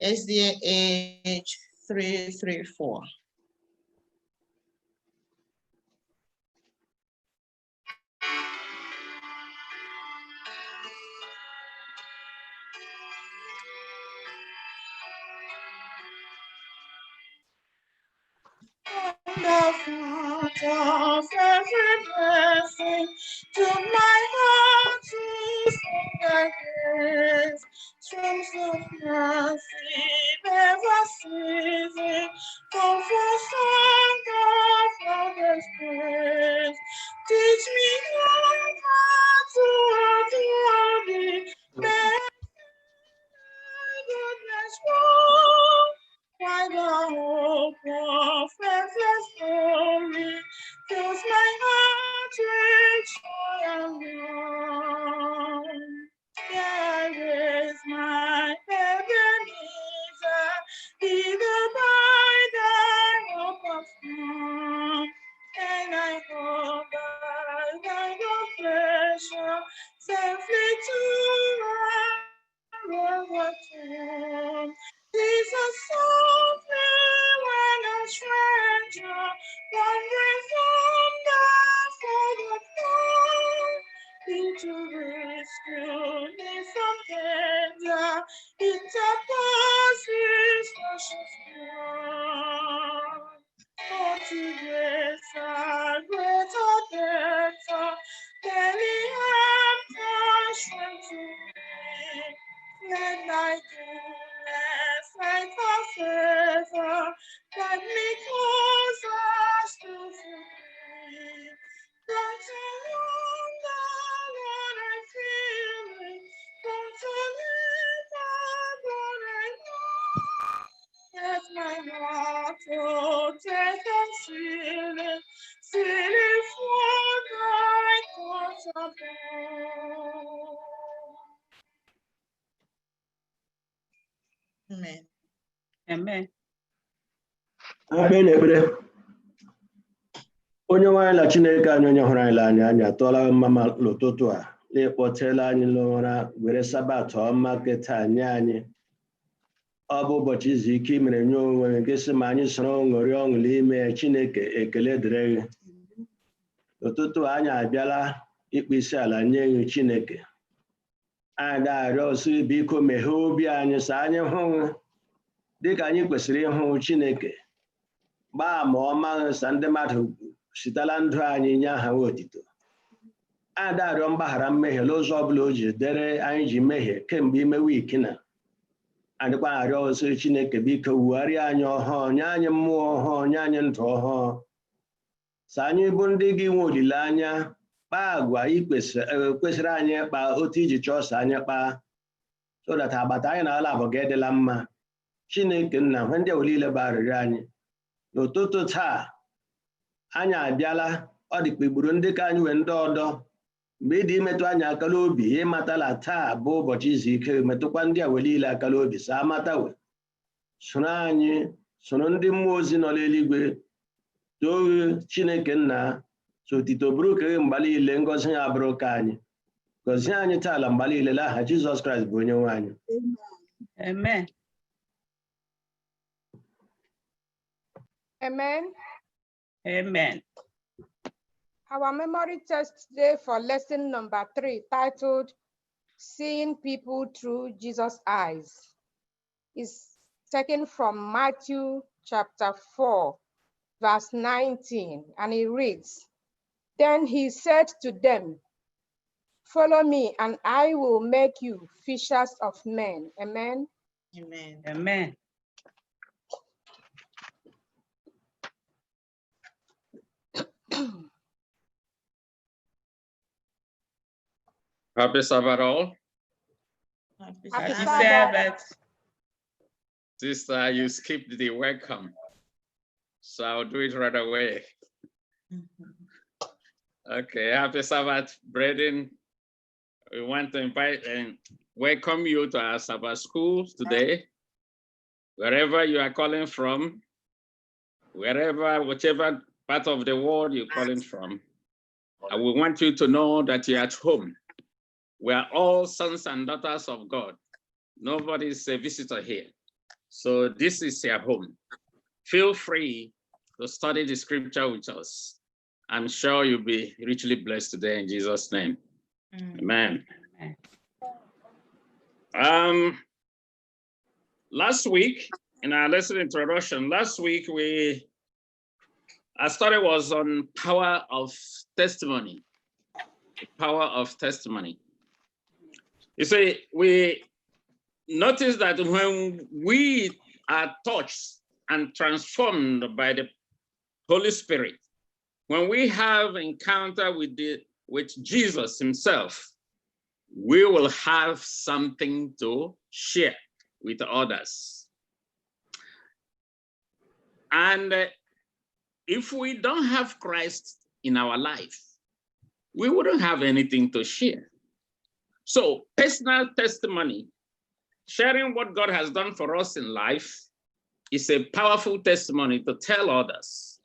SDA 334. Of every blessing to my heart to sing again. Streams of mercy never ceasing, come for song of Father's praise. Teach me how to adore thee, may goodness grow. Why the hope of endless glory fills my heart with joy and love. Here is my Ebenezer, either by thy hope of storm, and I hope by your pleasure safely to our return. Jesus sought me when a stranger, wandering from the fold into rescue me from danger, interpose his precious blood. For to grace a greater debtor, daily have strength to me. Let thy goodness, like a favor, let me closer still to thee. Don't you wonder what I'm feeling? Don't you live what I know? Yes, my heart, oh, take and seal it for thy cause above. Amen. Amen. Amen. Onye nwanyị la Chineke anyị onye hụrụ anyị anya anyị atọla mama n'ụtụtụ a na-ekpọtela anyị n'ụra were sabat ọma keta anyị ọ bụ ụbọchị izu ike mere nye onwe nke sị ma anyị soro ṅụrị ọṅụ n'ime Chineke ekele dịrị gị. Ụtụtụ anyị abịala ikpe isi ala nye gị Chineke. Anyị ga-arịọ ọsọ biko meghee obi anyị sa anyị hụ dịka anyị kwesịrị ịhụ Chineke. Gbaa ma ọma sa ndị mmadụ sitela ndụ anyị nye aha otito. Anyị ga-arịọ mgbaghara mmehie n'ụzọ ọbụla o ji dere anyị ji mehie kemgbe ime wiiki na. Anyị kwa arịọ ọsọ Chineke biko wugharịa anyị ọhụụ, nye anyị mmụọ ọhụụ, nye anyị ndụ ọhụụ. Sa anyị bụ ndị gị nwe olileanya, kpaa agwa kwesịrị anyị kpaa otu iji chọọ sa anyị kpaa, so that agbata anyị na ala abụ ga-edela mma. Chineke nna hwe ndị olile bụ arịrịọ anyị. N'ụtụtụ taa anyị abịala ọ dịkwa igburu ndị ka anyị wee ndị ọdọ mgbe ịdị imetụ anyị aka n'obi ịmatala taa bụ ụbọchị izu ike metụkwa ndị a welile aka n'obi sa amatawe soro anyị soro ndị mmụọ ozi nọ n'eluigwe towe Chineke nna so otito bụrụ ka mgbe niile ngọzi ya bụrụ ka anyị gọzie anyị taa ala mgbe niile n'aha Jizọs Kraịst bụ onye nwe anyị. Amen. Amen. Amen. Our memory text today for lesson number 3, titled Seeing People Through Jesus' Eyes, is taken from Matthew chapter 4, verse 19, and it reads, Then he said to them, Follow me, and I will make you fishers of men. Amen. Amen. Amen. Happy Sabbath all. Happy Happy Sabbath. Sabbath. Sister, you skipped the welcome, so I'll do it right away. Okay, happy Sabbath, brethren. We want to invite and welcome you to our Sabbath school today. Wherever you are calling from, whichever part of the world you're calling from, I will want you to know that you're at home. We are all sons and daughters of God. Nobody is a visitor here. So this is your home. Feel free to study the scripture with us. I'm sure you'll be richly blessed today in Jesus' name. Amen. Last week, in our lesson introduction, our study was on power of testimony. The power of testimony. You see, we notice that when we are touched and transformed by the Holy Spirit, when we have encounter with Jesus himself, we will have something to share with others. And if we don't have Christ in our life, we wouldn't have anything to share. So personal testimony, sharing what God has done for us in life, is a powerful testimony to tell others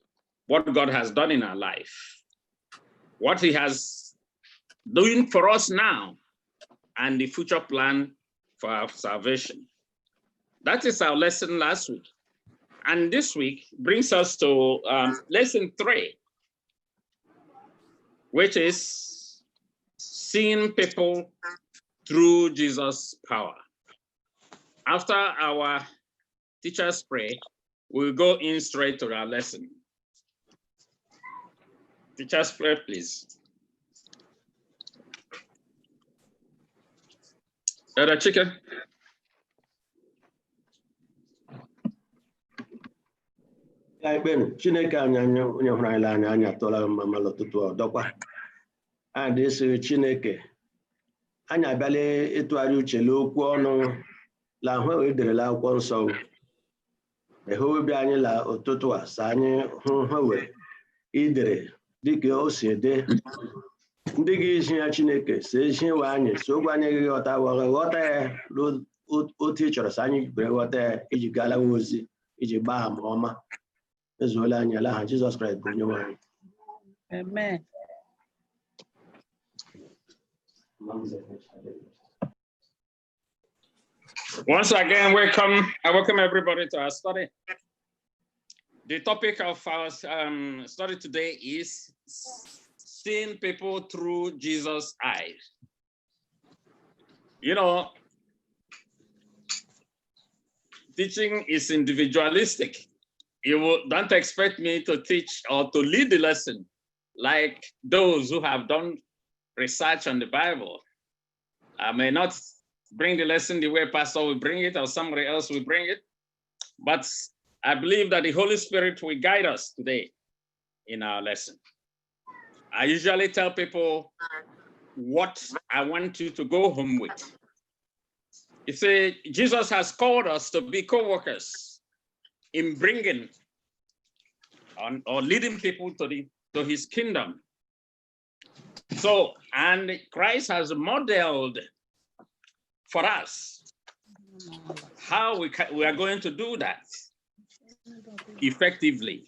what God has done in our life, what he has doing for us now, and the future plan for our salvation. That is our lesson last week. And this week brings us to lesson 3, which is seeing people through Jesus' power. After our teachers pray, we'll go in straight to our lesson. Teachers pray, please. Elder Chike. Chineke anyị onye hụrụ anyị anya anyị atụla mama l'ụtụtụ ọdọkwa. Adị sịrị Chineke anyị abịala ịtụgharị uche n'okwu ọnụ la ahụ ederela akwụkwọ nsọ. Ehe obi anyị la ụtụtụ a sa anyị hụ ha wee idere dịka o si ede. Ndị gị isi ya Chineke si ezi we anyị si ogwe anyị gị ghọta ya otu ị chọrọ sa anyị bere ghọta ya iji gala ozi iji gbaa ama ọma. Ezuola anyị ala ha Jesus Christ bụ onye nwe anyị. Amen. Once again, I welcome everybody to our study. The topic of our study today is seeing people through Jesus' eyes. You know, teaching is individualistic. You don't expect me to teach or to lead the lesson like those who have done research on the Bible. I may not bring the lesson the way Pastor will bring it or somebody else will bring it, but I believe that the Holy Spirit will guide us today in our lesson. I usually tell people what I want you to go home with. You see, Jesus has called us to be co-workers in bringing or leading people to his kingdom. So, and Christ has modeled for us how we are going to do that effectively.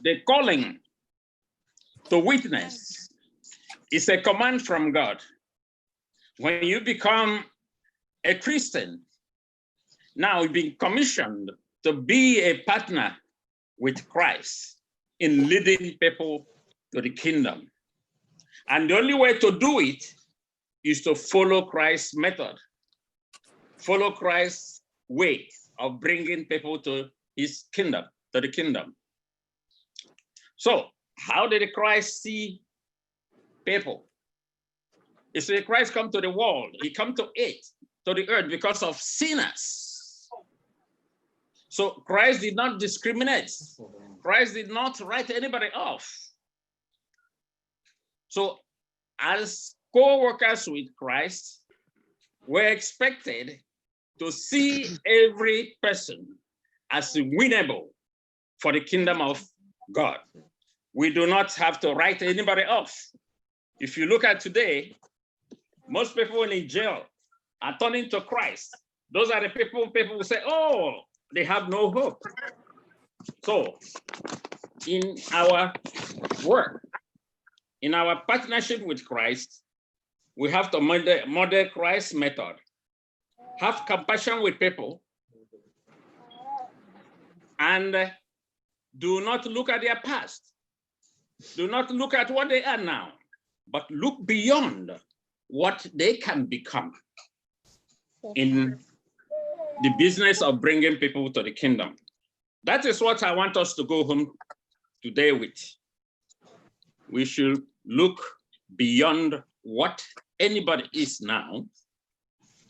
The calling to witness is a command from God. When you become a Christian, now you've been commissioned to be a partner with Christ in leading people to the kingdom. And the only way to do it is to follow Christ's method, follow Christ's way of bringing people to his kingdom, to the kingdom. So how did Christ see people? You see, Christ come to the world, he come to the earth because of sinners. So Christ did not discriminate. Christ did not write anybody off. So as co-workers with Christ, we're expected to see every person as winnable for the kingdom of God. We do not have to write anybody off. If you look at today, most people in jail are turning to Christ. Those are the people who say, oh, they have no hope. So in our work, in our partnership with Christ, we have to model Christ's method, have compassion with people, and do not look at their past. Do not look at what they are now, but look beyond what they can become in the business of bringing people to the kingdom. That is what I want us to go home today with. We should look beyond what anybody is now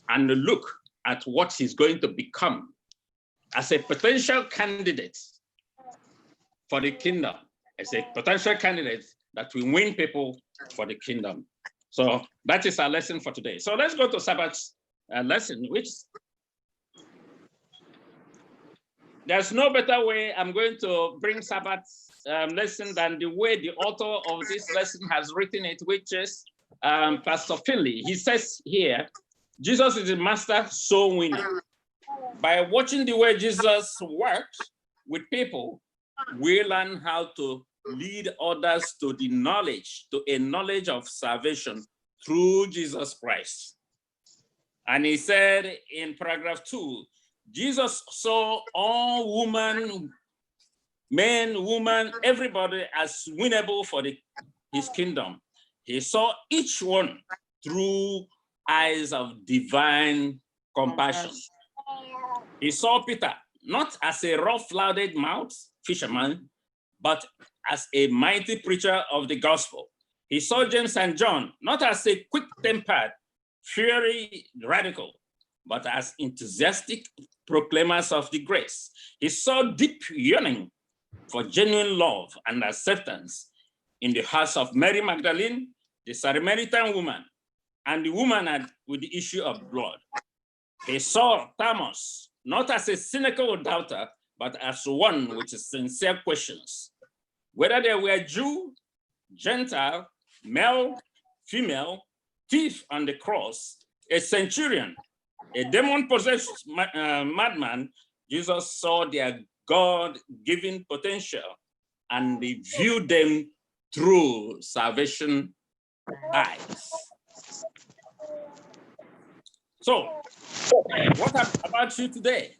and look at what he's going to become as a potential candidate for the kingdom, as a potential candidate that will win people for the kingdom. So that is our lesson for today. So let's go to Sabbath's lesson, which there's no better way I'm going to bring Sabbath's lesson than the way the author of this lesson has written it, which is Pastor Finley. He says here, Jesus is the master soul winner. By watching the way Jesus works with people, we learn how to lead others to the knowledge, to a knowledge of salvation through Jesus Christ. And he said in paragraph 2, Jesus saw all women, men, women, everybody as winnable for his kingdom. He saw each one through eyes of divine compassion. He saw Peter not as a rough-mouthed mouth fisherman, but as a mighty preacher of the gospel. He saw James and John not as a quick-tempered, fiery radical, but as enthusiastic proclaimers of the grace. He saw deep yearning for genuine love and acceptance in the hearts of Mary Magdalene, the Samaritan woman, and the woman with the issue of blood. He saw Thomas not as a cynical doubter, but as one with sincere questions. Whether they were Jew, Gentile, male, female, thief on the cross, a centurion, a demon-possessed madman, Jesus saw their God-given potential and he viewed them through salvation eyes. So, what about you today?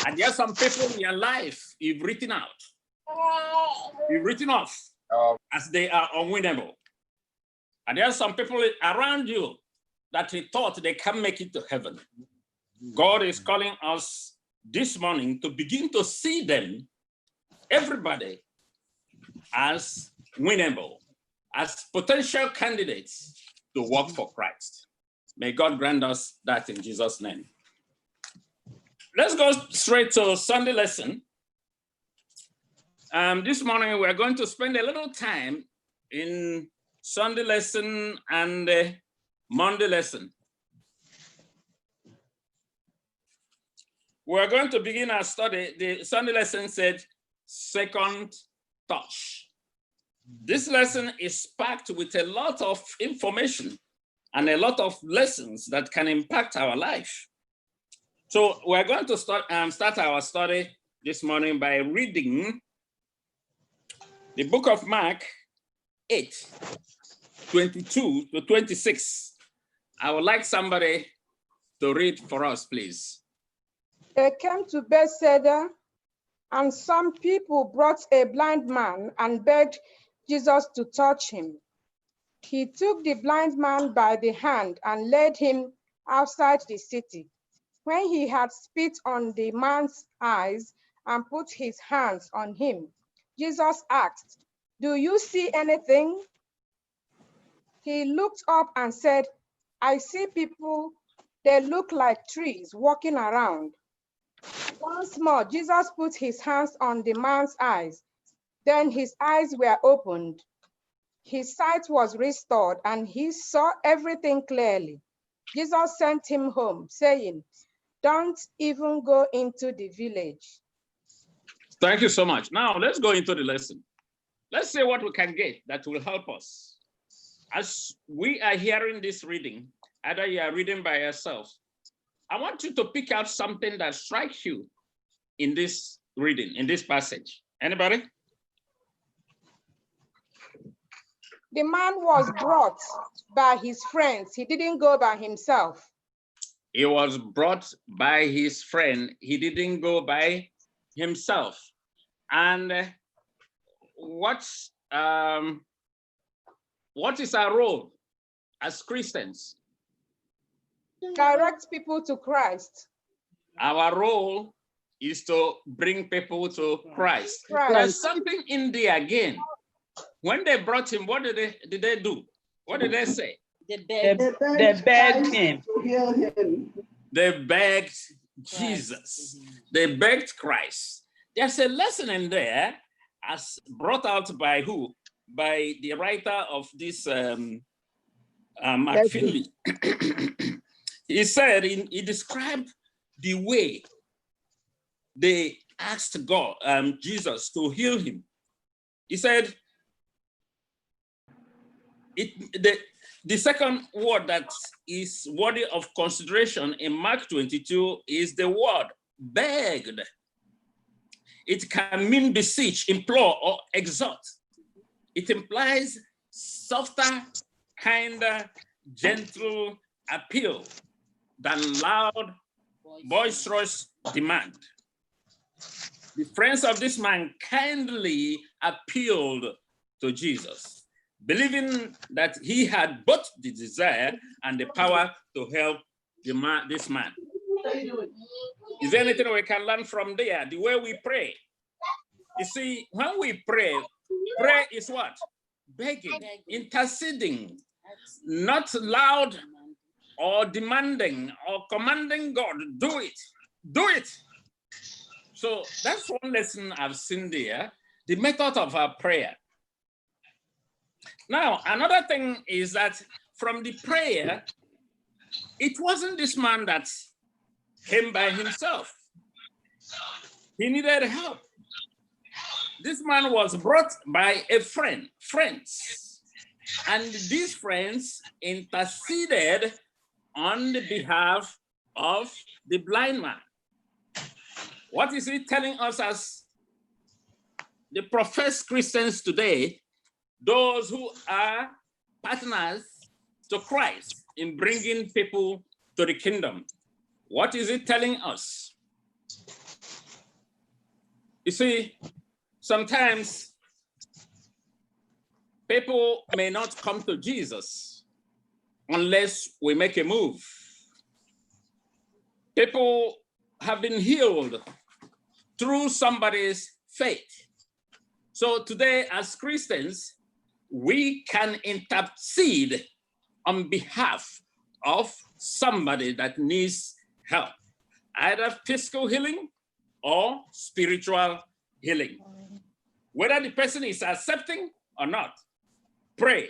And there are some people in your life you've written out, you've written off as they are unwinnable. And there are some people around you that he thought they can make it to heaven. God is calling us this morning to begin to see them, everybody, as winnable, as potential candidates to work for Christ. May God grant us that in Jesus' name. Let's go straight to Sunday lesson. This morning, we're going to spend a little time in Sunday lesson and Monday lesson. We're going to begin our study. The Sunday lesson said, second touch. This lesson is packed with a lot of information and a lot of lessons that can impact our life. So we're going to start our study this morning by reading the book of Mark 8, 22 to 26. I would like somebody to read for us, please. They came to Bethsaida, and some people brought a blind man and begged Jesus to touch him. He took the blind man by the hand and led him outside the city. When he had spit on the man's eyes and put his hands on him, Jesus asked, "Do you see anything?" He looked up and said, "I see people, they look like trees walking around." Once more, Jesus put his hands on the man's eyes. Then his eyes were opened. His sight was restored, and he saw everything clearly. Jesus sent him home, saying, "Don't even go into the village." Thank you so much. Now, let's go into the lesson. Let's see what we can get that will help us. As we are hearing this reading, either you are reading by yourself, I want you to pick out something that strikes you in this reading, in this passage. Anybody? The man was brought by his friends. He didn't go by himself. He was brought by his friend. He didn't go by himself. And what is our role as Christians? Direct people to Christ. Our role is to bring people to Christ. Christ. There's something in there again. When they brought him, what did they do? What did they say? They begged him. to heal him. They begged Jesus. They begged Christ. There's a lesson in there, as brought out by who? By the writer of this McFinley. He said, he described the way they asked God, Jesus, to heal him. He said, the second word that is worthy of consideration in Mark 22 is the word begged. It can mean beseech, implore, or exhort. It implies softer, kinder, gentle appeal than loud, boisterous demand. The friends of this man kindly appealed to Jesus, believing that he had both the desire and the power to help this man. Is there anything we can learn from there? The way we pray. You see, when we pray, prayer is what? Begging, interceding, not loud or demanding or commanding God, do it, do it. So that's one lesson I've seen there, the method of our prayer. Now, another thing is that from the prayer, it wasn't this man that came by himself. He needed help. This man was brought by a friend, friends. And these friends interceded on the behalf of the blind man. What is he telling us as the professed Christians today, those who are partners to Christ in bringing people to the kingdom? What is it telling us? You see, sometimes people may not come to Jesus unless we make a move. People have been healed through somebody's faith. So today, as Christians, we can intercede on behalf of somebody that needs help, either physical healing or spiritual healing. Whether the person is accepting or not, pray,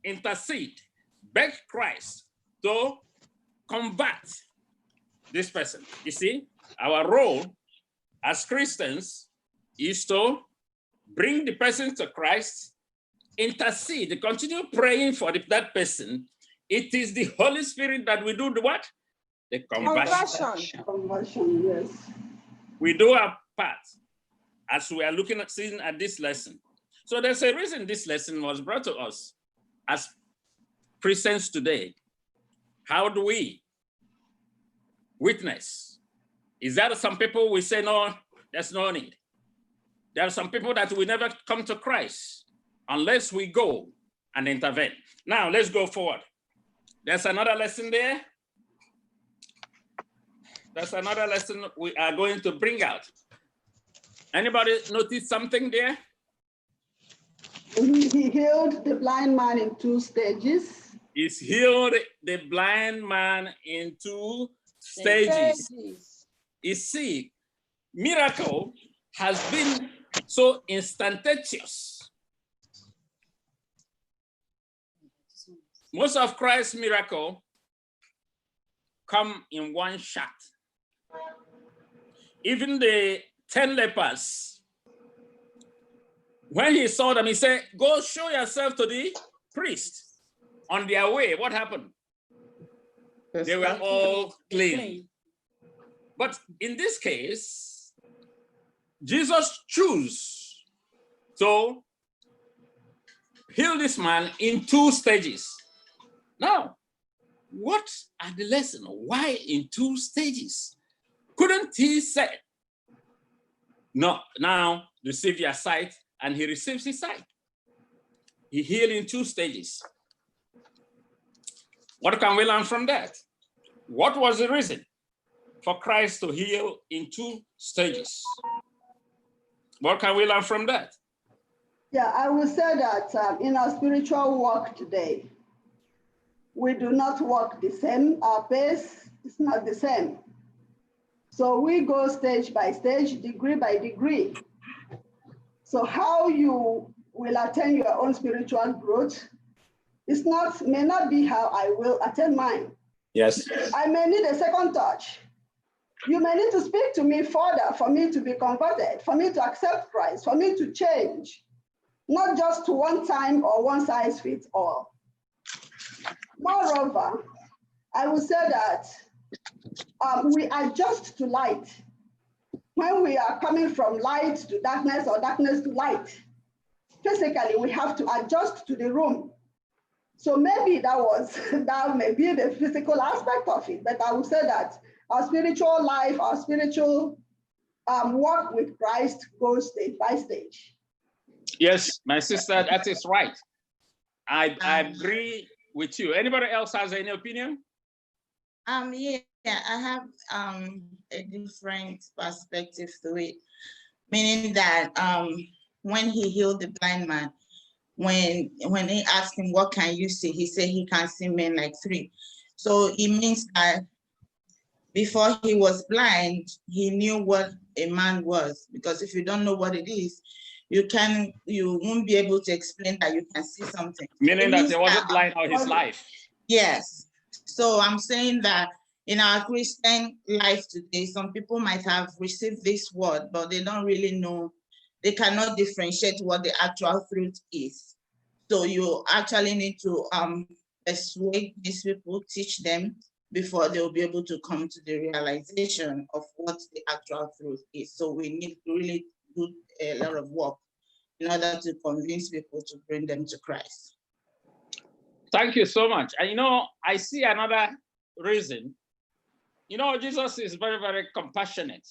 intercede, beg Christ to convert this person. You see, our role as Christians is to bring the person to Christ, intercede, continue praying for that person. It is the Holy Spirit that we do the what? The conversion. Conversion, yes. We do our part as we are looking at seeing at this lesson. So there's a reason this lesson was brought to us as Christians today. How do we witness? Is there some people we say, no, there's no need? There are some people that will never come to Christ unless we go and intervene. Now, let's go forward. There's another lesson there. That's another lesson we are going to bring out. Anybody notice something there? He healed the blind man in 2 stages. He's healed the blind man in 2 stages. You see, miracle has been so instantaneous. Most of Christ's miracle come in one shot. Even the 10 lepers, when he saw them, he said, go show yourself to the priest. On their way, what happened? They were all clean. But in this case, Jesus chose to heal this man in 2 stages. Now, what are the lessons? Why in 2 stages? Couldn't he say, no, now receive your sight, and he receives his sight? He healed in 2 stages. What can we learn from that? What was the reason for Christ to heal in 2 stages? What can we learn from that? Yeah, I will say that in our spiritual walk today, we do not walk the same. Our pace is not the same. So we go stage by stage, degree by degree. So how you will attain your own spiritual growth may not be how I will attain mine. Yes. I may need a second touch. You may need to speak to me further for me to be converted, for me to accept Christ, for me to change, not just to one time or one size fits all. Moreover, I will say that we adjust to light. When we are coming from light to darkness or darkness to light, physically, we have to adjust to the room. So maybe that may be the physical aspect of it, but I would say that our spiritual life, our spiritual walk with Christ goes stage by stage. Yes, my sister, that is right. I agree with you. Anybody else has any opinion? Yeah, I have a different perspective to it, meaning that when he healed the blind man, when he asked him, what can you see? He said he can see men like 3. So it means that before he was blind, he knew what a man was, because if you don't know what it is, you won't be able to explain that you can see something. Meaning that he wasn't blind all his life. Yes. So I'm saying that in our Christian life today, some people might have received this word, but they don't really know. They cannot differentiate what the actual truth is. So you actually need to persuade these people, teach them, before they'll be able to come to the realization of what the actual truth is. So we need to really do a lot of work in order to convince people to bring them to Christ. Thank you so much. And I see another reason. Jesus is very, very compassionate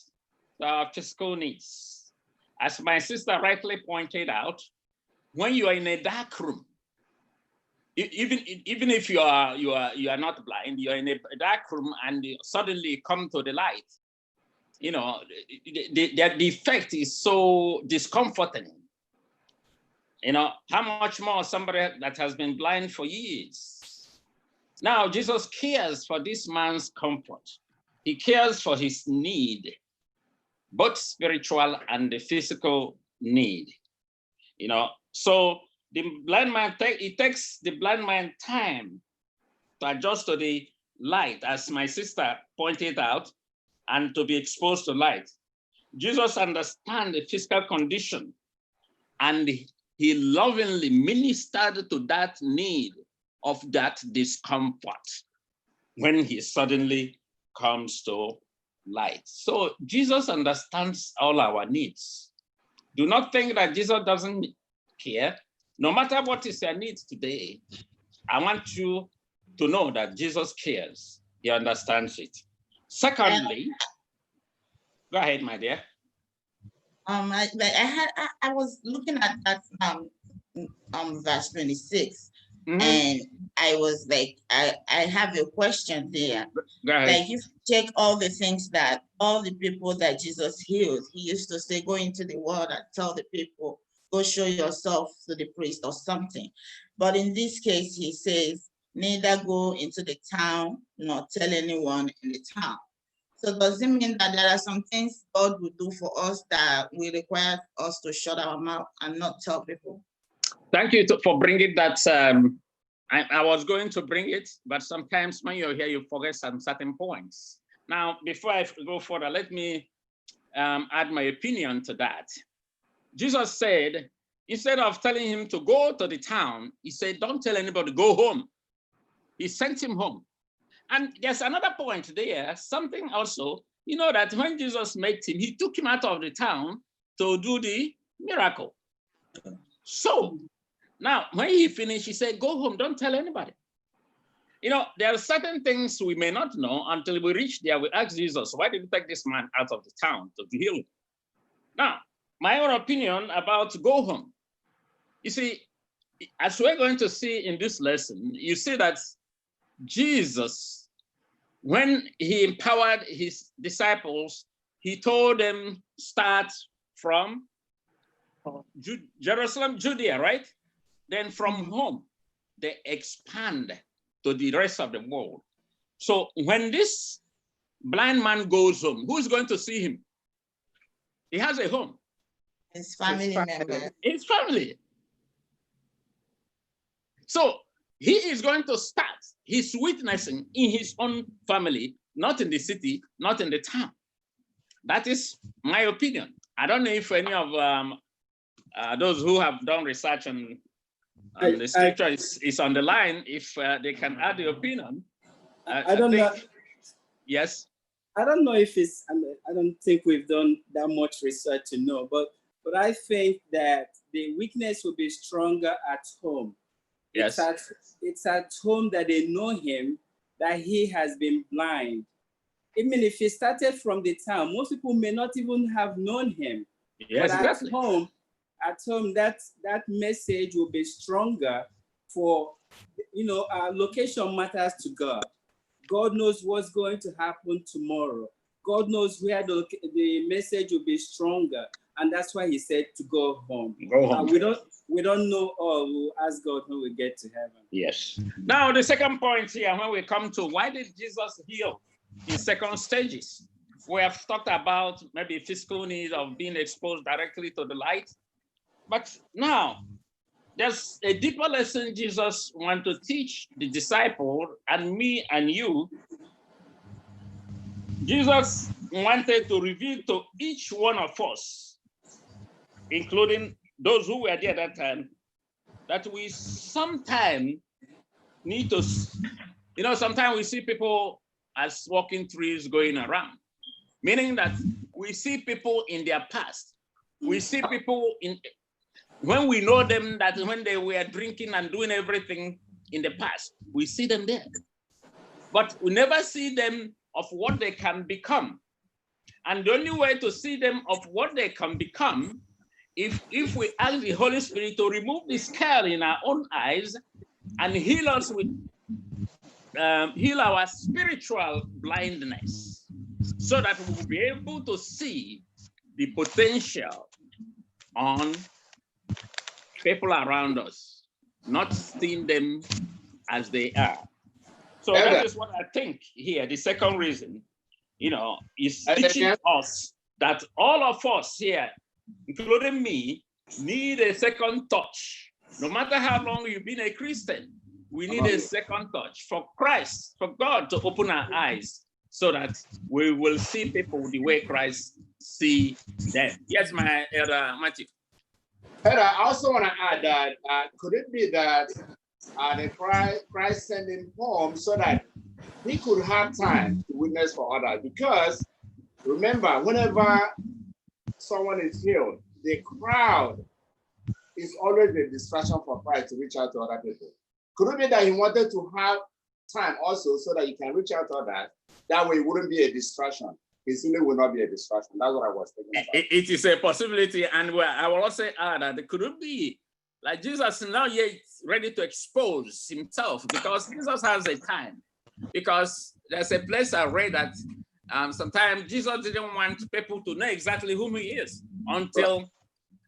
to our physical needs. As my sister rightly pointed out, when you are in a dark room, even if you are not blind, you're in a dark room and you suddenly come to the light, the effect is so discomforting. How much more somebody that has been blind for years. Now, Jesus cares for this man's comfort. He cares for his need, both spiritual and the physical need. So the blind man, it takes the blind man time to adjust to the light, as my sister pointed out, and to be exposed to light. Jesus understands the physical condition, and he lovingly ministered to that need of that discomfort when he suddenly comes to light. So Jesus understands all our needs. Do not think that Jesus doesn't care. No matter what is your need today, I want you to know that Jesus cares. He understands it. Secondly, go ahead, my dear. I was looking at that verse 26, and I was like, I have a question there. Go ahead. Like, if you check all the things that all the people that Jesus healed, he used to say, go into the world and tell the people, go show yourself to the priest or something. But in this case, he says, neither go into the town nor tell anyone in the town. So does it mean that there are some things God will do for us that will require us to shut our mouth and not tell people? Thank you for bringing that. I was going to bring it, but sometimes when you're here, you forget some certain points. Now, before I go further, let me add my opinion to that. Jesus said, instead of telling him to go to the town, he said, don't tell anybody, go home. He sent him home. And there's another point there, something also, that when Jesus met him, he took him out of the town to do the miracle. So now when he finished, he said, go home, don't tell anybody. You know, there are certain things we may not know until we reach there. We ask Jesus, why did you take this man out of the town to heal him? Now, my own opinion about go home. You see, as we're going to see in this lesson, you see that Jesus, when he empowered his disciples, he told them start from Jerusalem, Judea, right? Then from home, they expand to the rest of the world. So when this blind man goes home, who's going to see him? He has a home. His family member. His family. So he is going to start his witnessing in his own family, not in the city, not in the town. That is my opinion. I don't know if any of those who have done research on the scripture is on the line, if they can add the opinion. I don't know. Yes. I don't know if it's, I don't think we've done that much research to know, but I think that the weakness will be stronger at home. Yes. It's at home that they know him, that he has been blind. Even if he started from the town, most people may not even have known him. Yes, but exactly. at home, that message will be stronger for, our location matters to God. God knows what's going to happen tomorrow. God knows where the message will be stronger. And that's why he said to go home. Go home. We don't know all. We'll ask God when we get to heaven. Yes. Now, the second point here, when we come to why did Jesus heal in second stages? We have talked about maybe physical need of being exposed directly to the light. But now, there's a deeper lesson Jesus wants to teach the disciple and me and you. Jesus wanted to reveal to each one of us, including those who were there at that time, that we sometimes need to, sometimes we see people as walking trees going around, meaning that we see people in their past. We see people when we know them, that when they were drinking and doing everything in the past, we see them there. But we never see them of what they can become. And the only way to see them of what they can become, if we ask the Holy Spirit to remove the scale in our own eyes and heal us with, heal our spiritual blindness, so that we will be able to see the potential on people around us, not seeing them as they are. So that is what I think here. The second reason, is teaching us that all of us here, including me, need a second touch. No matter how long you've been a Christian, we need a second touch for Christ, for God to open our eyes so that we will see people the way Christ see them. Yes, my elder Matthew. And I also want to add that could it be that the Christ sent him home so that he could have time to witness for others? Because remember, whenever someone is healed, the crowd is always a distraction for Christ to reach out to other people. Could it be that he wanted to have time also so that he can reach out to others? That way it wouldn't be a distraction. His healing will not be a distraction. That's what I was thinking about. It is a possibility, and I will also add that it could be like Jesus now yet ready to expose himself, because Jesus has a time. Because there's a place I read that sometimes Jesus didn't want people to know exactly whom he is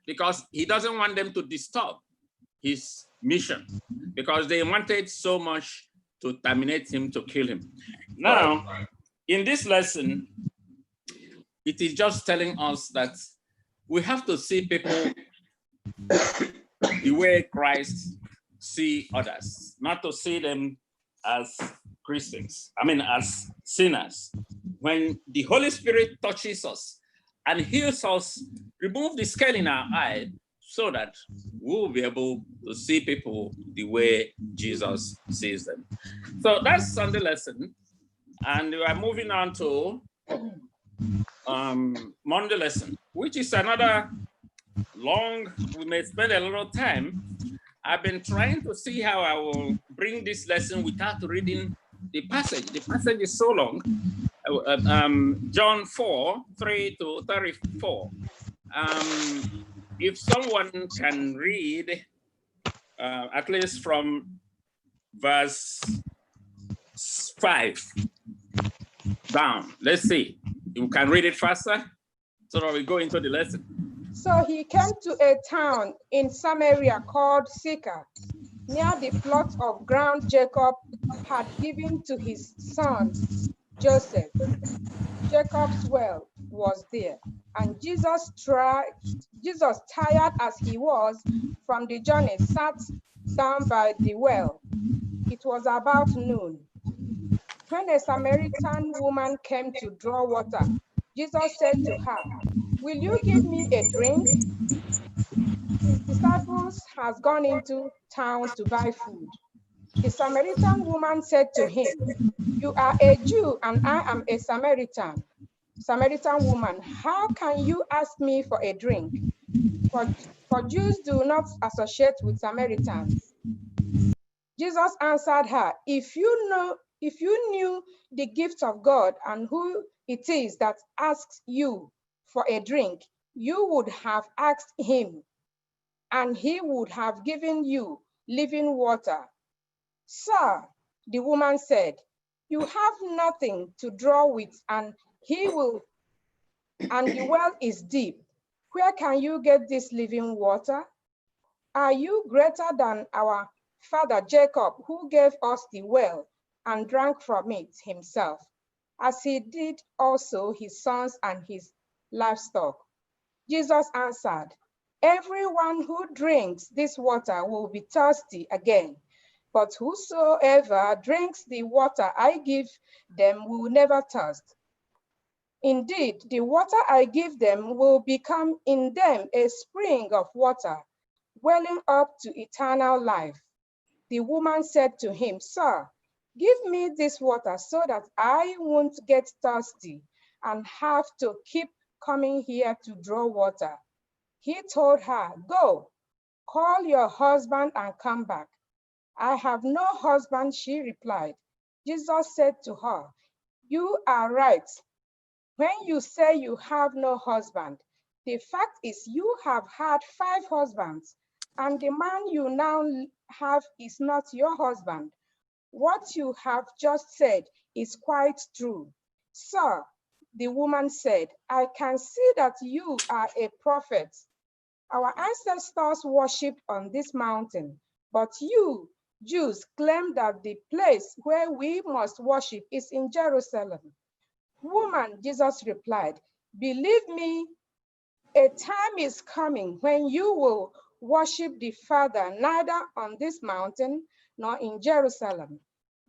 because he doesn't want them to disturb his mission, because they wanted so much to terminate him, to kill him. Now, in this lesson, it is just telling us that we have to see people the way Christ see others, not to see them as Christians, as sinners. When the Holy Spirit touches us and heals us, remove the scale in our eye so that we'll be able to see people the way Jesus sees them. So that's Sunday lesson. And we are moving on to Monday lesson, which is another long, we may spend a little time. I've been trying to see how I will bring bring this lesson without reading the passage. The passage is so long. John 4:3-34. If someone can read at least from verse 5 down. Let's see. You can read it faster so that we go into the lesson. So he came to a town in Samaria called Sychar, near the plot of ground Jacob had given to his son Joseph. Jacob's well was there, and Jesus, tired as he was from the journey, sat down by the well. It was about noon. When a Samaritan woman came to draw water, Jesus said to her, "Will you give me a drink?" His disciples had gone into town to buy food. The Samaritan woman said to him, "You are a Jew and I am a Samaritan." Samaritan woman, "How can you ask me for a drink?" For Jews do not associate with Samaritans. Jesus answered her, If you knew the gift of God and who it is that asks you for a drink, you would have asked him, and he would have given you living water." "Sir," the woman said, "you have nothing to draw with, and the well is deep. Where can you get this living water? Are you greater than our father Jacob, who gave us the well and drank from it himself, as he did also his sons and his livestock?" Jesus answered, "Everyone who drinks this water will be thirsty again, but whosoever drinks the water I give them will never thirst. Indeed, the water I give them will become in them a spring of water, welling up to eternal life." The woman said to him, "Sir, give me this water so that I won't get thirsty and have to keep coming here to draw water." He told her, "Go, call your husband and come back." "I have no husband," she replied. Jesus said to her, "You are right when you say you have no husband. The fact is you have had 5 husbands, and the man you now have is not your husband. What you have just said is quite true." "Sir," the woman said, "I can see that you are a prophet. Our ancestors worshipped on this mountain, but you Jews claim that the place where we must worship is in Jerusalem." "Woman," Jesus replied, "believe me, a time is coming when you will worship the Father neither on this mountain nor in Jerusalem.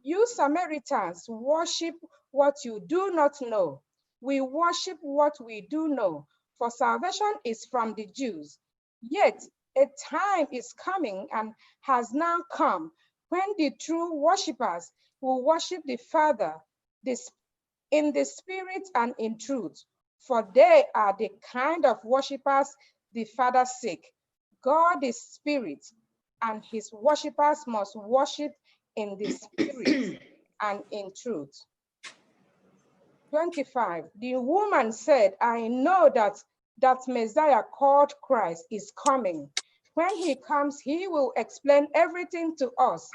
You Samaritans worship what you do not know. We worship what we do know, for salvation is from the Jews. Yet a time is coming and has now come when the true worshipers will worship the Father in the spirit and in truth, for they are the kind of worshipers the Father seeks. God is spirit, and his worshipers must worship in the spirit and in truth." 25, the woman said, "I know that Messiah called Christ is coming. When he comes, he will explain everything to us."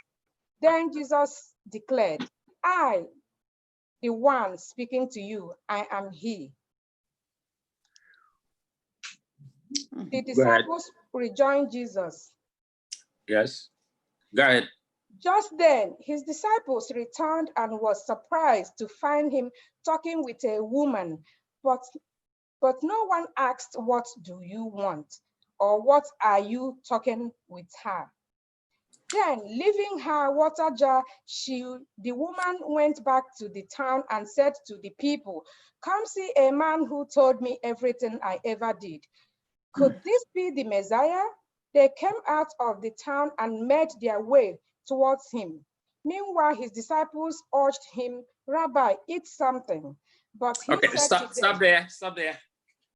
Then Jesus declared, "I, the one speaking to you, I am he." The disciples rejoined Jesus. Yes, go ahead. Just then, his disciples returned and was surprised to find him talking with a woman, but no one asked, "What do you want?" or "What are you talking with her?" Then, leaving her water jar, the woman went back to the town and said to the people, "Come see a man who told me everything I ever did. Could this be the Messiah?" They came out of the town and made their way towards him. Meanwhile, his disciples urged him, "Rabbi, eat something." But he Okay, said stop there.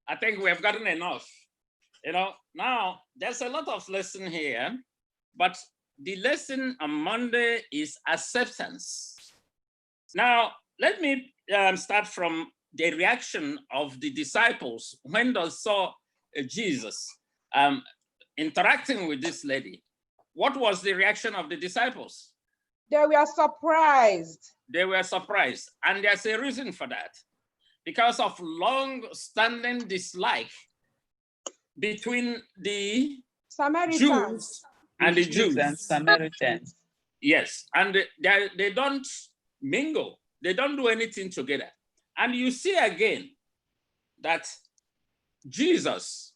I think we have gotten enough. Now there's a lot of lesson here, but the lesson on Monday is acceptance. Now, let me start from the reaction of the disciples when they saw Jesus interacting with this lady. What was the reaction of the disciples? They were surprised. They were surprised. And there's a reason for that. Because of long-standing dislike between the Samaritans Jews and the Jews. And Samaritans. Yes, and they don't mingle. They don't do anything together. And you see again that Jesus,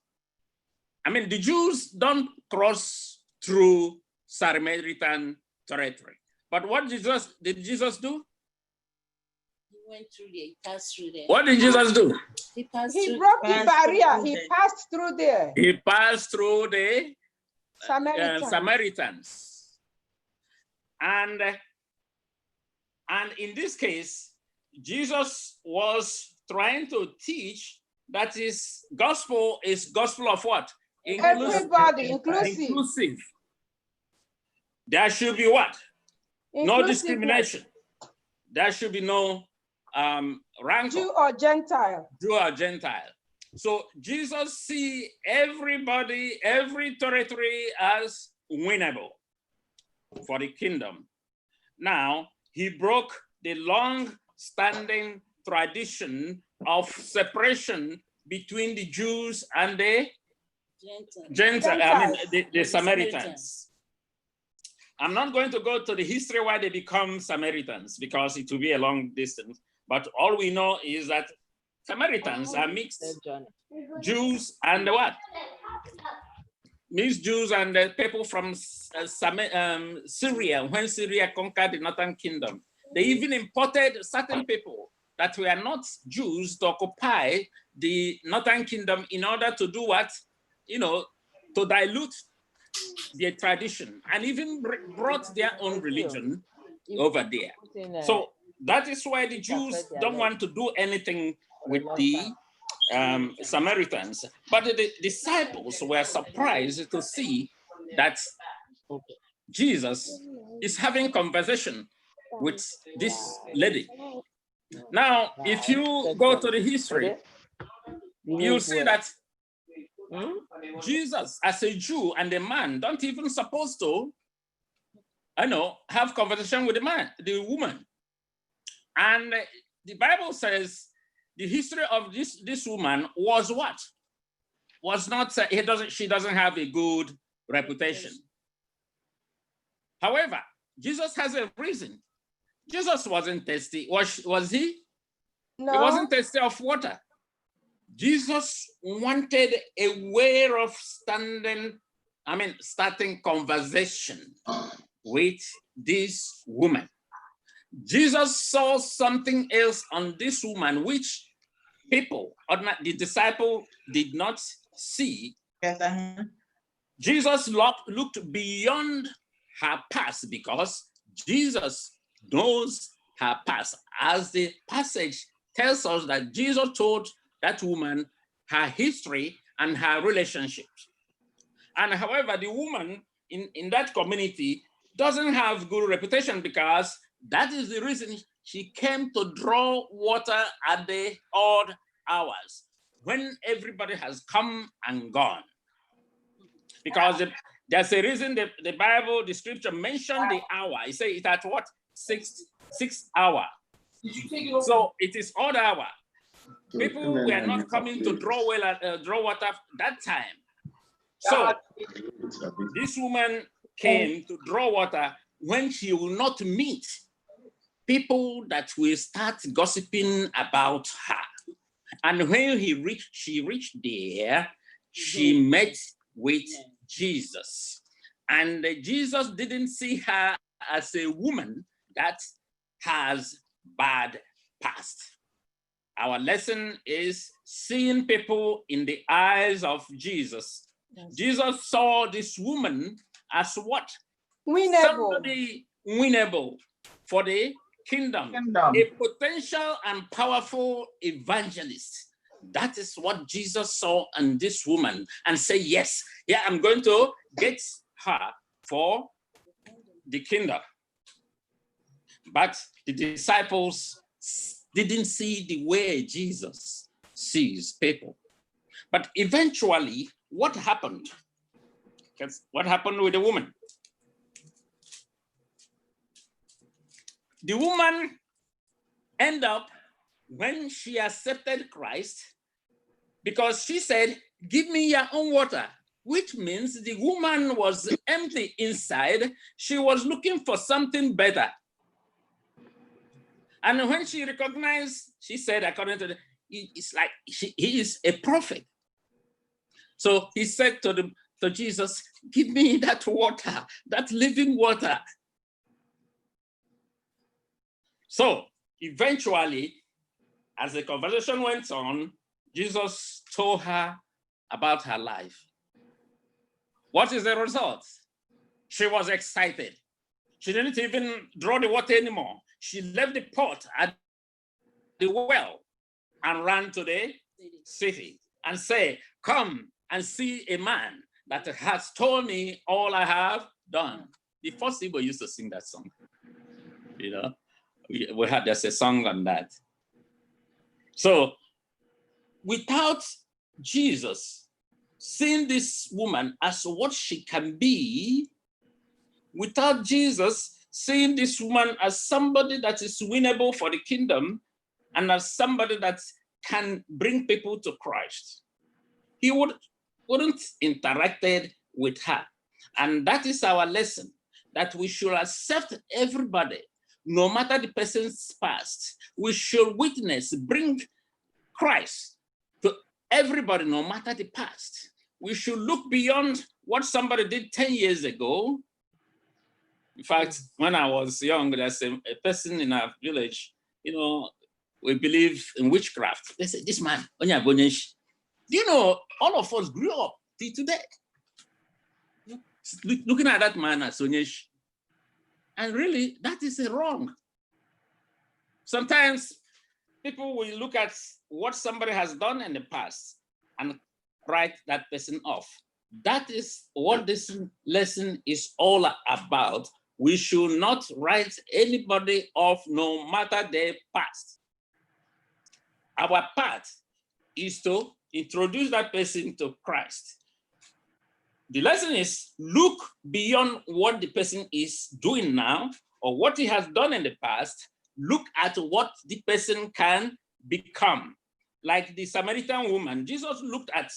the Jews don't cross through Samaritan territory. But what did Jesus do? He went through there, he passed through there. What did Jesus do? He passed He through. broke the barrier. He passed through there. He passed through the Samaritans. And in this case, Jesus was trying to teach that his gospel is gospel of what? Everybody, inclusive. There should be what? No Inclusiveness. discrimination. There should be no rancor. Jew or Gentile. Jew or Gentile. So Jesus see everybody, every territory as winnable for the kingdom. Now, he broke the long-standing tradition of separation between the Jews and the Gentiles, the Samaritans. I'm not going to go to the history why they become Samaritans because it will be a long distance, but all we know is that Samaritans are mixed Jews and what? Mixed Jews and the people from Syria, when Syria conquered the northern kingdom. They even imported certain people that were not Jews to occupy the northern kingdom in order to do what? To dilute their tradition and even brought their own religion over there. So that is why the Jews don't want to do anything with the Samaritans. But the disciples were surprised to see that Jesus is having conversation with this lady. Now, if you go to the history, you see that Jesus, as a Jew and a man, don't even supposed to, have conversation with the woman. And the Bible says the history of this woman was what? Was not, she doesn't have a good reputation. However, Jesus has a reason. Jesus wasn't thirsty. Was he? No. He wasn't thirsty of water. Jesus wanted a way of starting conversation with this woman. Jesus saw something else on this woman, which the disciple did not see. Yes, Jesus looked beyond her past because Jesus knows her past. As the passage tells us that Jesus told that woman her history and her relationships. And however, the woman in that community doesn't have good reputation because that is the reason she came to draw water at the odd hours when everybody has come and gone. Because there's a reason the Bible, the scripture mentioned the hour. It says it at what? 6 hour. So it is odd hour. People were not coming to draw water that time. So this woman came to draw water when she will not meet people that will start gossiping about her. And when she reached there, she met with Jesus. And Jesus didn't see her as a woman that has bad past. Our lesson is seeing people in the eyes of Jesus. Yes. Jesus saw this woman as what? Winnable. Somebody winnable for the kingdom. A potential and powerful evangelist. That is what Jesus saw in this woman and say, yes, I'm going to get her for the kingdom. But the disciples didn't see the way Jesus sees people. But eventually, what happened? What happened with the woman? The woman ended up, when she accepted Christ, because she said, give me your own water, which means the woman was empty inside. She was looking for something better. And when she recognized, she said, according to it's like he is a prophet. So he said to Jesus, give me that water, that living water. So eventually, as the conversation went on, Jesus told her about her life. What is the result? She was excited. She didn't even draw the water anymore. She left the pot at the well and ran to the city and said, come and see a man that has told me all I have done. The first people used to sing that song. You know, we had just a song on that. So without Jesus seeing this woman as what she can be, without Jesus seeing this woman as somebody that is winnable for the kingdom and as somebody that can bring people to Christ, he wouldn't interacted with her. And that is our lesson, that we should accept everybody, no matter the person's past. We should witness, bring Christ to everybody, no matter the past. We should look beyond what somebody did 10 years ago. In fact, when I was young, there's a person in our village, you know, we believe in witchcraft. They said, this man, Onya Bonyesh, you know, all of us grew up till today, looking at that man as Onyesh. And really, that is wrong. Sometimes people will look at what somebody has done in the past and write that person off. That is what this lesson is all about. We should not write anybody off, no matter their past. Our part is to introduce that person to Christ. The lesson is look beyond what the person is doing now or what he has done in the past. Look at what the person can become. Like the Samaritan woman, Jesus looked at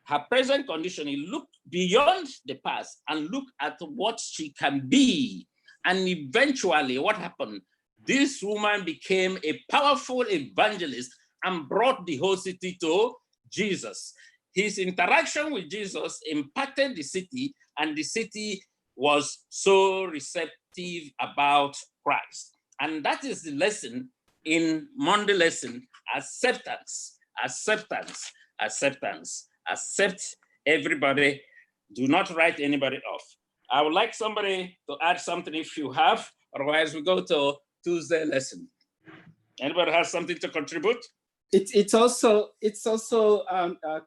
her present condition. He looked beyond the past and looked at what she can be. And eventually, what happened? This woman became a powerful evangelist and brought the whole city to Jesus. His interaction with Jesus impacted the city, and the city was so receptive about Christ. And that is the lesson in Monday lesson: acceptance, acceptance, acceptance. Accept everybody. Do not write anybody off. I would like somebody to add something if you have, otherwise we go to Tuesday lesson. Anybody has something to contribute? It's also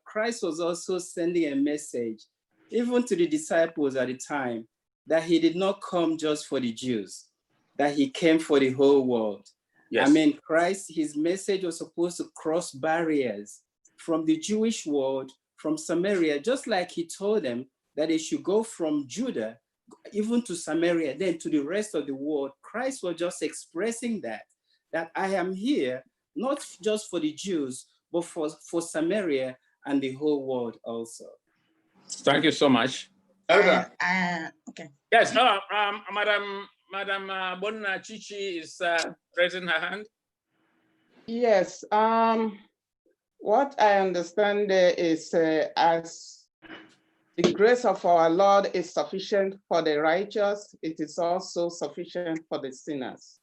Christ was also sending a message, even to the disciples at the time, that he did not come just for the Jews, that he came for the whole world. Yes. I mean, Christ, his message was supposed to cross barriers from the Jewish world, from Samaria, just like he told them that they should go from Judah, even to Samaria, then to the rest of the world. Christ was just expressing that I am here, not just for the Jews, but for Samaria and the whole world also. Thank you so much. Okay. Yes, Madam Bonna Chichi is raising her hand. Yes, what I understand is as the grace of our Lord is sufficient for the righteous, it is also sufficient for the sinners.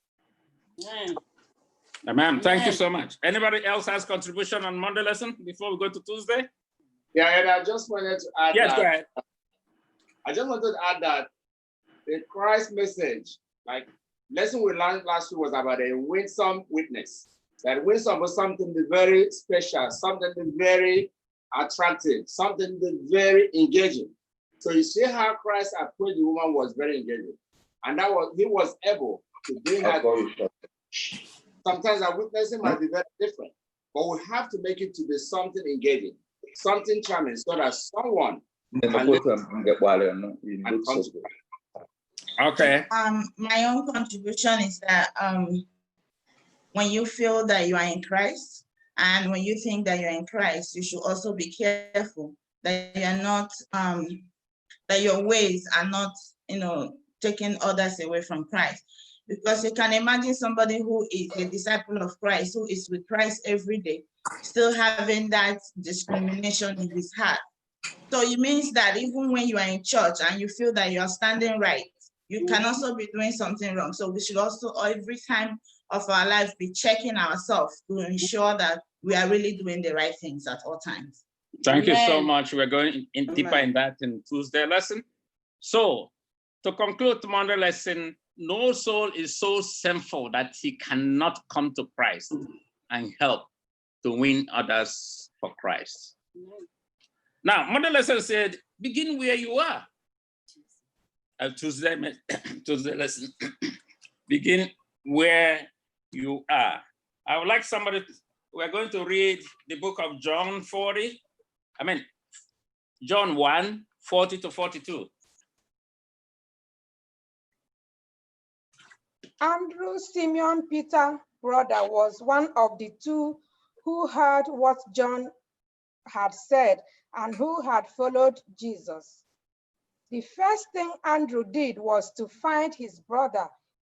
Amen. Thank you so much. Anybody else has contribution on Monday lesson before we go to Tuesday? Yeah, and I just wanted to add yes, go ahead. I just wanted to add that the Christ message, like lesson we learned last week was about a winsome witness. That winsome was something very special, something very attractive, something very engaging. So you see how Christ approached the woman was very engaging. and he was able to bring her. Sometimes our witnessing might be very different, but we have to make it to be something engaging, something charming, so that someone can contribute. Okay. My own contribution is that when you feel that you are in Christ, and when you think that you're in Christ, you should also be careful that you are not, that your ways are not, taking others away from Christ. Because you can imagine somebody who is a disciple of Christ, who is with Christ every day, still having that discrimination in his heart. So it means that even when you are in church and you feel that you are standing right, you can also be doing something wrong. So we should also, every time of our life, be checking ourselves to ensure that we are really doing the right things at all times. Thank you so much. We're going in deeper in that in Tuesday lesson. So to conclude tomorrow's lesson, no soul is so sinful that he cannot come to Christ and help to win others for Christ. Now, Mother lesson said, begin where you are. Tuesday lesson, begin where you are. I would like somebody, we're going to read the book of John 1, 40 to 42. Andrew, Simeon Peter's brother, was one of the two who heard what John had said and who had followed Jesus. The first thing Andrew did was to find his brother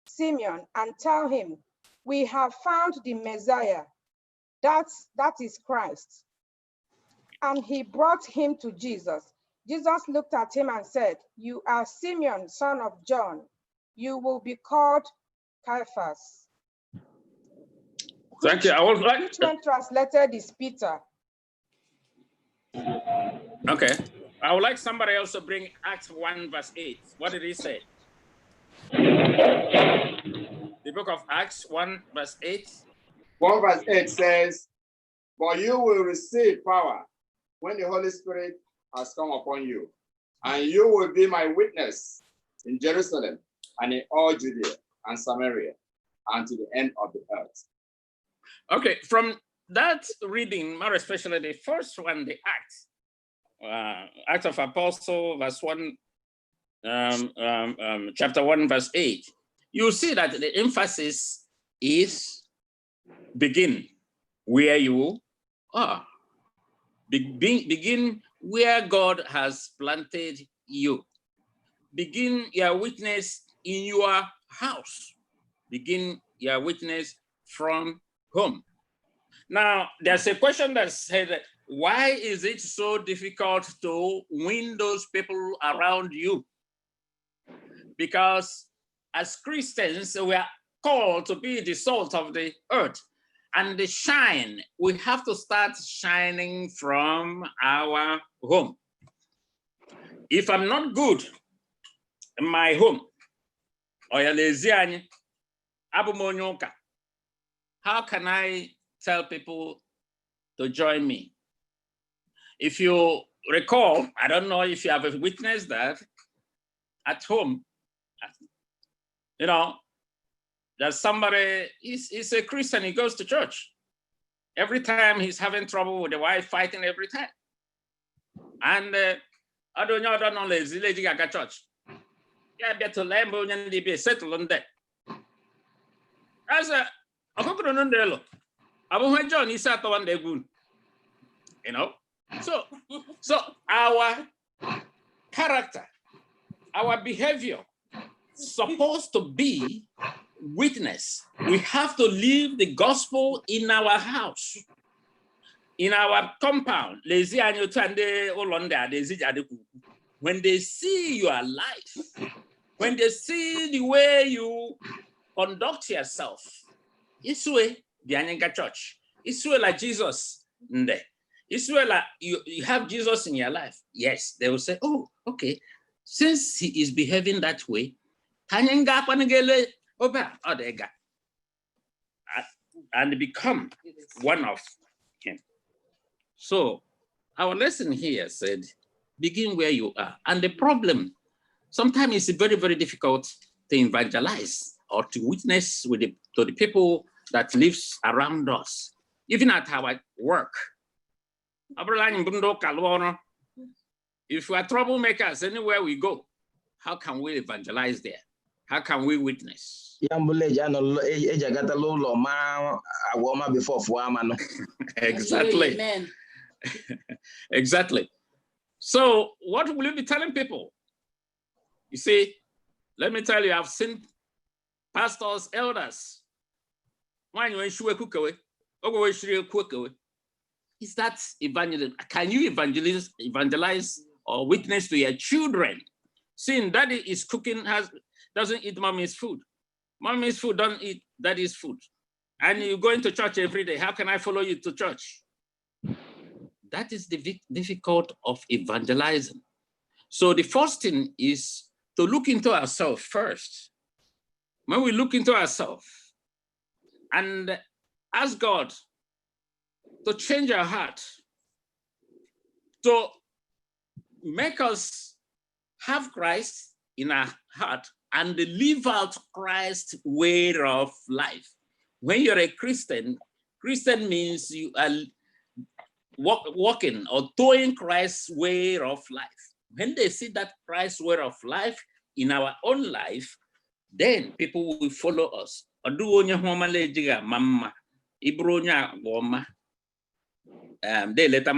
Simeon and tell him, "We have found the Messiah, that is Christ." And he brought him to Jesus. Jesus looked at him and said, "You are Simeon, son of John. You will be called Caiaphas." Thank you. I would like. Which one translated is Peter. Okay. I would like somebody else to bring Acts 1, verse 8. What did he say? The book of Acts 1, verse 8. 1 verse 8 says, "But you will receive power when the Holy Spirit has come upon you, and you will be my witness in Jerusalem and in all Judea and Samaria and to the end of the earth." Okay, from that reading, more especially the first one, the Acts, Acts of Apostle, verse 1, chapter 1, verse 8, you see that the emphasis is begin where you are. Begin where God has planted you. Begin your witness in your house. Begin your witness from home. Now, there's a question that said, why is it so difficult to win those people around you? Because as Christians, we are called to be the salt of the earth. And the shine, we have to start shining from our home. If I'm not good in my home, how can I tell people to join me? If you recall, I don't know if you have witnessed that at home, there's somebody, he's a Christian, he goes to church. Every time he's having trouble with the wife, fighting every time. And I don't know, lazy got church. Yeah, get to Lambo and be settled on that. As a John, he sat on the good. So our character, our behavior, supposed to be witness. We have to live the gospel in our house, in our compound. When they see your life, when they see the way you conduct yourself, it's way the church. It's way like Jesus. It's way like you have Jesus in your life. Yes, they will say, oh, okay. Since he is behaving that way, and become one of him. So our lesson here said, begin where you are. And the problem, sometimes it's very, very difficult to evangelize or to witness to the people that lives around us, even at our work. If we are troublemakers anywhere we go, how can we evangelize there? How can we witness? Exactly. Amen. Exactly. So what will you be telling people? You see, let me tell you, I've seen pastors, elders. Is that evangelism? Can you evangelize or witness to your children? Seeing daddy is cooking, doesn't eat mommy's food. Mommy's food don't eat daddy's food. And you're going to church every day. How can I follow you to church? That is the difficult of evangelizing. So the first thing is to look into ourselves first. When we look into ourselves and ask God to change our heart, to make us have Christ in our heart and live out Christ's way of life. When you're a Christian, Christian means you are walking or doing Christ's way of life. When they see that Christ's way of life in our own life, then people will follow us. They later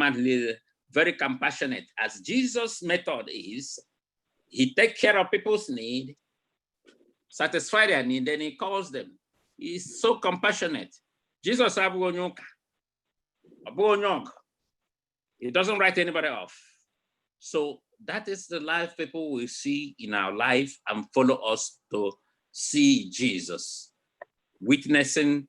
very compassionate, as Jesus' method is. He takes care of people's need, satisfy their need, then he calls them. He's so compassionate. Jesus, he doesn't write anybody off. So that is the life people will see in our life and follow us to see Jesus, witnessing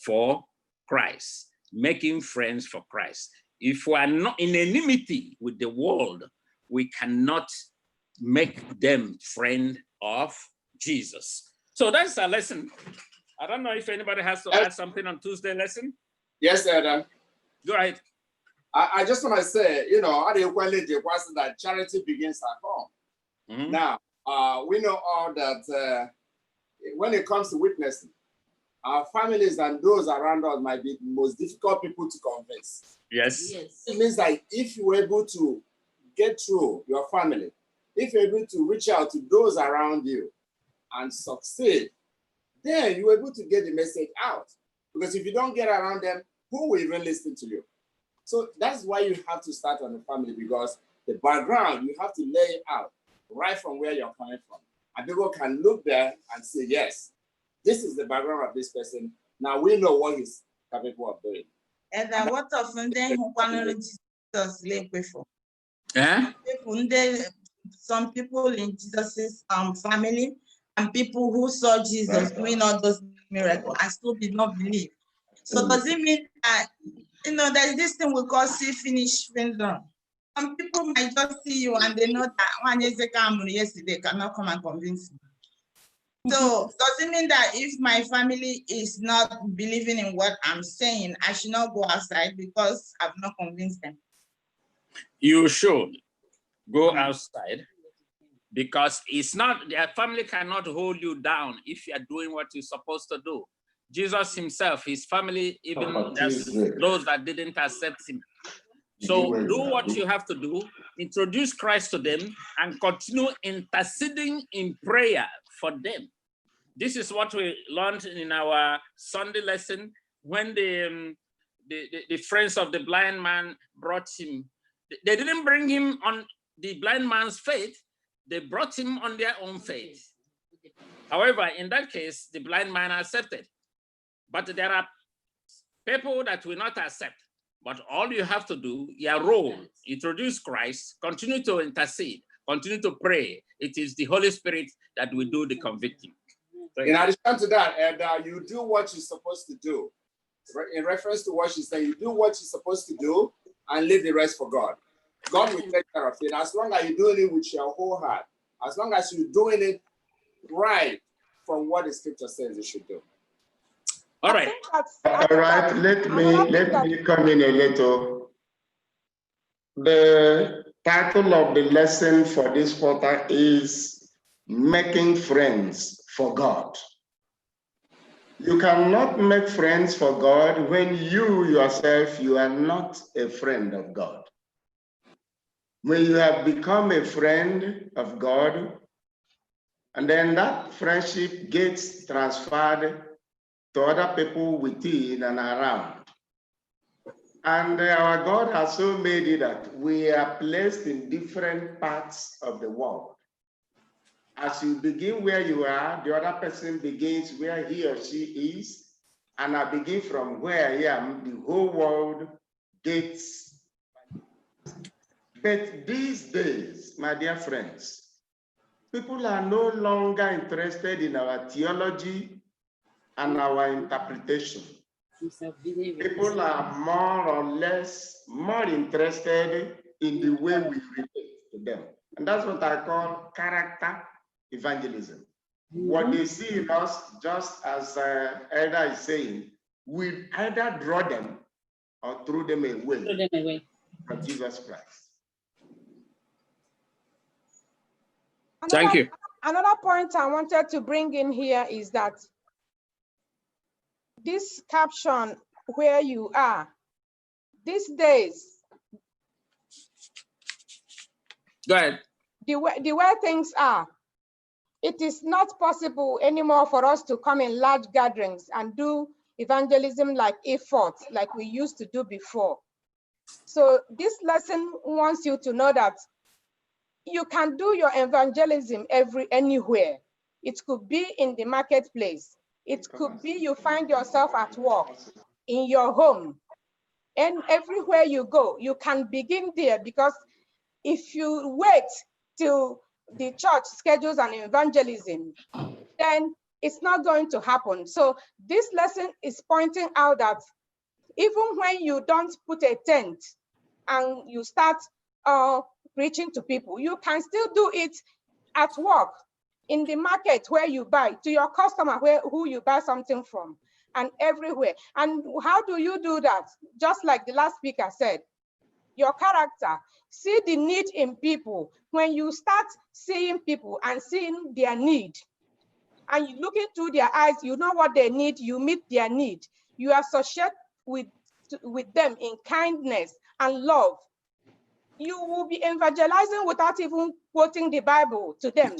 for Christ, making friends for Christ. If we are not in enmity with the world, we cannot make them friend of Jesus. So that's our lesson. I don't know if anybody has to add something on Tuesday lesson. Yes, Adam. Go ahead. I just want to say, you know, that charity begins at home. Mm-hmm. Now, we know all that when it comes to witnessing, our families and those around us might be the most difficult people to convince. Yes. It means that if you're able to get through your family, if you're able to reach out to those around you and succeed, then you're able to get the message out. Because if you don't get around them, who will even listen to you? So that's why you have to start on the family, because the background, you have to lay it out right from where you're coming from. And people can look there and say, yes, this is the background of this person. Now we know what he's capable of doing. And then what often then Jesus live before? Some people in Jesus' family and people who saw Jesus doing all those miracles and still did not believe. So does it mean that, you know, there's this thing we call see finish syndrome? Some people might just see you and they know that one yesterday cannot come and convince me. So does it mean that if my family is not believing in what I'm saying, I should not go outside because I've not convinced them? You should go outside, because it's not, their family cannot hold you down if you're doing what you're supposed to do. Jesus himself, his family, even those that didn't accept him. So do what you have to do, introduce Christ to them, and continue interceding in prayer for them. This is what we learned in our Sunday lesson when the friends of the blind man brought him. They didn't bring him on the blind man's faith, they brought him on their own faith. However, in that case, the blind man accepted. But there are people that will not accept. But all you have to do, your role, introduce Christ, continue to intercede, continue to pray. It is the Holy Spirit that will do the convicting. In addition to that, and you do what you're supposed to do. In reference to what she said, you do what you're supposed to do and leave the rest for God. God will take care of it. As long as you're doing it with your whole heart, as long as you're doing it right from what the scripture says you should do. All right. All right, let me come in a little. The title of the lesson for this quarter is making friends for God. You cannot make friends for God when you yourself, you are not a friend of God. When you have become a friend of God, and then that friendship gets transferred to other people within and around. And our God has so made it that we are placed in different parts of the world. As you begin where you are, the other person begins where he or she is, and I begin from where I am, the whole world gets. But these days, my dear friends, people are no longer interested in our theology and our interpretation. People are more or less more interested in the way we relate to them. And that's what I call character evangelism. What they see in us, just as Elder is saying, will either draw them or throw them away from Jesus Christ. Thank you. Another point I wanted to bring in here is that this caption, where you are, these days, Go ahead. the way things are, it is not possible anymore for us to come in large gatherings and do evangelism like efforts like we used to do before. So this lesson wants you to know that you can do your evangelism anywhere. It could be in the marketplace. It could be you find yourself at work, in your home, and everywhere you go, you can begin there, because if you wait till the church schedules an evangelism, then it's not going to happen. So this lesson is pointing out that even when you don't put a tent and you start preaching to people, you can still do it at work, in the market where you buy, to your customer who you buy something from, and everywhere. And how do you do that? Just like the last speaker said, your character. See the need in people. When you start seeing people and seeing their need, and you look into their eyes, you know what they need, you meet their need, you associate with them in kindness and love, you will be evangelizing without even quoting the Bible to them.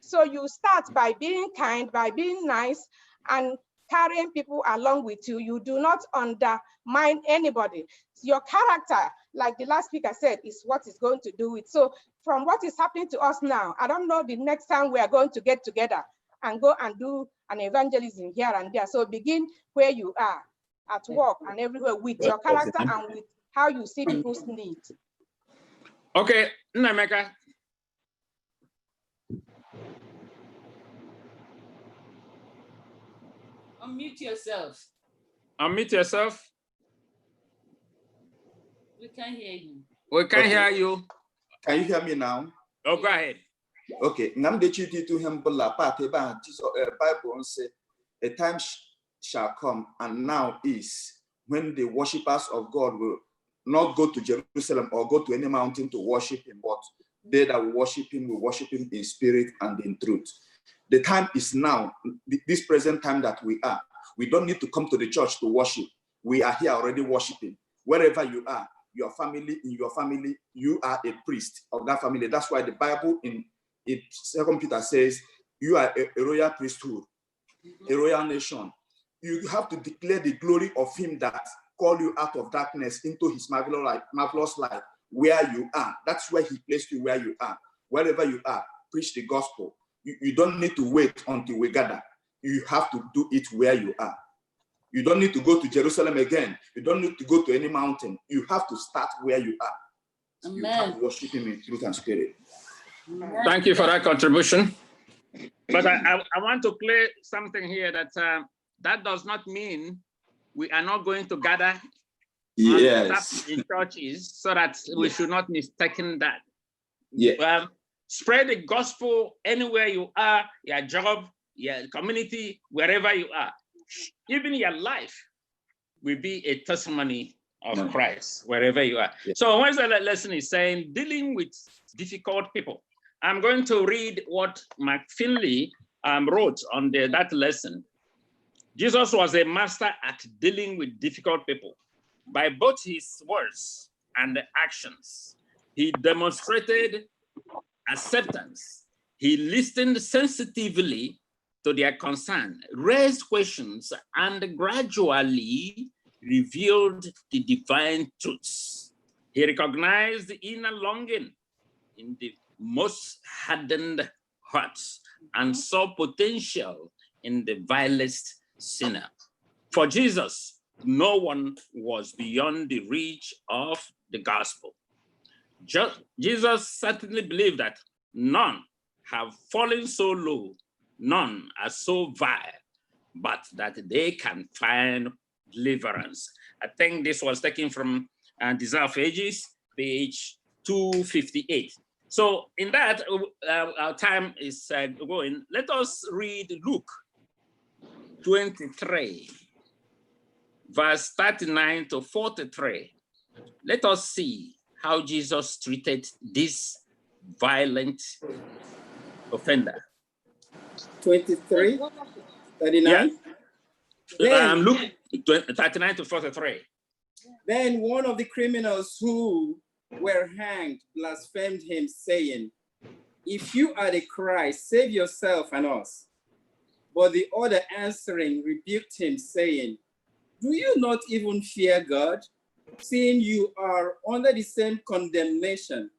So you start by being kind, by being nice, and carrying people along with you. You do not undermine anybody. Your character, like the last speaker said, is what is going to do it. So from what is happening to us now, I don't know the next time we are going to get together and go and do an evangelism here and there. So begin where you are, at work and everywhere, with your character and with how you see people's needs. Okay, Nnameka. Unmute yourself. Unmute yourself. We can't hear you. We can't hear you. Can you hear me now? Oh, go ahead. Okay. Ngam de chiti to him bula parte ba Bible say a time shall come, and now is, when the worshippers of God will not go to Jerusalem or go to any mountain to worship him, but they that will worship him in spirit and in truth. The time is now, this present time that we are. We don't need to come to the church to worship. We are here already worshiping. Wherever you are, your family, in your family, you are a priest of that family. That's why the Bible in 2 Peter says, you are a royal priesthood, a royal nation. You have to declare the glory of him that called you out of darkness into his marvelous light, where you are. That's where he placed you, where you are. Wherever you are, preach the gospel. You don't need to wait until we gather. You have to do it where you are. You don't need to go to Jerusalem again. You don't need to go to any mountain. You have to start where you are. Amen. You have to worship him in truth and spirit. Amen. Thank you for that contribution. But I want to clear something here, that that does not mean we are not going to gather in churches, so that we should not mistaken that. Yeah. Spread the gospel anywhere you are, your job, your community, wherever you are. Even your life will be a testimony of Christ, wherever you are. Yeah. So Wednesday lesson is saying, dealing with difficult people. I'm going to read what McFinley wrote on that lesson. Jesus was a master at dealing with difficult people. By both his words and actions, he demonstrated acceptance. He listened sensitively to their concern, raised questions, and gradually revealed the divine truths. He recognized the inner longing in the most hardened hearts and saw potential in the vilest sinner. For Jesus, no one was beyond the reach of the gospel. Jesus certainly believed that none have fallen so low, none are so vile, but that they can find deliverance. I think this was taken from Desire of Ages, page 258. So in that, our time is going. Let us read Luke 23, verse 39 to 43. Let us see how Jesus treated this violent offender. 23, 39? Yeah. Luke 39 to 43. Then one of the criminals who were hanged blasphemed him, saying, "If you are the Christ, save yourself and us." But the other answering rebuked him, saying, "Do you not even fear God, seeing you are under the same condemnation?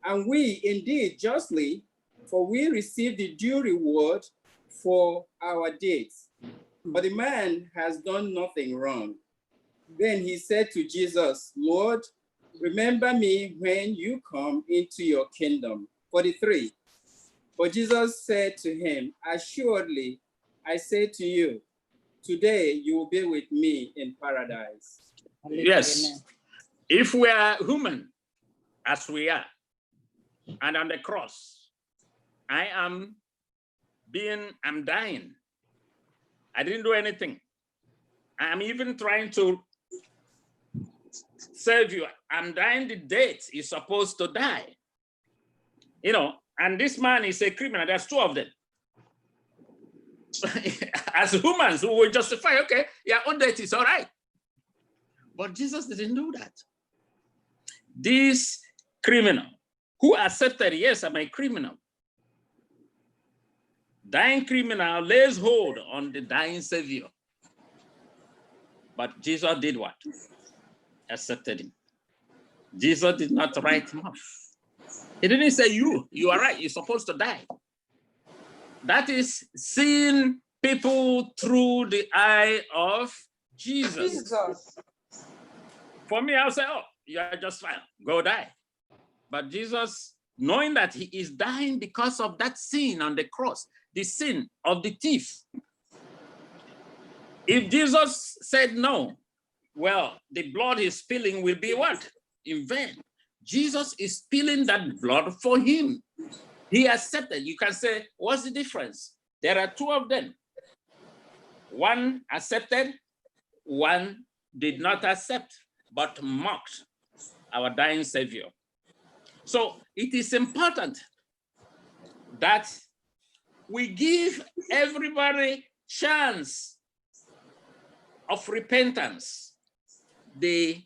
And we indeed justly, for we receive the due reward for our deeds. But the man has done nothing wrong." Then he said to Jesus, "Lord, remember me when you come into your kingdom." 43. But Jesus said to him, "Assuredly, I say to you, today you will be with me in paradise." Yes. If we are human, as we are, and on the cross, I'm dying. I didn't do anything. I'm even trying to serve you. I'm dying the death is supposed to die. You know, and this man is a criminal. There's two of them. As humans, we will justify, okay, yeah, on death is all right. But Jesus didn't do that. This criminal who accepted, yes, I'm a criminal. Dying criminal lays hold on the dying Savior. But Jesus did what? Accepted him. Jesus did not write him off. He didn't say, you are right, you're supposed to die. That is seeing people through the eye of Jesus. For me, I'll say, oh, you are just fine, go die. But Jesus, knowing that he is dying because of that sin on the cross, the sin of the thief. If Jesus said no, well, the blood he's spilling will be what? In vain. Jesus is spilling that blood for him. He accepted. You can say, what's the difference? There are two of them. One accepted, one did not accept, but mocked our dying Savior. So it is important that we give everybody chance of repentance. The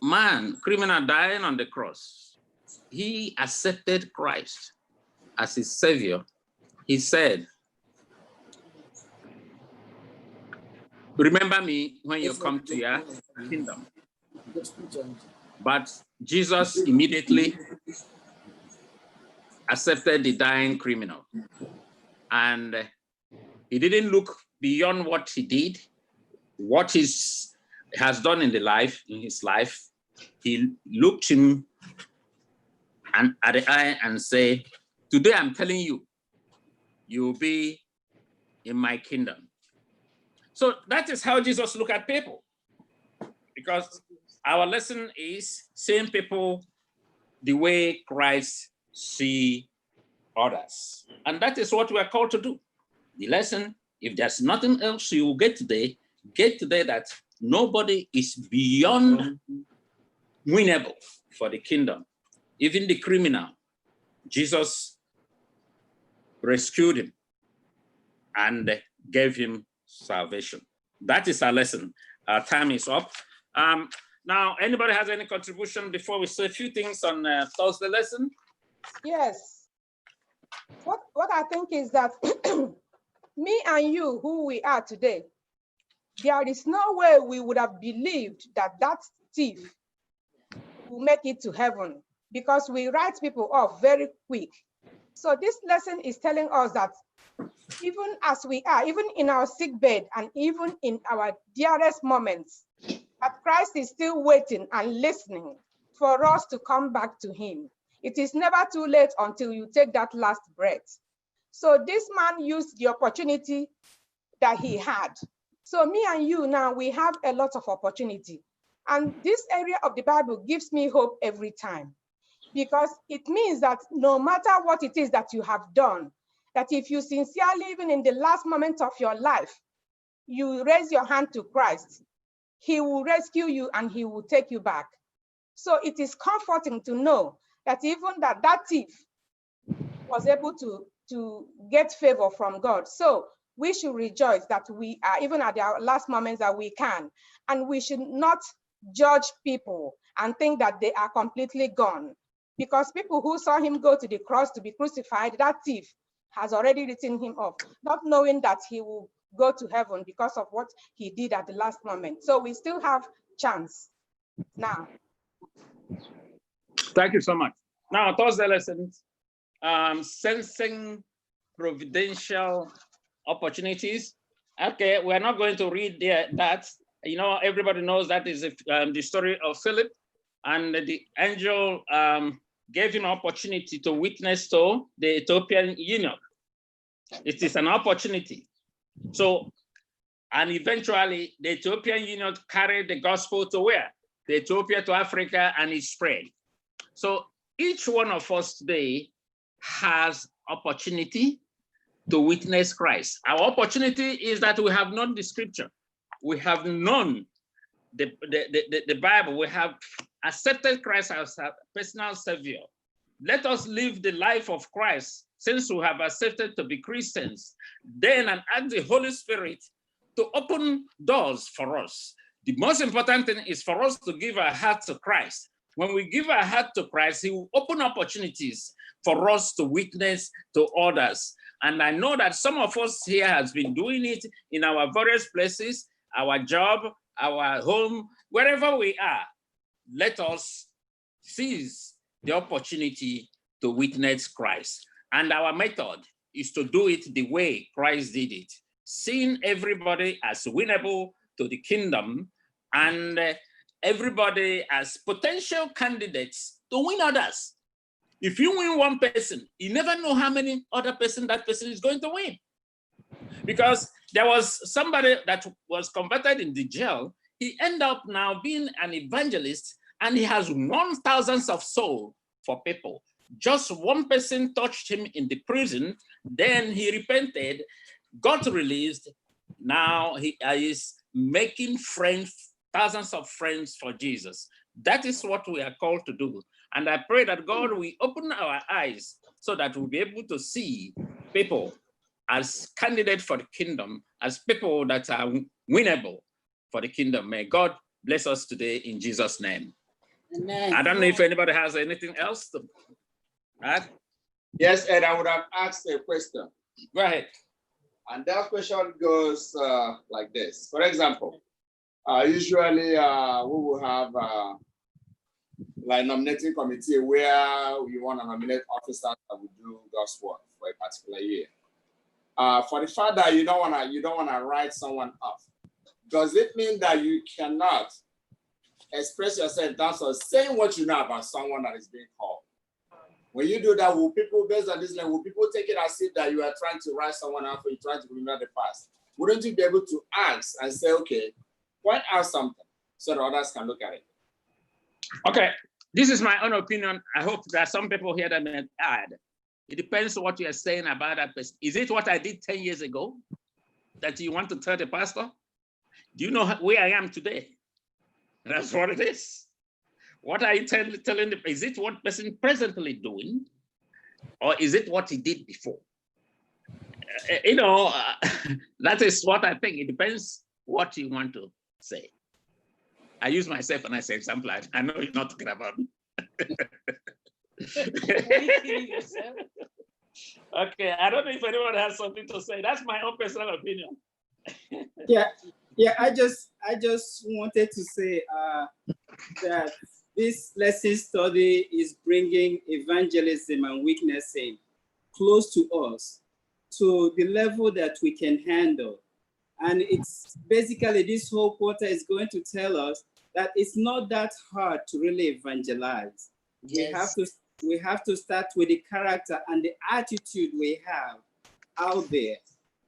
man, criminal dying on the cross, he accepted Christ as his Savior. He said, remember me when you come to your kingdom. But Jesus immediately accepted the dying criminal. And he didn't look beyond what he did, what he has done in his life. He looked him and at the eye and say, today I'm telling you, you will be in my kingdom. So that is how Jesus looked at people. Because our lesson is seeing people the way Christ see others. And that is what we are called to do. The lesson, if there's nothing else you will get today that nobody is beyond winnable for the kingdom. Even the criminal Jesus rescued him and gave him salvation. That is our lesson. Our time is up. Now, anybody has any contribution before we say a few things on Thursday lesson? Yes. What I think is that me and you, who we are today, there is no way we would have believed that that thief will make it to heaven, because we write people off very quick. So this lesson is telling us that even as we are, even in our sick bed and even in our dearest moments, that Christ is still waiting and listening for us to come back to him. It is never too late until you take that last breath. So this man used the opportunity that he had. So me and you now, we have a lot of opportunity. And this area of the Bible gives me hope every time, because it means that no matter what it is that you have done, that if you sincerely, even in the last moment of your life, you raise your hand to Christ, he will rescue you and he will take you back. So it is comforting to know that even that thief was able to get favor from God. So we should rejoice that we are, even at our last moments, that we can. And we should not judge people and think that they are completely gone. Because people who saw him go to the cross to be crucified, that thief has already written him off, not knowing that he will go to heaven because of what he did at the last moment. So we still have chance now. Thank you so much. Now, Thursday lessons, sensing providential opportunities. Okay, we're not going to read that. You know, everybody knows that is the story of Philip, and the angel gave him opportunity to witness to the Ethiopian eunuch. It is an opportunity. So, and eventually the Ethiopian eunuch carried the gospel to where? To Ethiopia, to Africa, and it spread. So each one of us today has opportunity to witness Christ. Our opportunity is that we have known the scripture. We have known the Bible. We have accepted Christ as a personal savior. Let us live the life of Christ since we have accepted to be Christians, then and ask the Holy Spirit to open doors for us. The most important thing is for us to give our heart to Christ. When we give our heart to Christ, he will open opportunities for us to witness to others. And I know that some of us here has been doing it in our various places, our job, our home, wherever we are. Let us seize the opportunity to witness Christ. And our method is to do it the way Christ did it, seeing everybody as winnable to the kingdom and everybody as potential candidates to win others. If you win one person, you never know how many other person that person is going to win. Because there was somebody that was converted in the jail. He ended up now being an evangelist, and he has won thousands of souls for people. Just one person touched him in the prison, then he repented, got released. Now he is making friends, thousands of friends for Jesus. That is what we are called to do. And I pray that God will open our eyes so that we'll be able to see people as candidates for the kingdom, as people that are winnable for the kingdom. May God bless us today in Jesus' name. Amen. I don't know if anybody has anything else to add. Yes, Ed, I would have asked a question. Go ahead. And that question goes like this. For example, usually we will have like nominating committee where we want to nominate officers that will do God's work for a particular year. For the fact that you don't wanna write someone off, does it mean that you cannot express yourself in terms of saying what you know about someone that is being called? When you do that, will people, based on this, will people take it as if that you are trying to write someone out or you're trying to remember the past? Wouldn't you be able to ask and say, okay, point out something so that others can look at it? Okay, this is my own opinion. I hope there are some people here that may add. It depends on what you are saying about that person. Is it what I did 10 years ago that you want to tell the pastor? Do you know where I am today? That's what it is. What are you telling them? Is it what person presently doing? or is it what he did before? That is what I think. It depends what you want to say. I use myself as an example. I know you're not talking about me. Okay, I don't know if anyone has something to say. That's my own personal opinion. Yeah. I just wanted to say that this lesson study is bringing evangelism and witnessing close to us, to the level that we can handle. And it's basically, this whole quarter is going to tell us that it's not that hard to really evangelize. Yes. We have to start with the character and the attitude we have out there.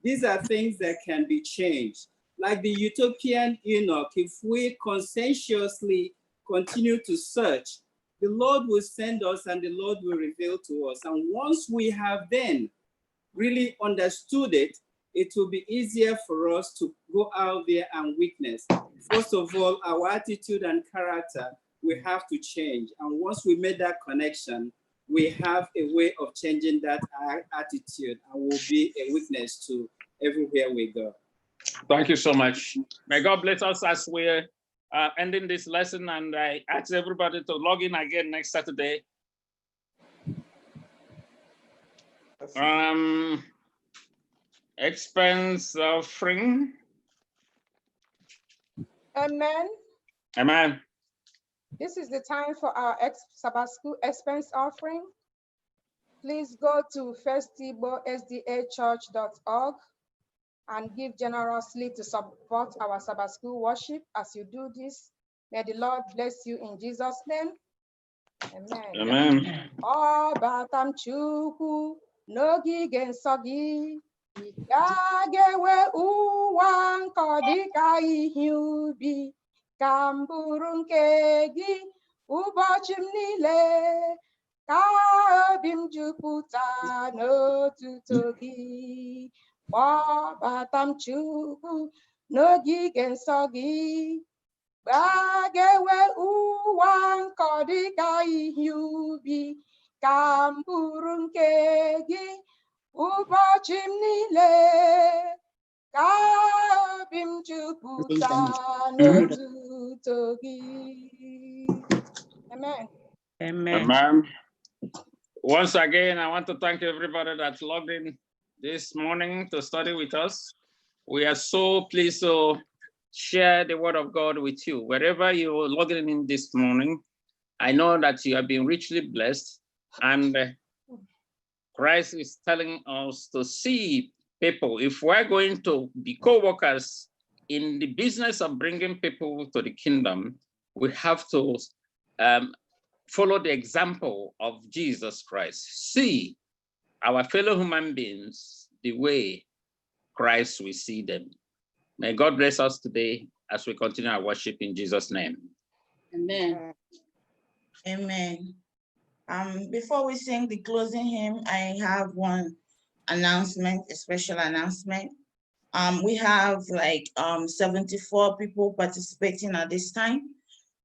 These are things that can be changed. Like the utopian Enoch, if we conscientiously continue to search, the Lord will send us and the Lord will reveal to us. And once we have then really understood it, it will be easier for us to go out there and witness. First of all, our attitude and character, we have to change. And once we made that connection, we have a way of changing that attitude and will be a witness to everywhere we go. Thank you so much. May God bless us as we're ending this lesson, and I ask everybody to log in again next Saturday. Expense offering. Amen. Amen. This is the time for our Sabbath School expense offering. Please go to festivalsdachurch.org and give generously to support our Sabbath School worship. As you do this, may the Lord bless you in Jesus' name. Amen. Amen. Ọbatam Chukwu n'ogige nsọ gị, ya ga-ewe ụwa nkọ dịka ihe ubi, ka m bụrụ nke gị ụbọchị m niile, ka obi m jupụta n'otuto gị. Ọbatam Chukwu n'ogige nsọ gị, ya ga-ewe ụwa nkọ dịka ihe ubi, ka m bụrụ nke gị ụbọchị m niile, ka obi m jupụta n'otuto gị. Amen. Amen. Amen. Once again, I want to thank everybody that logged in this morning to study with us. We are so pleased to share the word of God with you. Wherever you are logging in this morning, I know that you have been richly blessed, and Christ is telling us to see people. If we're going to be co-workers in the business of bringing people to the kingdom, we have to follow the example of Jesus Christ. See our fellow human beings the way Christ will see them. May God bless us today as we continue our worship in Jesus' name. Amen. Amen. Before we sing the closing hymn, I have one announcement, a special announcement. We have like 74 people participating at this time,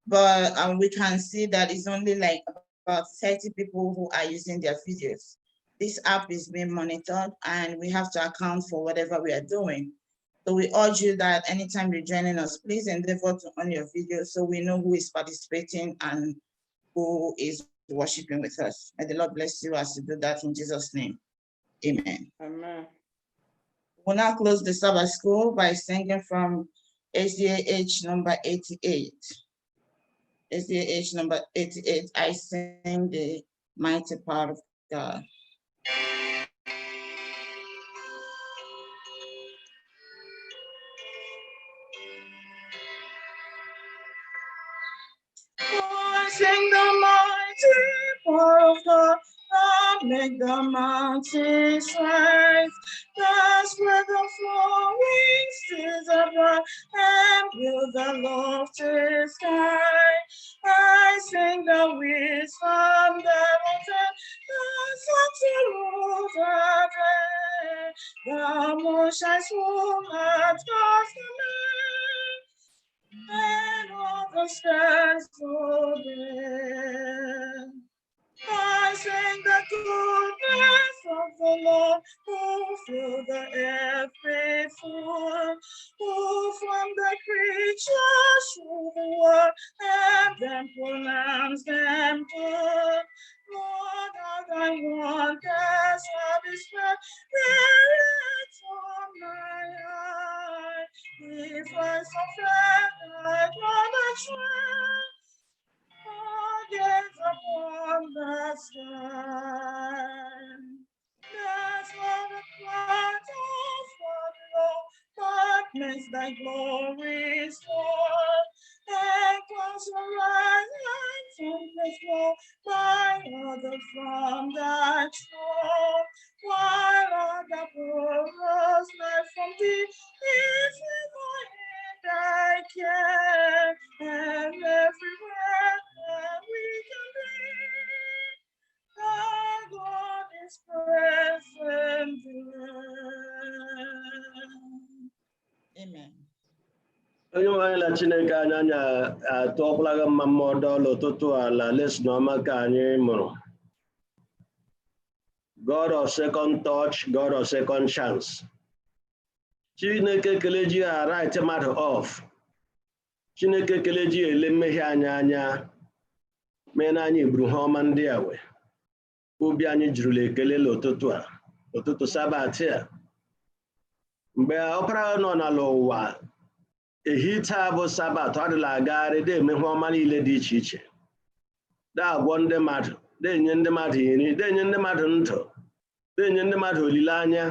but we can see that it's only like about 30 people who are using their videos. This app is being monitored and we have to account for whatever we are doing. So we urge you that anytime you're joining us, please endeavor to on your video so we know who is participating and who is worshiping with us. May the Lord bless you as you do that in Jesus' name. Amen. Amen. We'll now close the Sabbath School by singing from SDAH number 88. SDAH number 88, I sing the mighty power of God. Oh, sing the mighty power of God, that make the mountains rise, that spread the flowing seas abroad, and build the lofty sky. I sing the wisdom that the moon shines full at God's command, and all the stars obey. I sing the goodness of the Lord, who fill the earth faithful, who from the creatures through the world and then pronounce them good. Lord, how thy wonders have displayed spirits on my eye. If I suffer, I draw the train, gaze upon the sky. That's what the clouds of below, darkness thy glory store. And clouds arise and tempest blow by other from thy throne. While other borrows life from thee, is in thy hand I care, and everywhere that we can be, our God is present there. Amen. onye nwe anyị na Chineke anyị atụọkwala gị mma mmụọ ọdọọla ụtụtụ ala lesson ọma ka anyị mụrụ. God of second touch, God of second chance. Chineke keleji ya right matter off. Chineke keleji ya ele mmehie anyị anya. Mee na anyị buru ha ọma ndị a we. Obi anyị jurula ekele l'ụtụtụ a, ụtụtụ Sabat a. Mgbe ọpara nọ n'ala ụwa, ehita bụ Sabat ọ dịla agagharị dị eme ihe ọma niile dị iche iche. Da agwọ ndị mmadụ, da enye ndị mmadụ nri, da enye ndị mmadụ ndụ, da enye ndị mmadụ olileanya.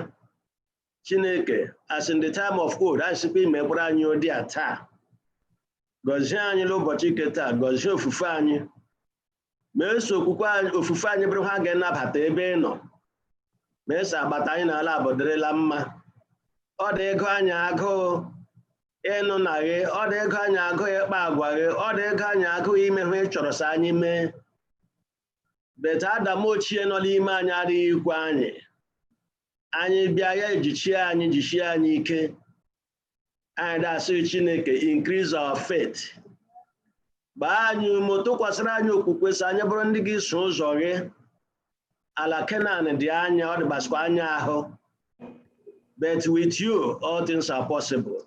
Chineke, as in the time of old, anyị sịkwa imekwara anyị ụdị a taa. Gọzie anyị n'ụbọchị nke taa, gọzie ofufe anyị. Mee so ofufe anyị bụrụ ha ga-anabata ebe ị nọ. Mee so agbata anyị n'ala abọdịrịla mma. Ọ dị ego anyị agụụ ịnụ na gị, ọ dị ego anyị agụụ ịkpa agwa gị, ọ dị ego anyị agụụ ime ihe ị chọrọ sa anyị mee. Beta Adam ochie nọ n'ime anyị adịghị ikwu anyị. Anyị bịa ya jichie anyị ike. Anyị dasị Chineke increase our faith. Gbaa anyị ume, tụkwasịrị anyị okwukwe sị anyị bụrụ ndị gị so ụzọ gị. Ala Kenan dị anya, ọ dịbasịkwa anya ahụ. But with you, all things are possible.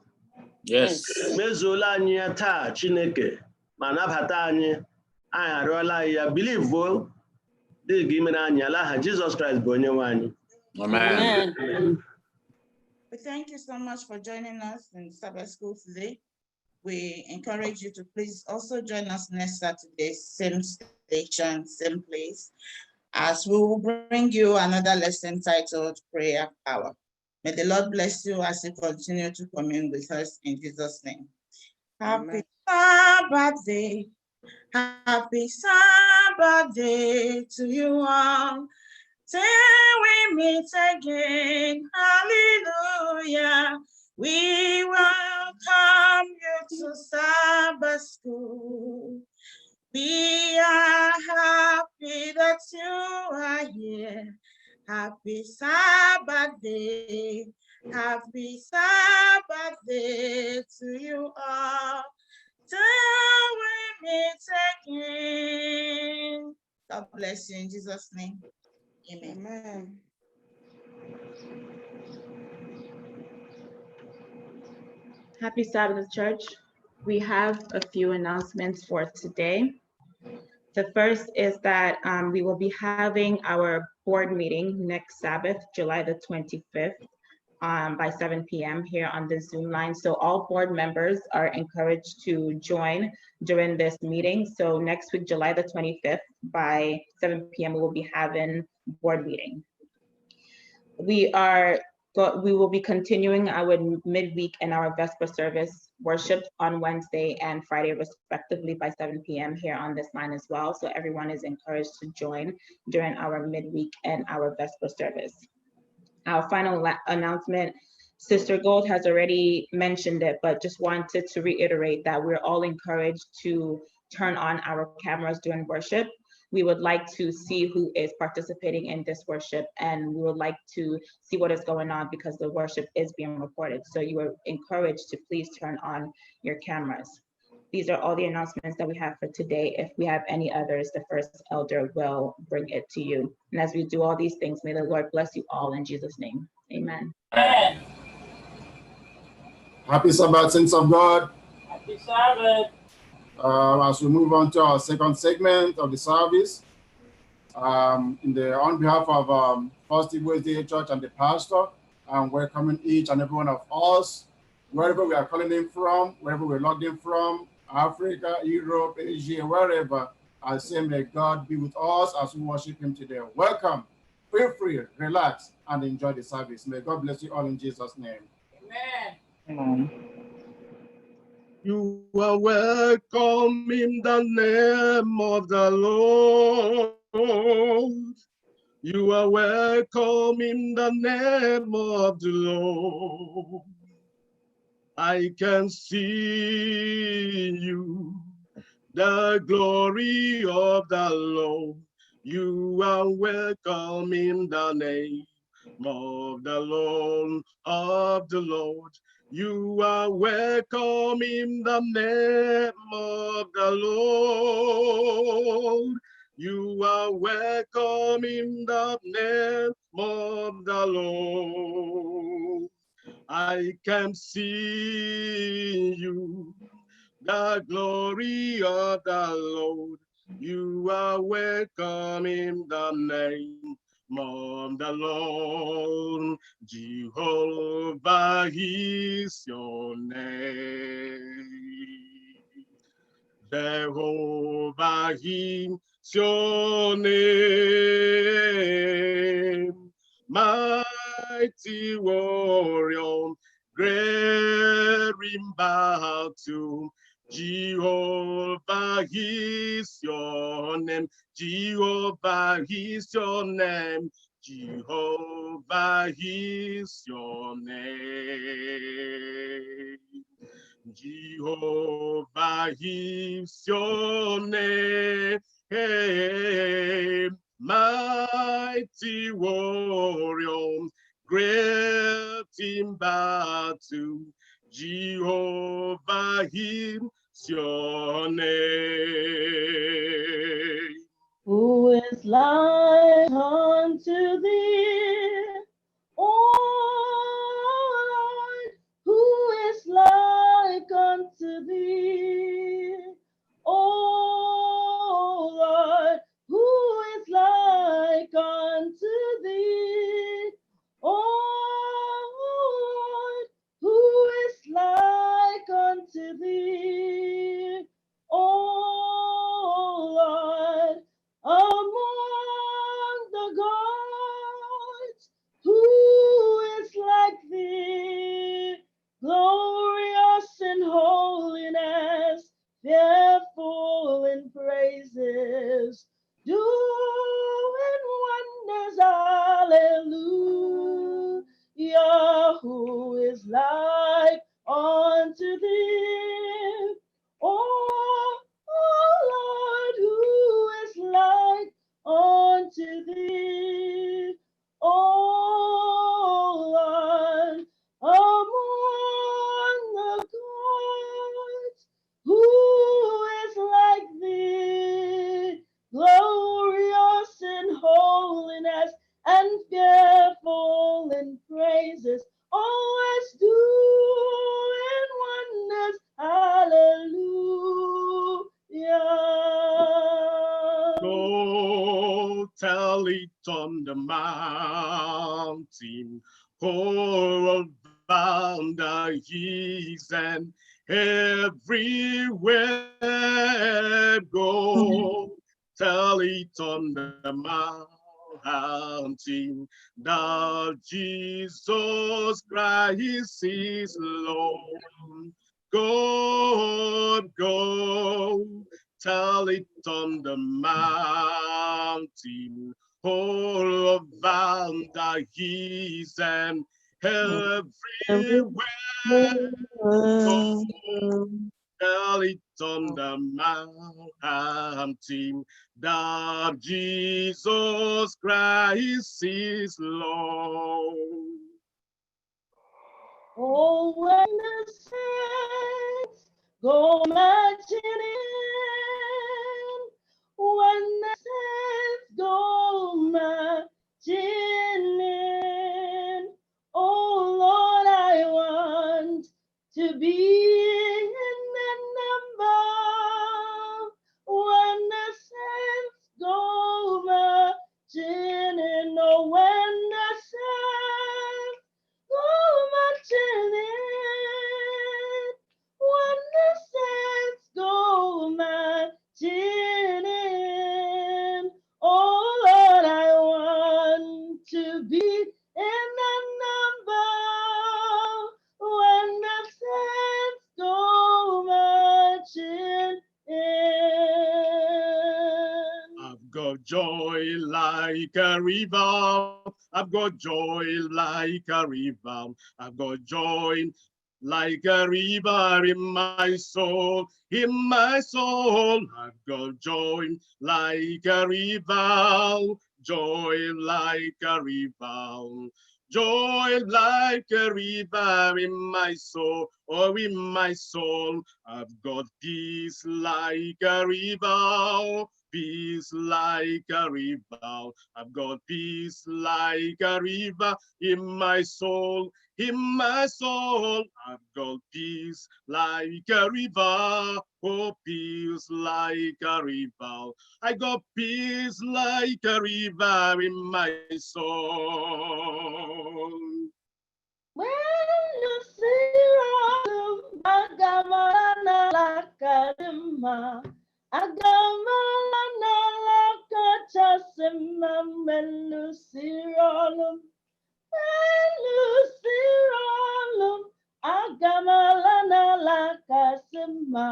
Yes. Mezuola anyị ya taa Chineke, ma nabata anyị arịọla ya. Believe o, dị gị mere anyị ala ha Jesus Christ bụ onye nwe anyị. Amen. Amen. We thank you so much for joining us in Sabbath School today. We encourage you to please also join us next Saturday, same station, same place, as we will bring you another lesson titled Prayer Power. May the Lord bless you as you continue to commune with us in Jesus' name. Happy Sabbath day. Happy Sabbath day to you all. Till we meet again, hallelujah. We welcome you to Sabbath School. We are happy that you are here. Happy Sabbath day. Happy Sabbath day to you all. Till we meet again. God bless you in Jesus' name. Amen. Amen. Happy Sabbath, Church. We have a few announcements for today. The first is that we will be having our board meeting next Sabbath, July the 25th, by 7 p.m. here on the Zoom line. So all board members are encouraged to join during this meeting. So next week, July the 25th, by 7 p.m., we will be having board meeting. We will be continuing our midweek and our Vesper service worship on Wednesday and Friday, respectively, by 7 p.m. here on this line as well. So everyone is encouraged to join during our midweek and our Vesper service. Our final announcement, Sister Gold has already mentioned it, but just wanted to reiterate that we're all encouraged to turn on our cameras during worship. We would like to see who is participating in this worship, and we would like to see what is going on because the worship is being recorded. So you are encouraged to please turn on your cameras. these are all the announcements that we have for today. If we have any others, the first elder will bring it to you. And as we do all these things, may the Lord bless you all in Jesus' name. Amen. Happy Sabbath, saints of God. Happy Sabbath. As we move on to our second segment of the service, on behalf of First Igbo SDA Church and the pastor, I'm welcoming each and every one of us, wherever we are calling in from, wherever we're logged in from, Africa, Europe, Asia, wherever. I say, may God be with us as we worship Him today. Welcome. Feel free, relax, and enjoy the service. May God bless you all in Jesus' name. Amen. You are welcome in the name of the Lord. You are welcome in the name of the Lord. I can see you, the glory of the Lord. You are welcome in the name of the Lord, of the Lord. You are welcome in the name of the Lord. You are welcome in the name of the Lord. I can see you, the glory of the Lord. You are welcome in the name of the Lord. Jehovah is your name. Jehovah is your name. Mighty warrior, great in battle. Jehovah is your name. Jehovah is your name. Jehovah is your name. Jehovah is your name. Mighty warrior, great in battle. Jehovah is your name. Who is like unto thee, O Lord? Who is like unto thee, O Lord? Who is like unto thee, O Lord? Who is like unto thee, O Lord? Among the gods, who is like thee, glorious in holiness, fearful in praises, doing wonders, hallelujah. Who is like unto thee, oh Lord? Who is like unto thee, O Lord? Among the gods, who is like thee, glorious in holiness and fearful in praises, always doing wonders, hallelujah. Go tell it on the mountain, all around the hills and everywhere. Go tell it on the mountain that Jesus Christ is Lord. Go tell it on the mountain, all around the hills and everywhere. Go tell it on the mountain that Jesus Christ is Lord. Oh, when the saints go marching in, when the saints go marching in. Oh Lord, I want to be in the number when the saints go marching in. Oh, when the saints go marching in, when the saints go marching in. Oh Lord, I want to be in the number when the saints go marching in. I've got joy like a river. I've got joy like a river. I've got joy like a river in my soul. In my soul, I've got joy like a river. Joy like a river. Joy like a river in my soul, oh, in my soul. I've got peace like a river, peace like a river. I've got peace like a river in my soul. In my soul, I've got peace like a river, oh, peace like a river. I got peace like a river in my soul. When you see Agamana Lakadima, Agamana Lakachasima, Melusirolum, Melusirolum, Agamalana Lakasima,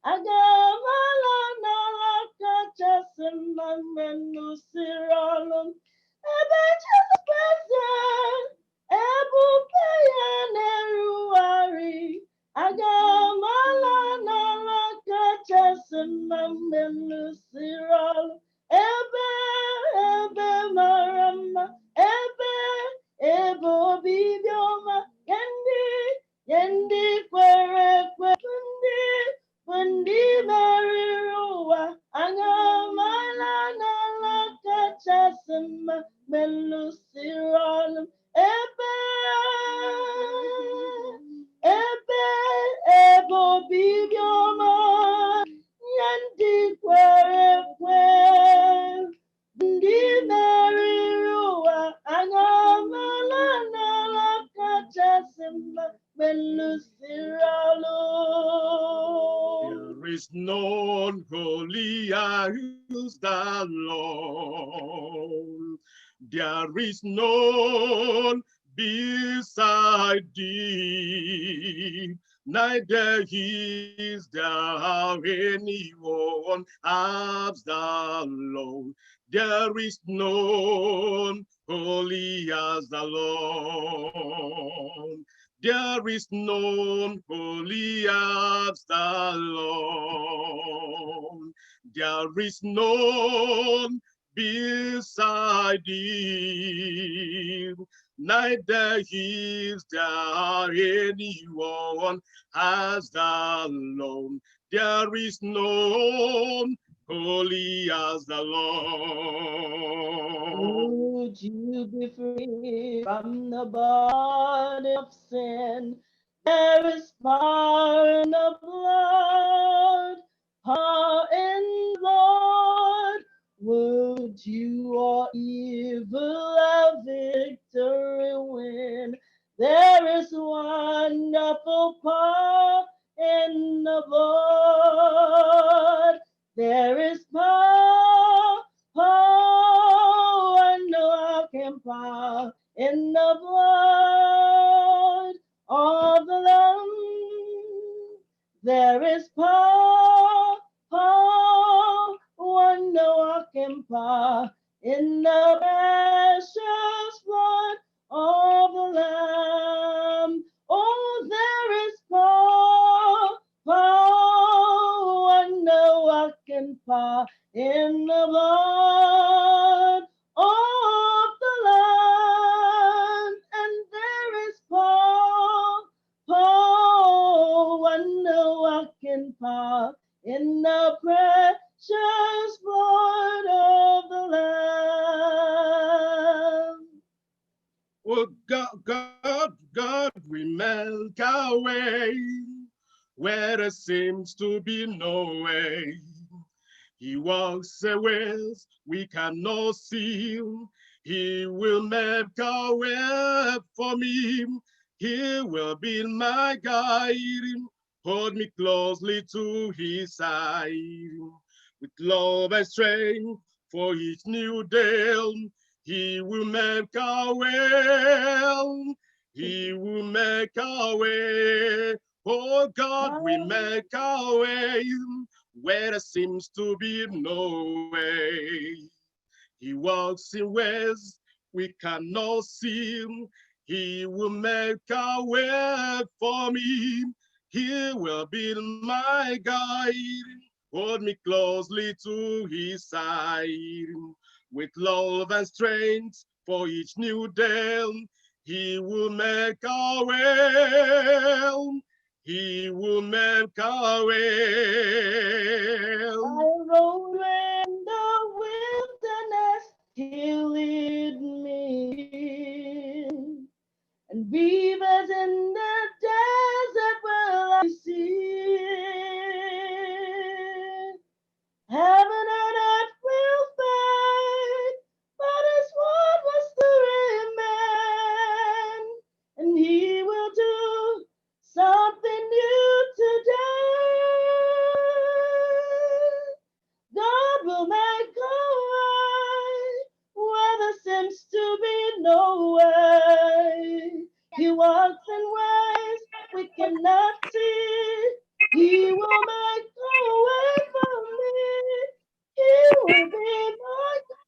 Agamalana Lakachasima, Melusirolum, Ebeches present. Ebupeyaneruari, agamala nalakachasemamelusirol, ebe marama, ebo bibioma, yendi kwere fundi mariruwa, agamala nalakachasemamelusirol, ebo bibioma, yandi kwere ndi meriruwa, agamala nalakachasima melusiralo. There is none holy as the Lord. There is none beside thee, neither is there anyone as the Lord. There is none holy as the Lord. There is none holy as the Lord. There is none beside thee, neither is there anyone as the Lord. There is none holy as the Lord. Would you be free from the body of sin? There is power in the blood, power in the Lord. Would you or evil a victory win? There is wonderful power in the blood. There is power, power, no power in the blood of the Lamb. There is power, power, no power in the precious blood of the Lamb. Oh, there is power, power, no power in the blood of the Lamb, and there is power, power, no power in the precious blood of the Lamb. Oh God, we make our way where there seems to be no way. He walks the ways we cannot see. He will make a way for me. He will be my guide. Hold me closely to his side. With love and strength for each new day, he will make a way. He will make a way. Oh God, we make a way where there seems to be no way. He walks in ways we cannot see. He will make a way for me. He will be my guide. Hold me closely to his side. With love and strength for each new day, he will make a way. He will make a way. I rode in the wilderness, he'll lead me. And rivers in the desert will I see. Heaven and earth will fade, but his word will still remain. And he will do something new today. God will make a way where there seems to be no way. He walks in ways we cannot see. He will make a way for me. He will be my God.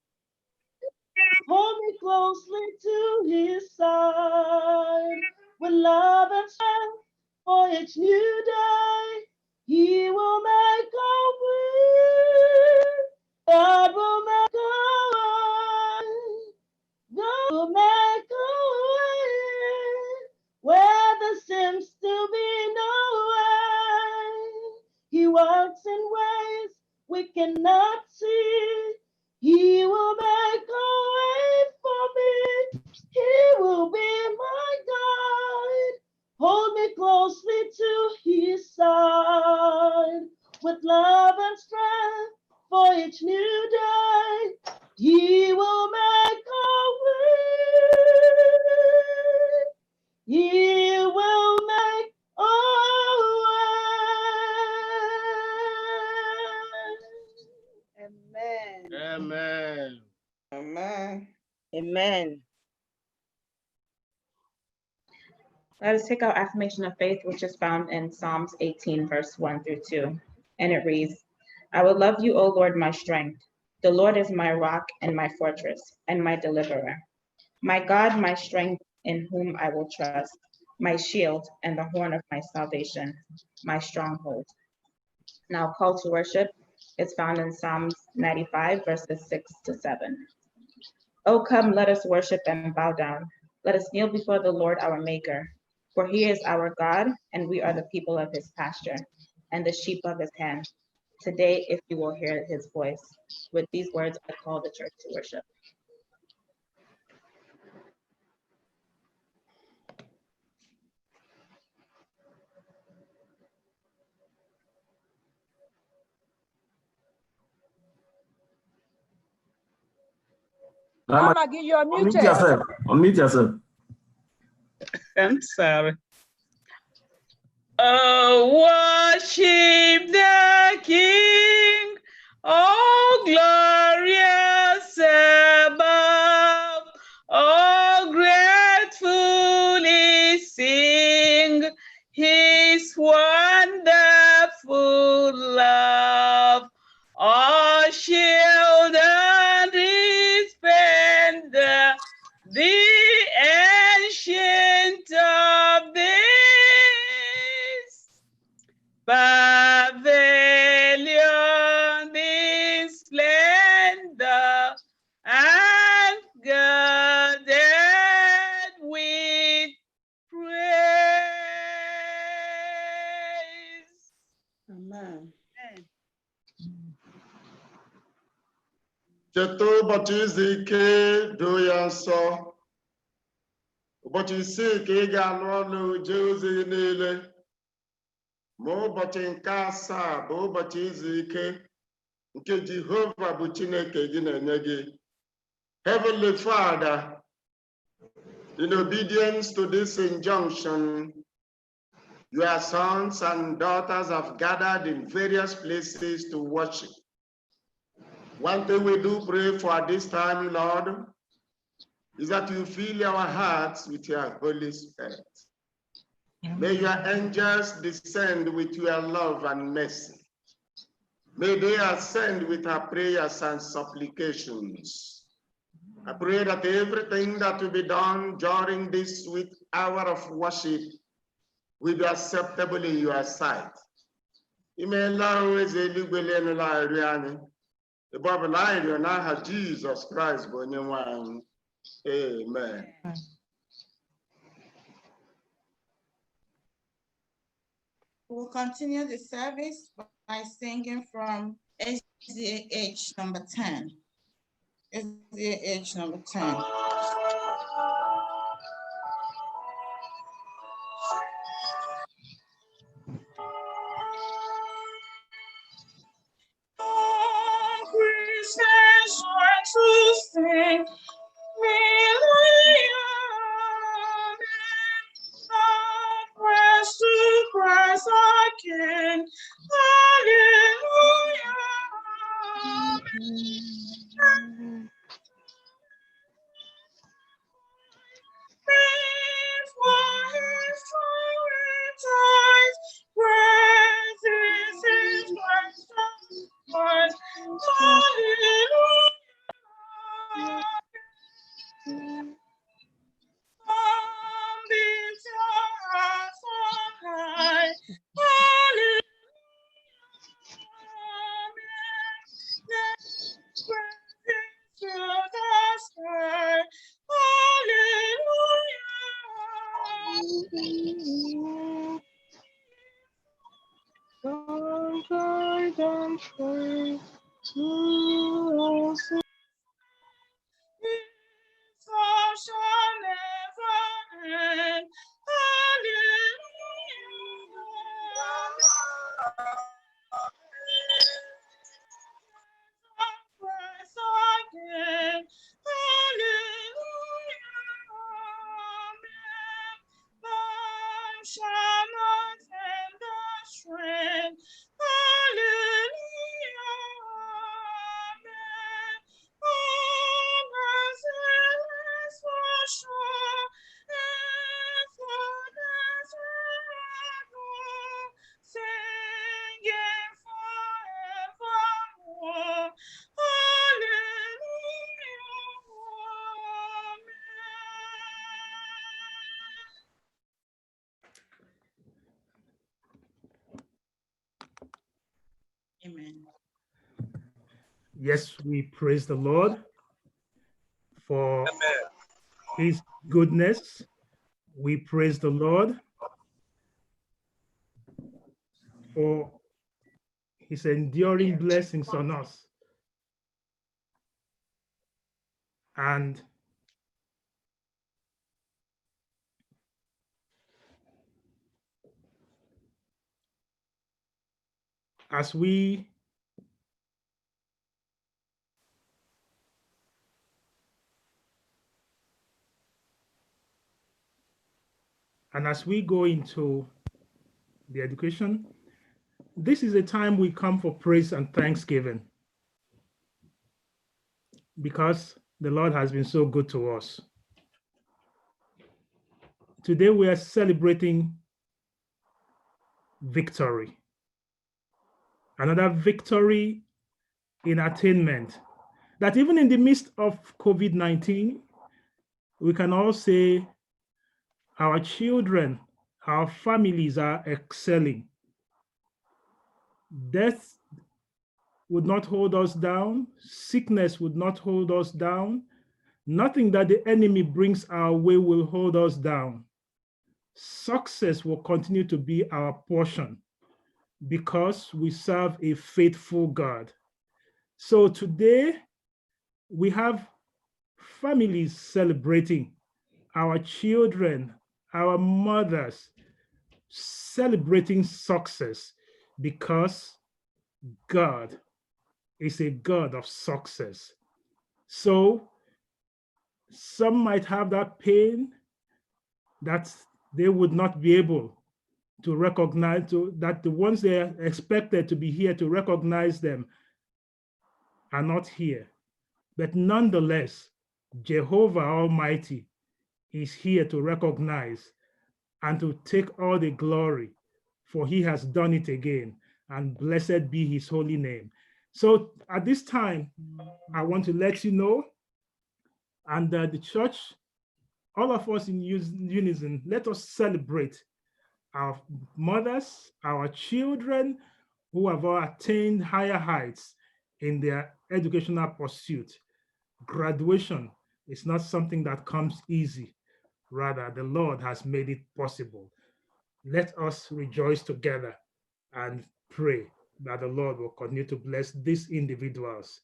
Hold me closely to his side. With love and strength for each new day, he will make a way. God will make a way. God will make a way where there seems to be no way. He walks in ways we cannot see. He will make a way for me. He will be my guide. Hold me closely to his side. With love and strength for each new day, he will make a way. He will make a way. Amen. Amen. Amen. Amen. Let us take our affirmation of faith, which is found in Psalms 18, verse 1 through 2. And it reads, I will love you, O Lord, my strength. The Lord is my rock and my fortress and my deliverer. My God, my strength, in whom I will trust, my shield and the horn of my salvation, my stronghold. Now, call to worship is found in Psalms 95, verses 6 to 7. Oh, come, let us worship and bow down. Let us kneel before the Lord our Maker. For he is our God, and we are the people of his pasture, and the sheep of his hand. Today, if you will hear his voice. With these words, I call the church to worship. Mama, give you Unmute muted. yourself. Unmute yourself. I'm sorry. Oh, worship the King, oh glorious above, oh gratefully sing his wonderful love, oh shield and defender, the ancient of days. Pavilion in splendor and girded with praise. Amen. cheta ụbọchị izu ike doo ya nsọ. Ụbọchị isii ka ị ga-alụ ọlụ jee ozi gị niile. Ma ụbọchị nke asaa bụ ụbọchị izu ike nke Jehova bụ Chineke gị na-enye gị. Heavenly Father, in obedience to this injunction, your sons and daughters have gathered in various places to worship. One thing we do pray for at this time, Lord, is that you fill our hearts with your Holy Spirit. May your angels descend with your love and mercy. May they ascend with our prayers and supplications. I pray that everything that will be done during this sweet hour of worship will be acceptable in your sight. Amen. Jesus Christ. Amen. We'll continue the service by singing from SDH number 10. SDH number 10. Christians want to sing, hallelujah, press to Christ our King, hallelujah. Amen. Yes, we praise the Lord for his goodness. We praise the Lord for his enduring blessings on us. And as we go into the education, this is a time we come for praise and thanksgiving because the Lord has been so good to us. Today we are celebrating victory. Another victory in attainment. That even in the midst of COVID-19, we can all say our children, our families are excelling. Death would not hold us down. Sickness would not hold us down. Nothing that the enemy brings our way will hold us down. Success will continue to be our portion because we serve a faithful God. So today, we have families celebrating, our children, our mothers celebrating success, because God is a God of success. So some might have that pain that they would not be able to recognize, that the ones they are expected to be here to recognize them are not here. But nonetheless, Jehovah Almighty is here to recognize and to take all the glory, for he has done it again, and blessed be his holy name. So at this time, I want to let you know, and the church, all of us in unison, let us celebrate our mothers, our children who have all attained higher heights in their educational pursuit. Graduation is not something that comes easy. Rather, the Lord has made it possible. Let us rejoice together and pray that the Lord will continue to bless these individuals.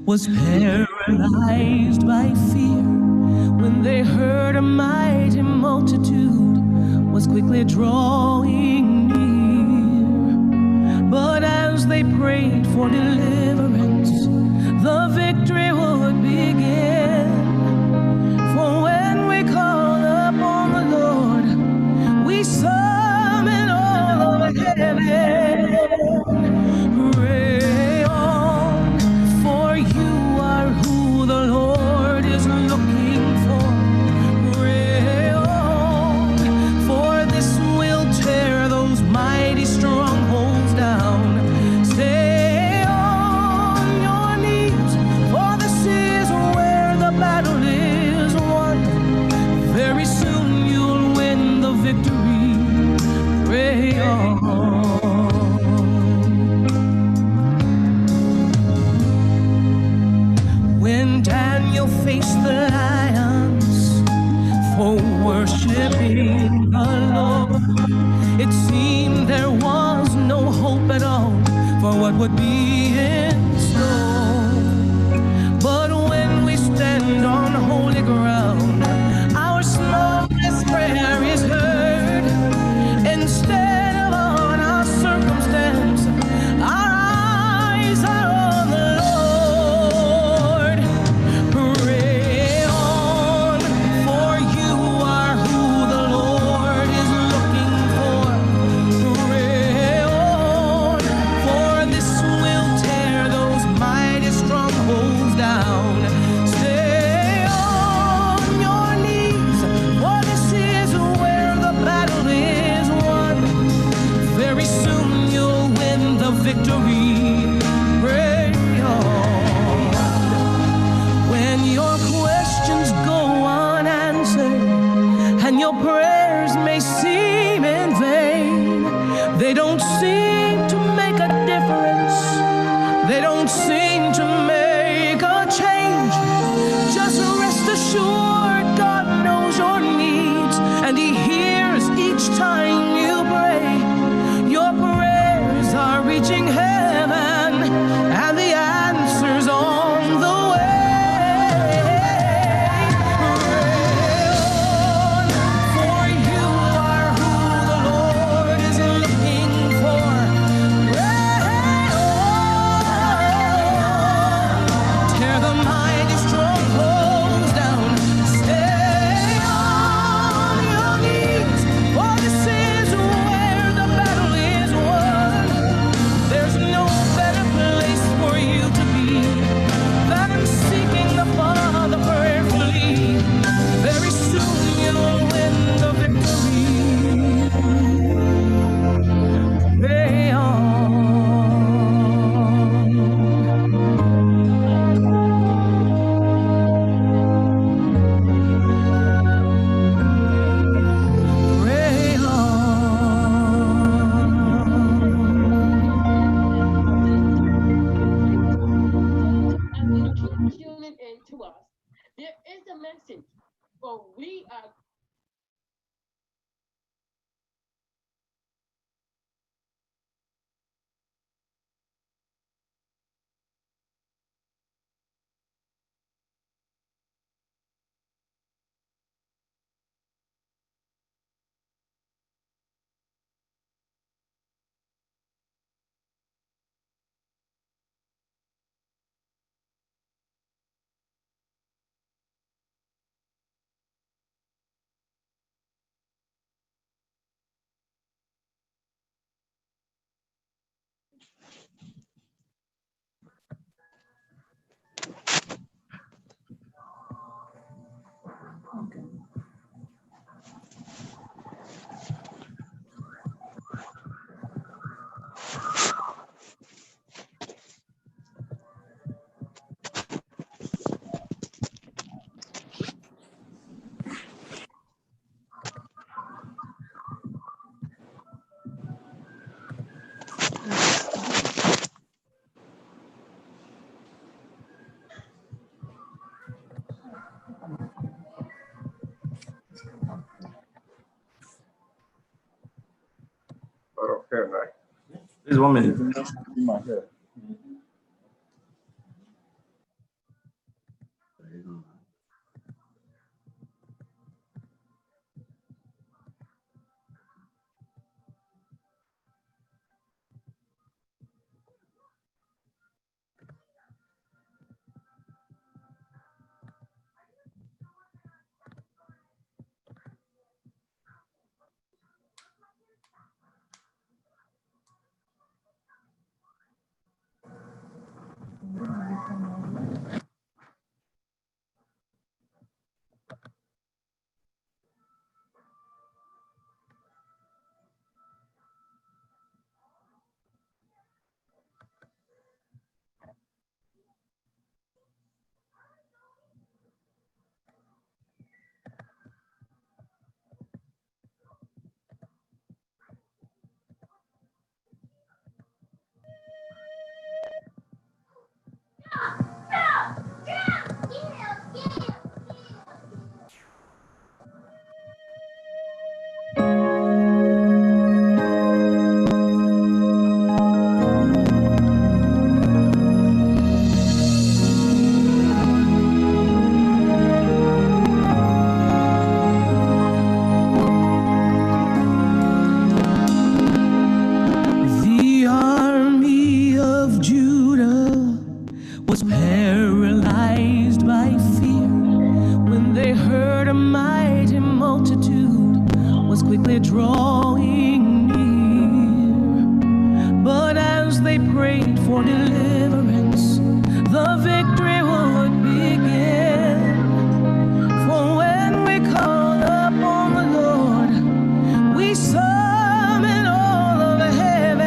Was paralyzed by fear when they heard a mighty multitude was quickly drawing near. But as they prayed for deliverance, the victory would begin. For when we call upon the Lord, we summon all of heaven. Pray on, for you are who the Lord is looking for. Pray on, for this will tear those mighty strongholds down. Stay on your knees, for this is where the battle is won. Very soon you'll win the victory. Pray on. When Daniel faced the lions for worshiping the Lord, it seemed there was no hope at all for what would be in store. But when we stand on holy ground, our smallest prayer is heard. Instead of on our circumstance, our eyes are on the Lord. Pray on, for you are who the Lord is looking for. Pray on, for this will tear those mighty strongholds down. Stay on your knees, for this is where the battle is won. Very soon you'll win the victory. Pray on. When your questions go unanswered and your prayers may seem in vain, they don't seem to make a difference. They don't seem to make a change. Just rest assured God knows your needs, and He hears each time you pray. Your prayers are reaching heaven, and the answer's on the way. Pray on, for you are who the Lord is looking for. Pray on, hair, right? This is 1 minute. In my hair. The army of Judah was paralyzed by fear when they heard a mighty multitude was quickly drawing near. But as they prayed for deliverance, the victory would begin. For when we call upon the Lord, we summon all of heaven.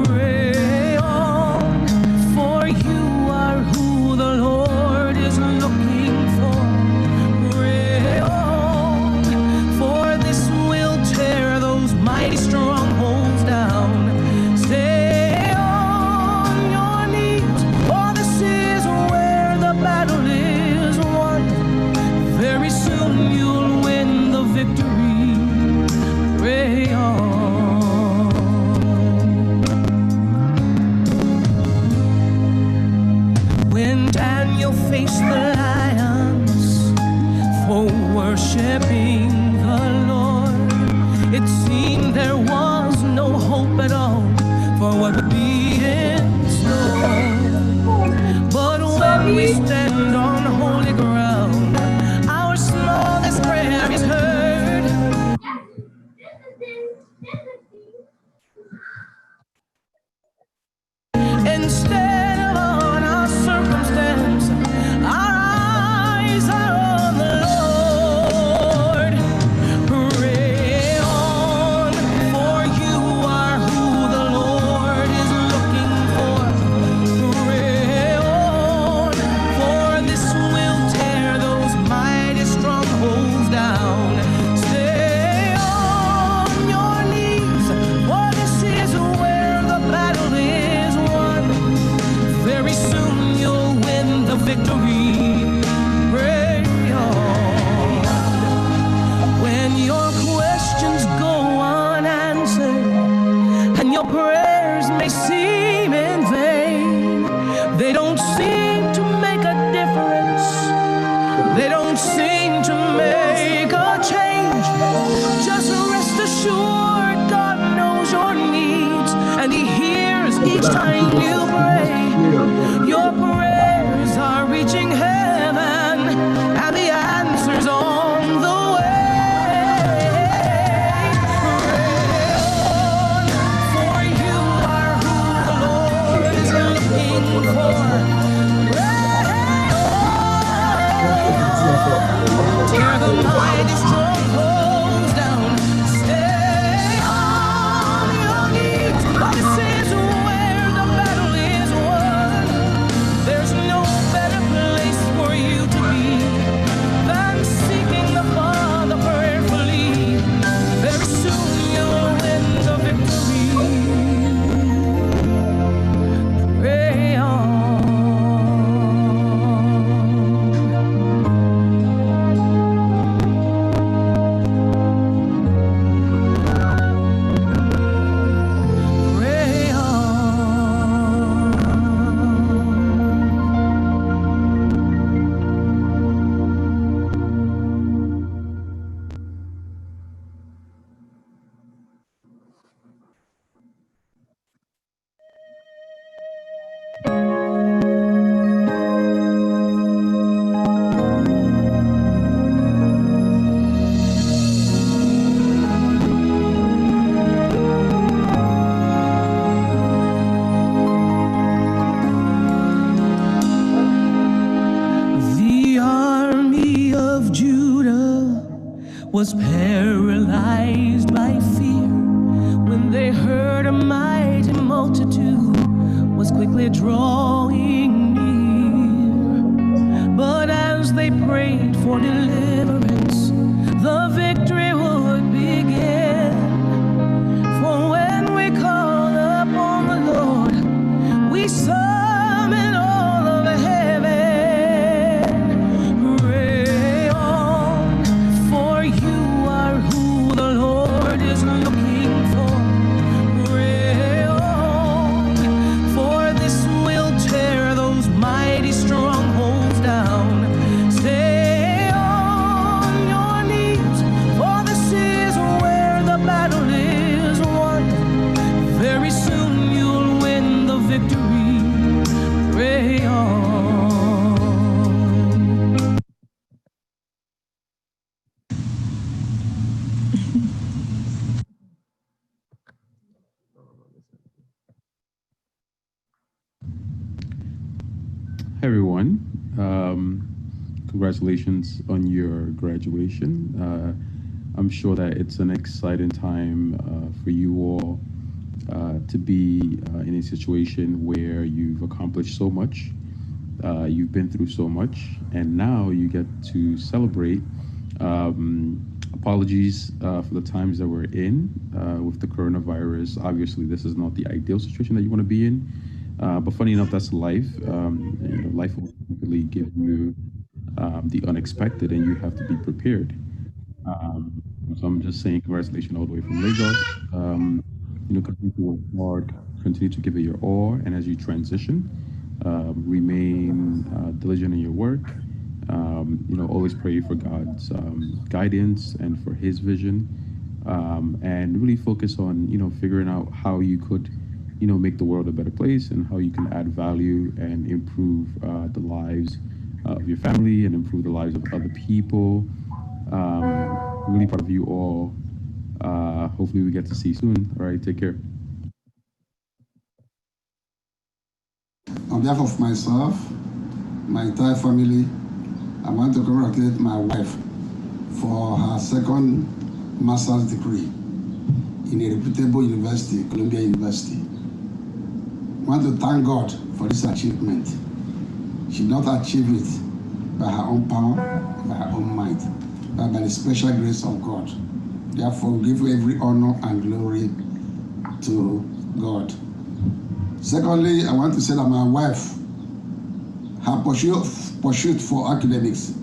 Pray on, for you are who the Lord is looking for. Pray on, for this will tear those mighty strongholds down. Stay on your knees, for this is where the battle is won. Very soon you'll win the victory. Pray on. When Daniel faced the lions for worshiping the Lord, it seemed there was no hope at all for what would be in store. But when we stand on holy ground, our smallest prayer is heard. Instead of on our circumstance, our eyes are on the Lord. Pray on, for you are who the Lord is looking for. Pray on, for this will tear those mighty strongholds down. Stay on your knees, for this is where the battle is won. Very soon you'll win the victory. Pray on. When your questions go unanswered and your prayers may seem in vain, they don't seem to make a difference. They don't seem to make a change. Just rest assured God knows your needs and He hears each time you pray. Your prayers are reaching heaven and the answer's on the way. Pray on, for you was paralyzed by fear when they heard a mighty multitude was quickly drawing near. But as they prayed for deliverance, the victory would begin. For when we call upon the Lord, we summon all of heaven. Pray on, for you are who the Lord is looking for. Pray on, for this will tear those mighty strongholds down. Stay on your knees, for this is where the battle is won. Very soon you'll win the victory. Pray on. Hey everyone, congratulations on your graduation. I'm sure that it's an exciting time for you all to be in a situation where you've accomplished so much, you've been through so much, and now you get to celebrate. Apologies for the times that we're in with the coronavirus. Obviously, this is not the ideal situation that you want to be in. But funny enough, that's life. Life will really give you the unexpected, and you have to be prepared. So I'm just saying congratulations all the way from Lagos. Continue to work hard, continue to give it your all, and as you transition, remain diligent in your work. Always pray for God's guidance and for His vision, and really focus on figuring out how you could make the world a better place and how you can add value and improve the lives of your family and improve the lives of other people. Really proud of you all. Hopefully we get to see you soon. All right, take care. On behalf of myself, my entire family, I want to congratulate my wife for her second master's degree in a reputable university, Columbia University. I want to thank God for this achievement. She did not achieve it by her own power, by her own might, but by the special grace of God. Therefore, we give every honor and glory to God. Secondly, I want to say that my wife, her pursuit for academics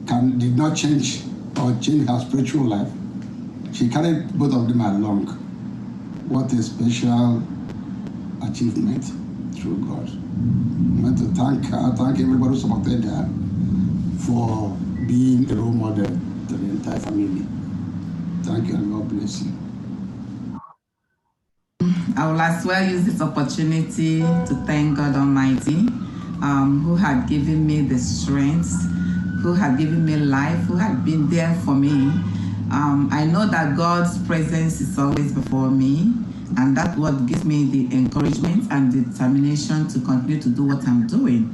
did not change or change her spiritual life. She carried both of them along. What a special achievement through God. I want to thank her, thank everybody who supported her for being a role model to the entire family. Thank you and God bless you. I will as well use this opportunity to thank God Almighty, who had given me the strength, who had given me life, who had been there for me. I know that God's presence is always before me, and that's what gives me the encouragement and the determination to continue to do what I'm doing.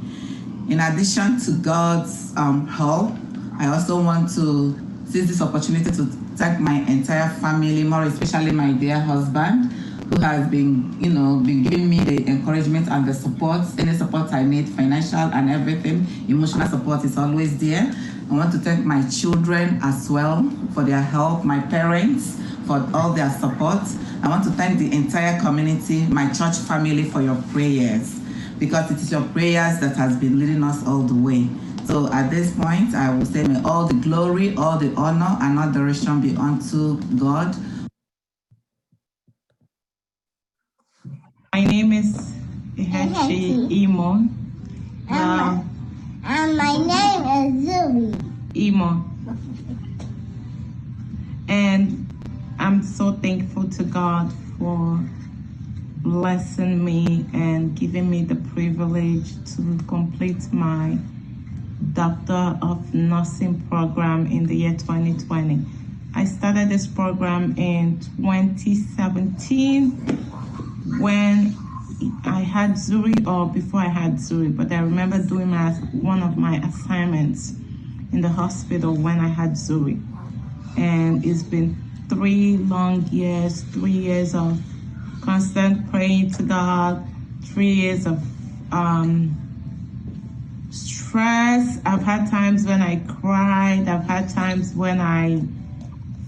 In addition to God's help, I also want to seize this opportunity to thank my entire family, more especially my dear husband, who has been giving me the encouragement and the support, any support I need, financial and everything. Emotional support is always there. I want to thank my children as well for their help, my parents for all their support. I want to thank the entire community, my church family for your prayers, because it is your prayers that has been leading us all the way. So at this point, I will say, may all the glory, all the honor and adoration be unto God. My name is Ihechi Imo. And my name is Zuri. Imo. And I'm so thankful to God for blessing me and giving me the privilege to complete my Doctor of Nursing program in the year 2020. I started this program in 2017 when I had Zuri, or before I had Zuri, but I remember doing one of my assignments in the hospital when I had Zuri. And it's been 3 long years, 3 years of constant praying to God, 3 years of stress. I've had times when I cried. I've had times when I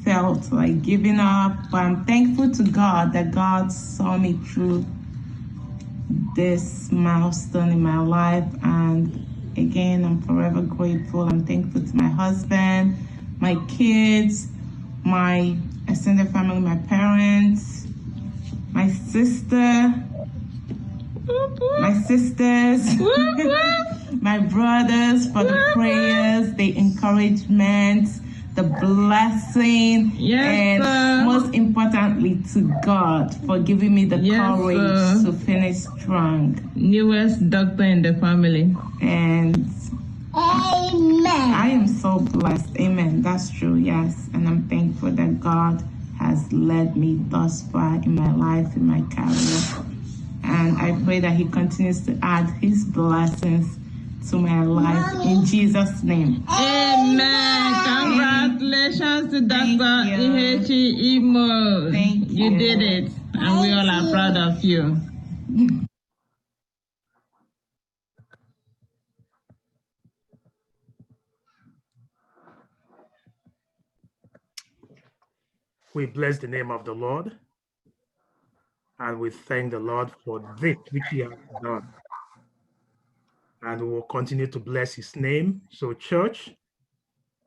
felt like giving up. But I'm thankful to God that God saw me through this milestone in my life. And again, I'm forever grateful. I'm thankful to my husband, my kids, my extended family, my parents, my sister, my sisters, my brothers for the prayers, the encouragement, the blessing, and most importantly to God for giving me the courage to finish strong. Newest doctor in the family. And amen. I am so blessed. Amen. That's true. Yes. And I'm thankful that God has led me thus far in my life, in my career. And I pray that He continues to add His blessings to my life in Jesus' name. Amen. Congratulations to Dr. Ihechi Imo. Thank you. You did it, and we all are proud of you. We bless the name of the Lord, and we thank the Lord for this which He has done. And we will continue to bless His name. So, church,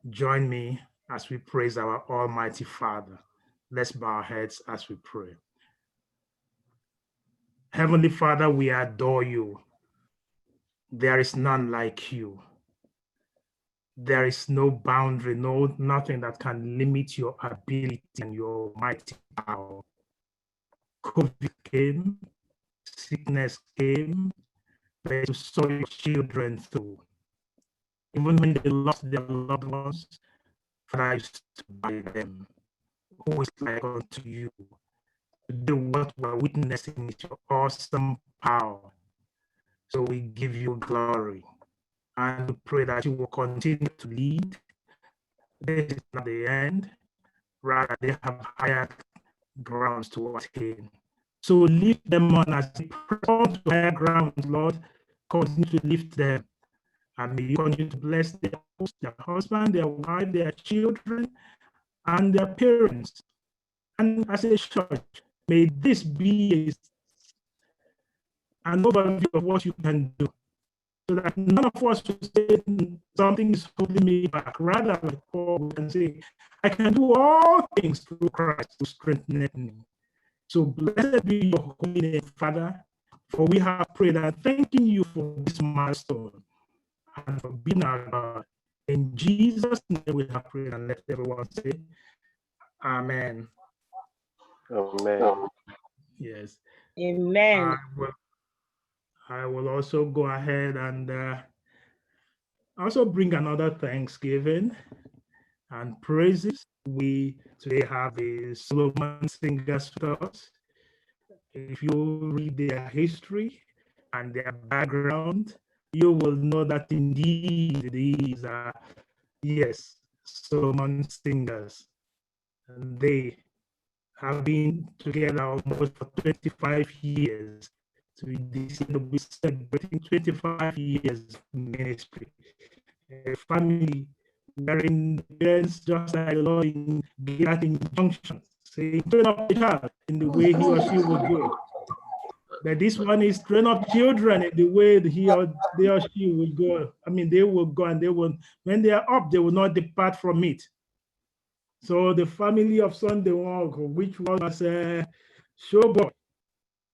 join me as we praise our Almighty Father. Let's bow our heads as we pray. Heavenly Father, we adore you. There is none like you. There is no boundary, nothing that can limit your ability and your mighty power. COVID came, sickness came, but you saw your children through. Even when they lost their loved ones, Father, you stood by them. Who is like unto you? Today, what we're witnessing is your awesome power. So we give you glory. And we pray that you will continue to lead. This is not the end. Rather, they have higher grounds to attain. So lift them on as they press on to higher grounds, Lord. Continue to lift them. And may you continue to bless their husband, their wife, their children, and their parents. And as a church, may this be an overview of what you can do, so that none of us will say something is holding me back. Rather, like Paul, we can say, I can do all things through Christ who strengthens me. So blessed be your holy name, Father, for we have prayed and thanking you for this milestone and for being our God. In Jesus' name we have prayed, and let everyone say, Amen. Amen. Yes. Amen. I will also go ahead and also bring another thanksgiving and praises. We today have a Solomon Singers with us. If you read their history and their background, you will know that indeed these are, yes, Solomon Singers. And they have been together almost for 25 years. So this year we'll be celebrating 25 years of ministry. A family wherein parents, just like the Lord in that injunction, saying, train up the child in the way he or she would go. But this one is train up children in the way that they or she will go. I mean, they will go and they will, when they are up, they will not depart from it. So the family of Sunday Walk, which was Showboy,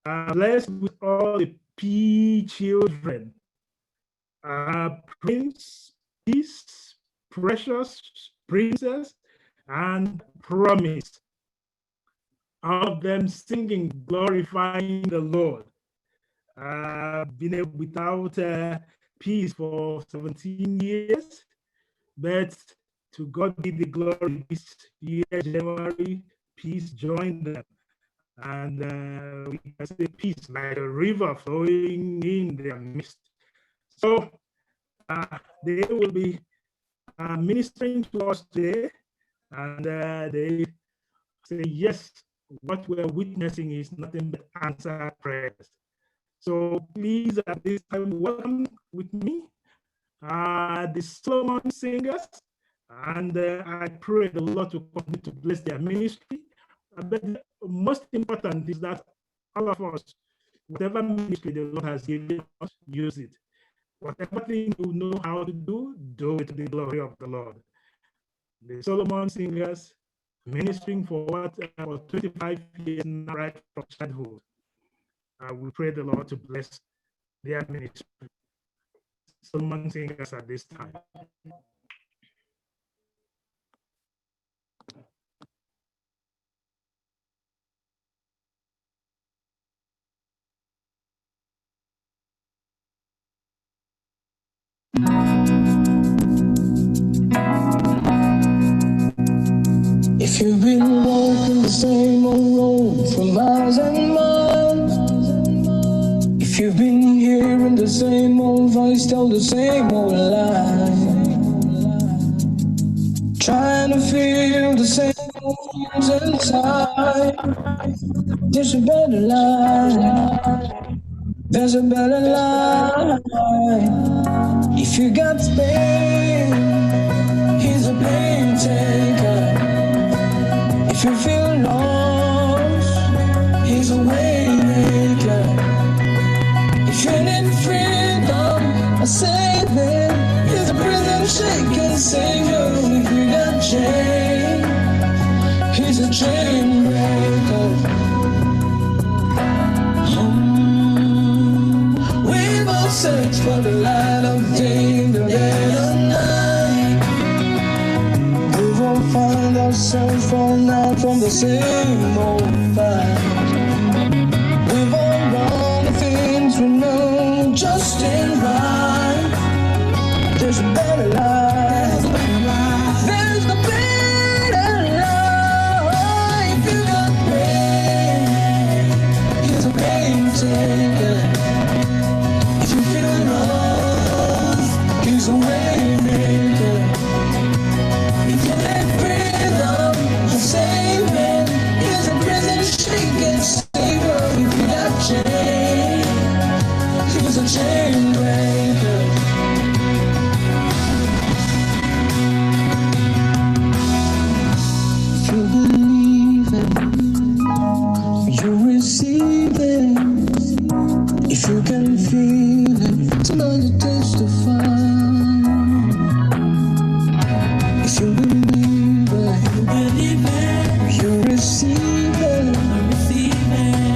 blessed with all the P children, Prince, Peace, Precious, Princess, and Promise. All of them singing, glorifying the Lord. Been without peace for 17 years, but to God be the glory. This year, January, peace joined them. And we can say peace like a river flowing in their midst. So they will be ministering to us today. And they say, yes, what we're witnessing is nothing but answered prayers. So please, at this time, welcome with me the Solomon Singers. And I pray the Lord to continue to bless their ministry. But the most important is that all of us, whatever ministry the Lord has given us, use it. Whatever thing you know how to do it to the glory of the Lord. The Solomon Singers, ministering for what, for 25 years now, right from childhood. We pray the Lord to bless their ministry. Solomon Singers at this time. If you've been walking the same old road for miles and miles, if you've been hearing the same old voice tell the same old lie, trying to feel the same old feelings inside, there's a better life, there's a better life. If you got pain, he's a pain taker. If you feel lost, he's a way maker. If you need freedom, a saving, he's a prison shaking savior. If you got chain, he's a chain breaker. We've all searched for the light of day, the day of night. We've all found ourselves falling out from the same old fight. We've all done the things we know just ain't right. There's a better life. There's the better life. If you got pain, he's a pain taker. If you feel lost, he's a way maker. If you let freedom, saving, he's a prison shaking savior. If you got chain, he's a chain breaker. If you believe it, you receive it. If you can feel it, somebody testify. If you believe it, you receive it.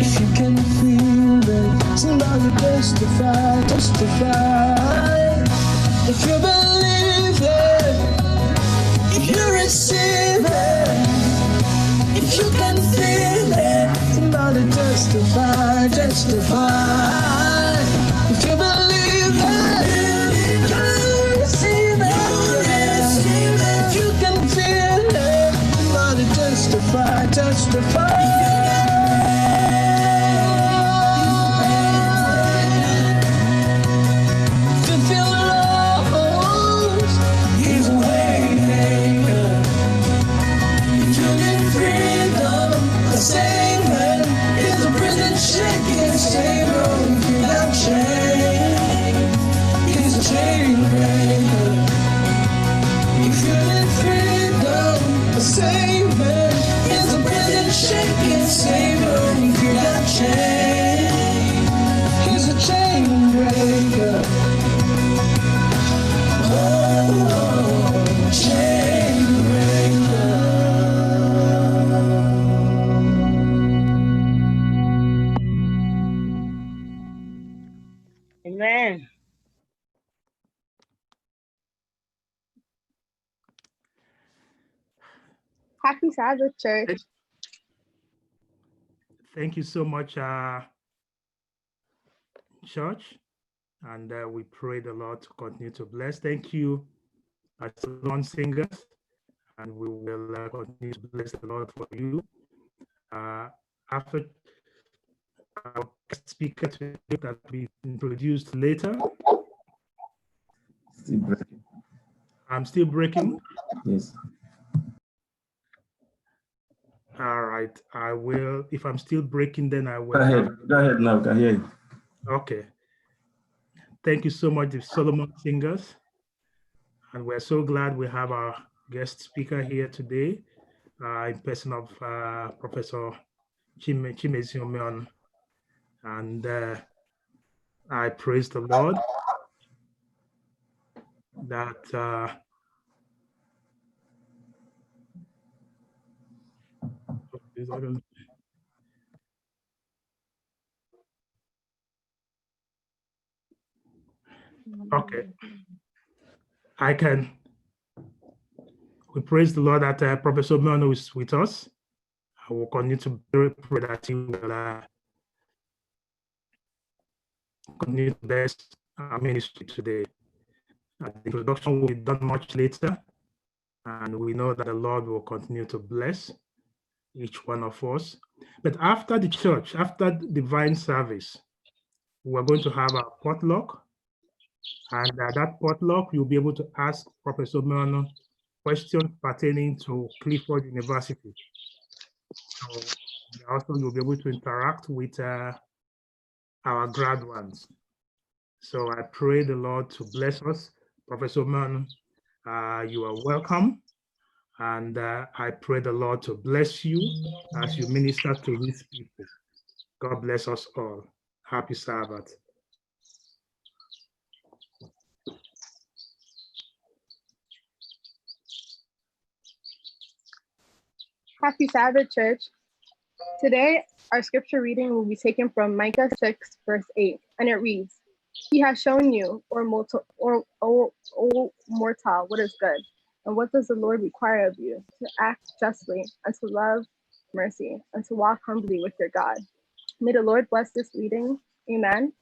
If you can feel it, somebody testify, testify. If you believe it, if you receive it, if you can feel it, somebody testify, testify. If you believe it, you receive it. If you can feel it, somebody testify, testify. If you feel lost, he's a way maker. If you need freedom, the same man is a prison shaking savior. If you got chain, he's a chain breaker. If you need freedom, the same man is a prison shaking savior. If you got chain, he's a chain breaker. Oh, chain breaker. Amen. Happy Sabbath, church. Thank you so much, church. And we pray the Lord to continue to bless. Thank you, Solomon Singers. And we will continue to bless the Lord for you. After our speaker today that we introduced later. Still breaking. I'm still breaking. Yes. All right, I will. If I'm still breaking, then I will. Go ahead. Go ahead now. Go ahead. Okay. Thank you so much, the Solomon Singers. And we're so glad we have our guest speaker here today, in person of Professor Chimezi Omeon. And I praise the Lord that okay. We praise the Lord that Professor Omeon is with us. I will continue to pray that he will continue to bless our ministry today. The introduction will be done much later, and we know that the Lord will continue to bless each one of us. But after the church, after the divine service, we're going to have a potluck, and at that potluck, you'll be able to ask Professor Omeon questions pertaining to Clifford University. So also you'll be able to interact with our graduates. So I pray the Lord to bless us. Professor Omeon, you are welcome. And I pray the Lord to bless you as you minister to his people. God bless us all. Happy Sabbath. Happy Sabbath, church. Today, our scripture reading will be taken from Micah 6, verse 8, and it reads, "He has shown you, O mortal, what is good, and what does the Lord require of you? To act justly, and to love mercy, and to walk humbly with your God." May the Lord bless this reading. Amen.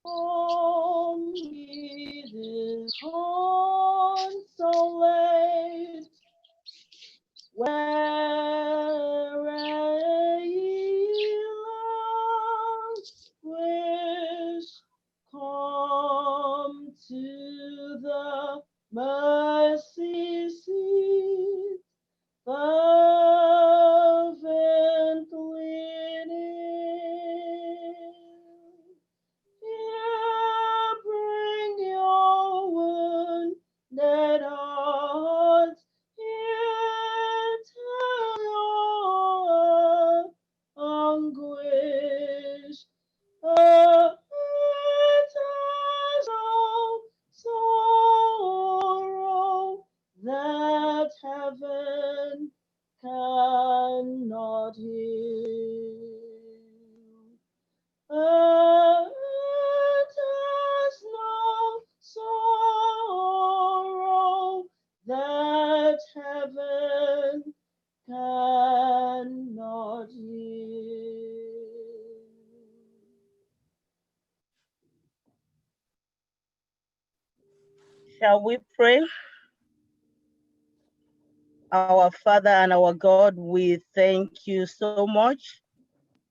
Home is consolate, where ye lost wish, come to the mercy seat, fervently kneel. Here bring your wounded hearts, here tell your anguish. It has no sorrow that heaven cannot heal. It has no sorrow that heaven cannot heal. Shall we pray? Our Father and our God, we thank you so much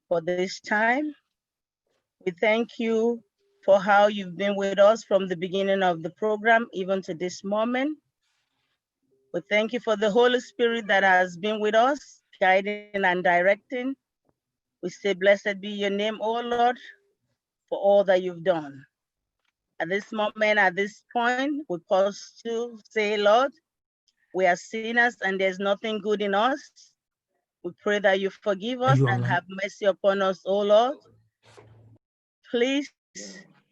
for this time. We thank you for how you've been with us from the beginning of the program, even to this moment. We thank you for the Holy Spirit that has been with us, guiding and directing. We say, blessed be your name, O Lord, for all that you've done. At this moment, at this point, we pause to say, Lord, we are sinners and there's nothing good in us. We pray that you forgive us and have mercy upon us, O Lord. Please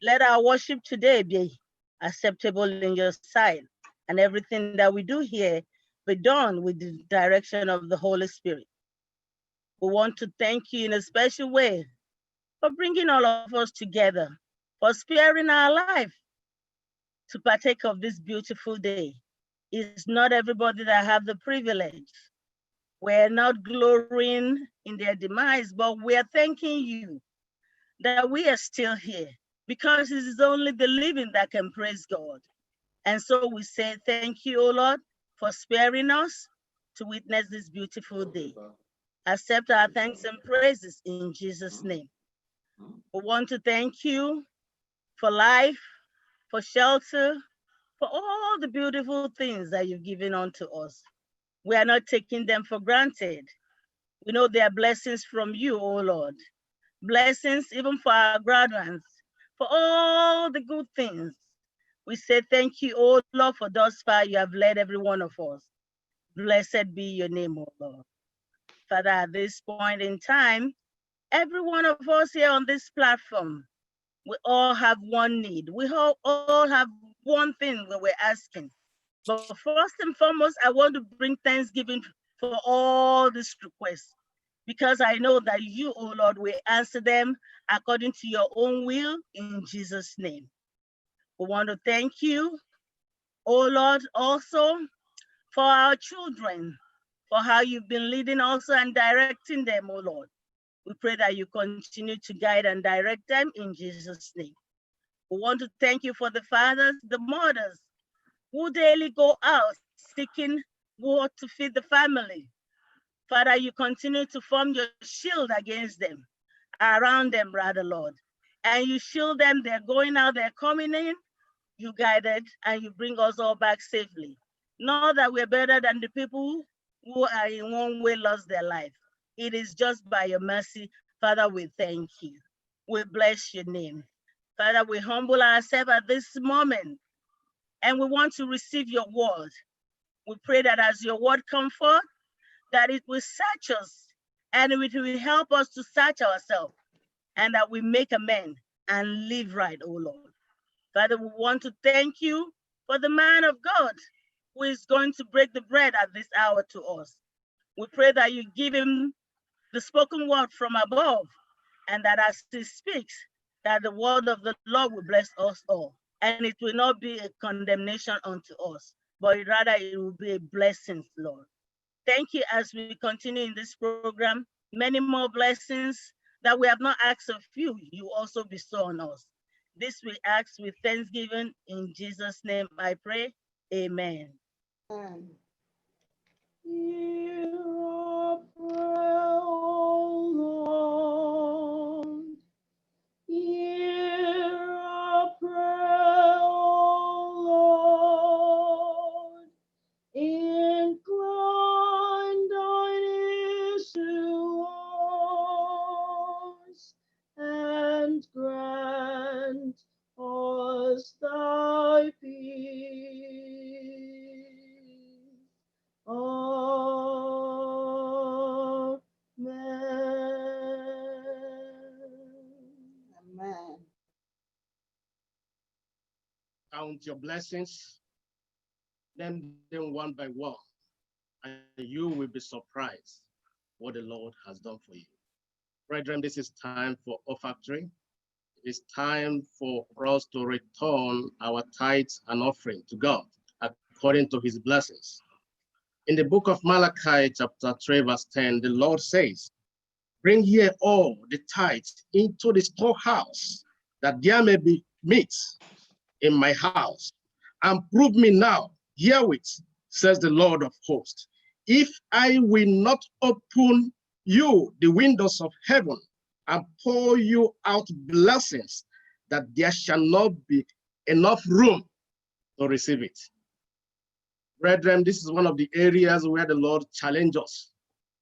let our worship today be acceptable in your sight, and everything that we do here be done with the direction of the Holy Spirit. We want to thank you in a special way for bringing all of us together, for sparing our life to partake of this beautiful day. It's not everybody that have the privilege. We're not glorying in their demise, but we are thanking you that we are still here, because it is only the living that can praise God. And so we say thank you, O Lord, for sparing us to witness this beautiful day. Accept our thanks and praises in Jesus' name. We want to thank you for life, for shelter, for all the beautiful things that you've given unto us. We are not taking them for granted. We know they are blessings from you, O Lord. Blessings even for our graduates, for all the good things. We say thank you, O Lord, for thus far you have led every one of us. Blessed be your name, O Lord. Father, at this point in time, every one of us here on this platform, we all have one need. We all have one thing that we're asking. But first and foremost, I want to bring thanksgiving for all these requests, because I know that you, O Lord, will answer them according to your own will in Jesus' name. We want to thank you, O Lord, also for our children, for how you've been leading also and directing them, O Lord. We pray that you continue to guide and direct them in Jesus' name. We want to thank you for the fathers, the mothers, who daily go out seeking what to feed the family. Father, you continue to form your shield against them, around them, rather, Lord. And you shield them, they're going out, they're coming in, you guided, and you bring us all back safely. Know that we're better than the people who are in one way lost their life. It is just by your mercy, Father, we thank you. We bless your name. Father, we humble ourselves at this moment, and we want to receive your word. We pray that as your word comes forth, that it will search us, and it will help us to search ourselves, and that we make amends and live right, oh Lord. Father, we want to thank you for the man of God who is going to break the bread at this hour to us. We pray that you give him the spoken word from above, and that as he speaks, that the word of the Lord will bless us all. And it will not be a condemnation unto us, but rather it will be a blessing, Lord. Thank you as we continue in this program. Many more blessings that we have not asked of you, you also bestow on us. This we ask with thanksgiving. In Jesus' name I pray. Amen. Amen. Hear our prayer, O Lord. Hear our prayer, O Lord. Incline thine ears to us, and grant us thy peace. Amen. Count your blessings, name them one by one, and you will be surprised what the Lord has done for you. Brethren, this is time for offertory. It is time for us to return our tithes and offering to God according to his blessings. In the book of Malachi, chapter 3, verse 10, the Lord says, "Bring ye all the tithes into the storehouse, that there may be meat in my house, and prove me now herewith, says the Lord of hosts, if I will not open you the windows of heaven and pour you out blessings, that there shall not be enough room to receive it." Brethren, this is one of the areas where the Lord challenges us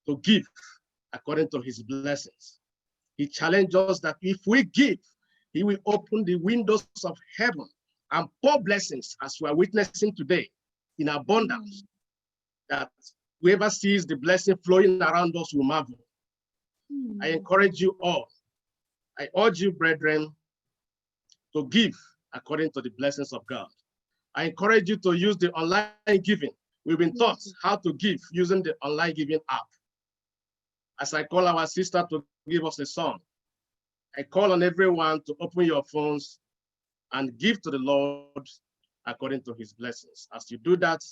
to give according to his blessings. He challenged us that if we give, he will open the windows of heaven and pour blessings, as we are witnessing today, in abundance, that whoever sees the blessing flowing around us will marvel. I encourage you all, I urge you, brethren, to give according to the blessings of God. I encourage you to use the online giving. We've been taught how to give using the online giving app. As I call our sister to give us a song, I call on everyone to open your phones and give to the Lord according to his blessings. As you do that,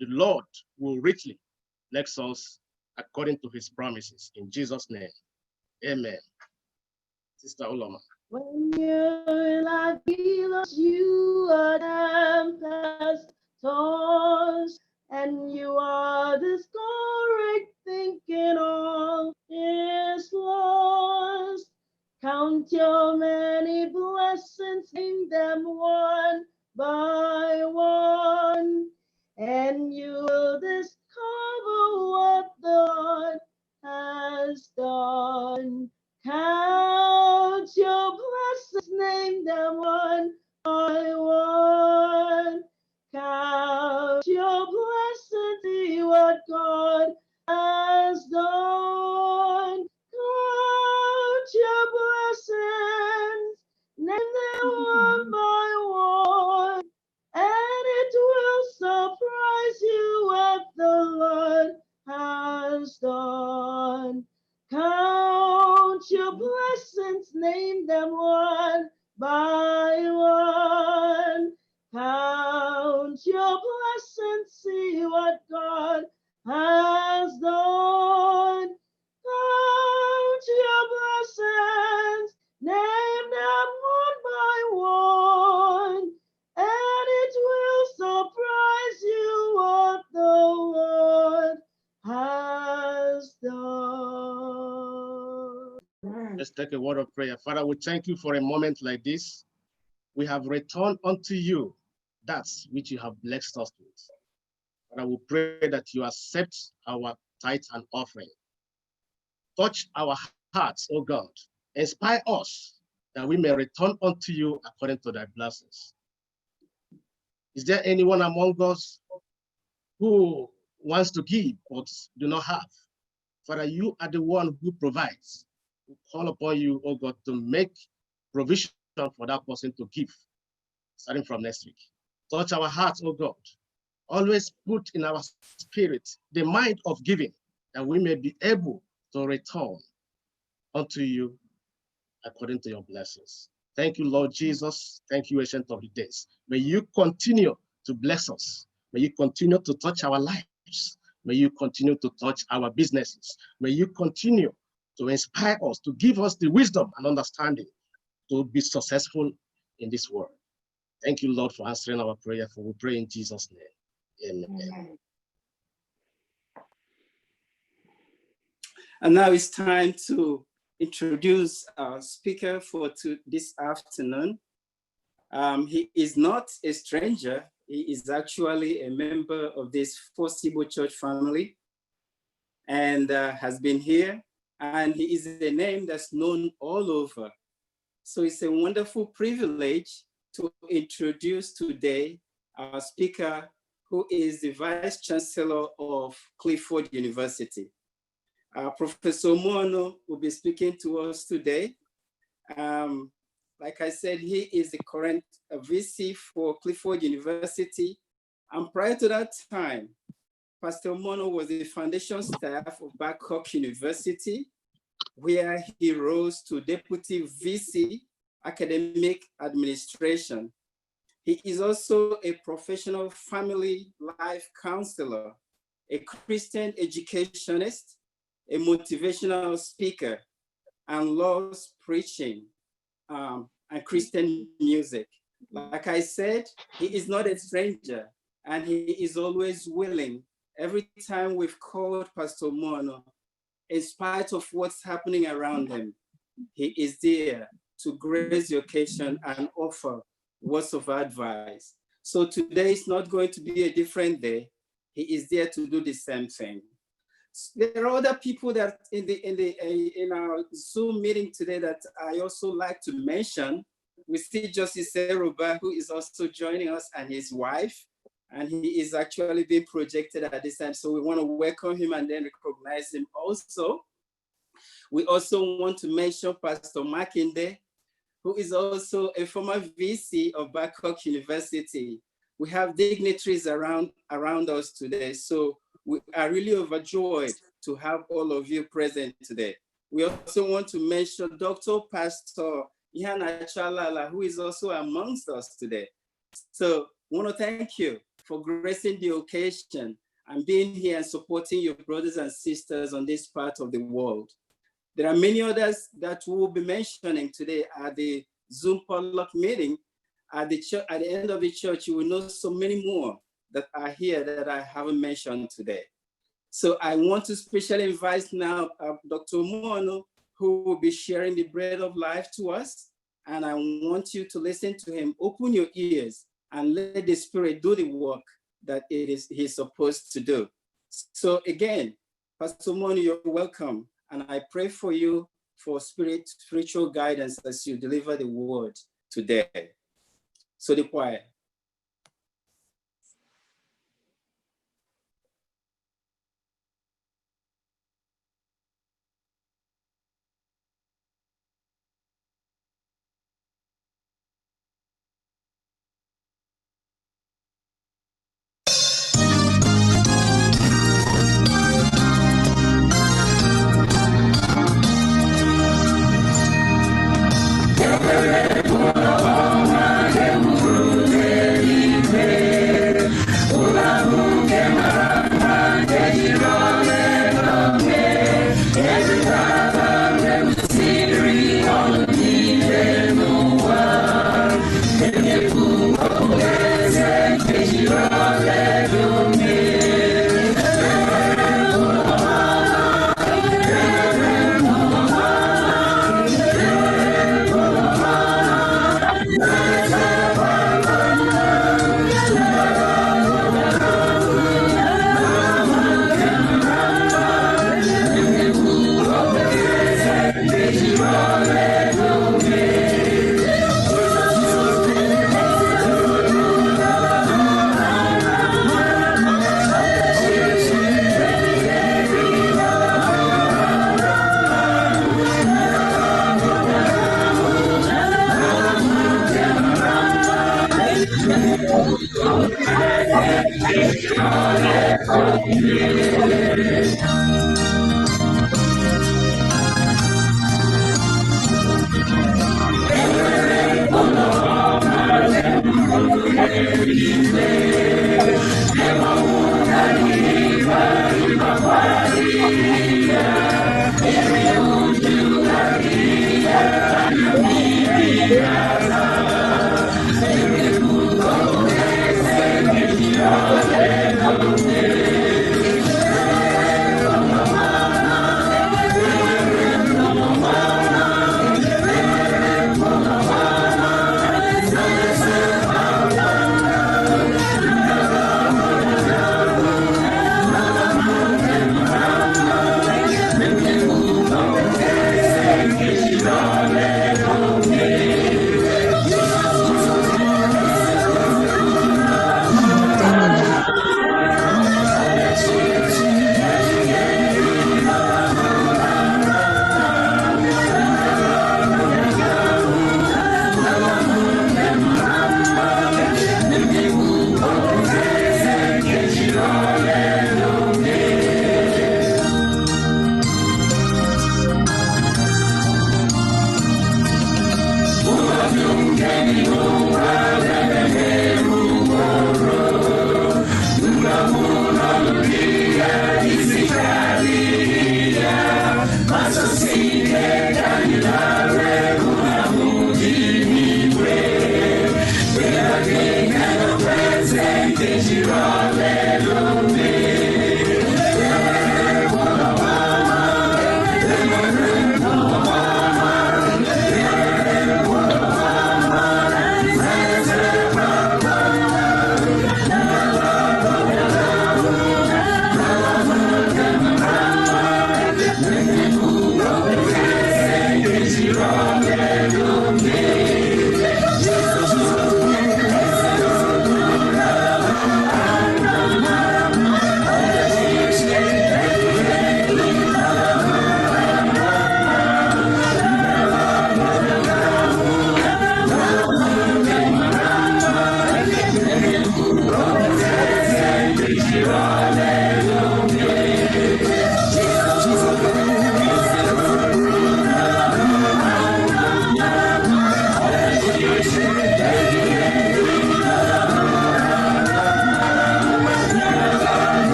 the Lord will richly bless us according to his promises. In Jesus' name, amen. Sister Oloma. When your life feels you are tempest tossed, and you are discouraged, thinking all is lost, count your many blessings, name them one by one. shall discover what the Lord has done. Count your blessings, name them one by one. Count your blessings, see what God has done. Count your blessings, name them one by one, and it will surprise you what the Lord has done. Count your blessings, name them one by one. Count your blessings, see what God has done. Count your blessings, name them one by one, and it will surprise you what the Lord has done. Let's take a word of prayer. Father, we thank you for a moment like this. We have returned unto you that which you have blessed us with. Father, we pray that you accept our tithe and offering. Touch our hearts, O God. Inspire us that we may return unto you according to thy blessings. Is there anyone among us who wants to give but do not have? Father, you are the one who provides. We call upon you, oh God, to make provision for that person to give, starting from next week. Touch our hearts, oh God. Always put in our spirit the mind of giving, that we may be able to return unto you according to your blessings. Thank you, Lord Jesus. Thank you, Ancient of the Days. May you continue to bless us. May you continue to touch our lives. May you continue to touch our businesses. May you continue to inspire us, to give us the wisdom and understanding to be successful in this world. Thank you, Lord, for answering our prayer, for we pray in Jesus' name. Amen. And now it's time to introduce our speaker for this afternoon. He is not a stranger. He is actually a member of this First Igbo Church family and has been here. And he is a name that's known all over. So it's a wonderful privilege to introduce today our speaker, who is the Vice Chancellor of Clifford University. Professor Umuonu will be speaking to us today. Like I said, he is the current VC for Clifford University. And prior to that time, Pastor Umuonu was the foundation staff of Babcock University, where he rose to Deputy VC, Academic Administration. He is also a professional family life counselor, a Christian educationist, a motivational speaker, and loves preaching and Christian music. Like I said, he is not a stranger, and he is always willing. Every time we've called Pastor Umuonu, in spite of what's happening around him, he is there to grace the occasion and offer words of advice. So today is not going to be a different day. He is there to do the same thing. There are other people that in our Zoom meeting today that I also like to mention. We see Justice Seruba, who is also joining us, and his wife, and he is actually being projected at this time. So we want to welcome him and then recognize him also. We also want to mention Pastor Makinde, who is also a former VC of Babcock University. We have dignitaries around us today. So we are really overjoyed to have all of you present today. We also want to mention Dr. Pastor Ihana Chalala, who is also amongst us today. So I want to thank you for gracing the occasion and being here and supporting your brothers and sisters on this part of the world. There are many others that we will be mentioning today at the Zoom potluck meeting. At the end of the church, you will know so many more that are here that I haven't mentioned today. So I want to specially invite now Dr. Umuonu, who will be sharing the bread of life to us. And I want you to listen to him. Open your ears and let the Spirit do the work that he's supposed to do. So again, Pastor Moni, you're welcome. And I pray for you for spiritual guidance as you deliver the word today. So the choir.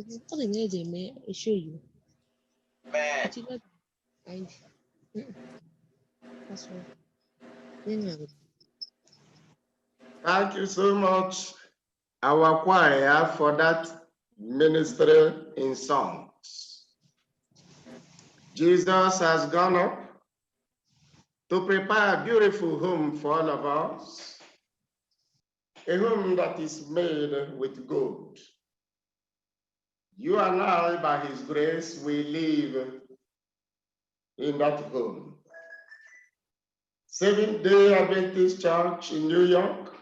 All the names they may show you. But you got find. That's all. Thank you so much, our choir, for that ministry in songs. Jesus has gone up to prepare a beautiful home for all of us, a home that is made with gold. You and I, by his grace, we live in that home. Seventh-day Adventist Church in New York,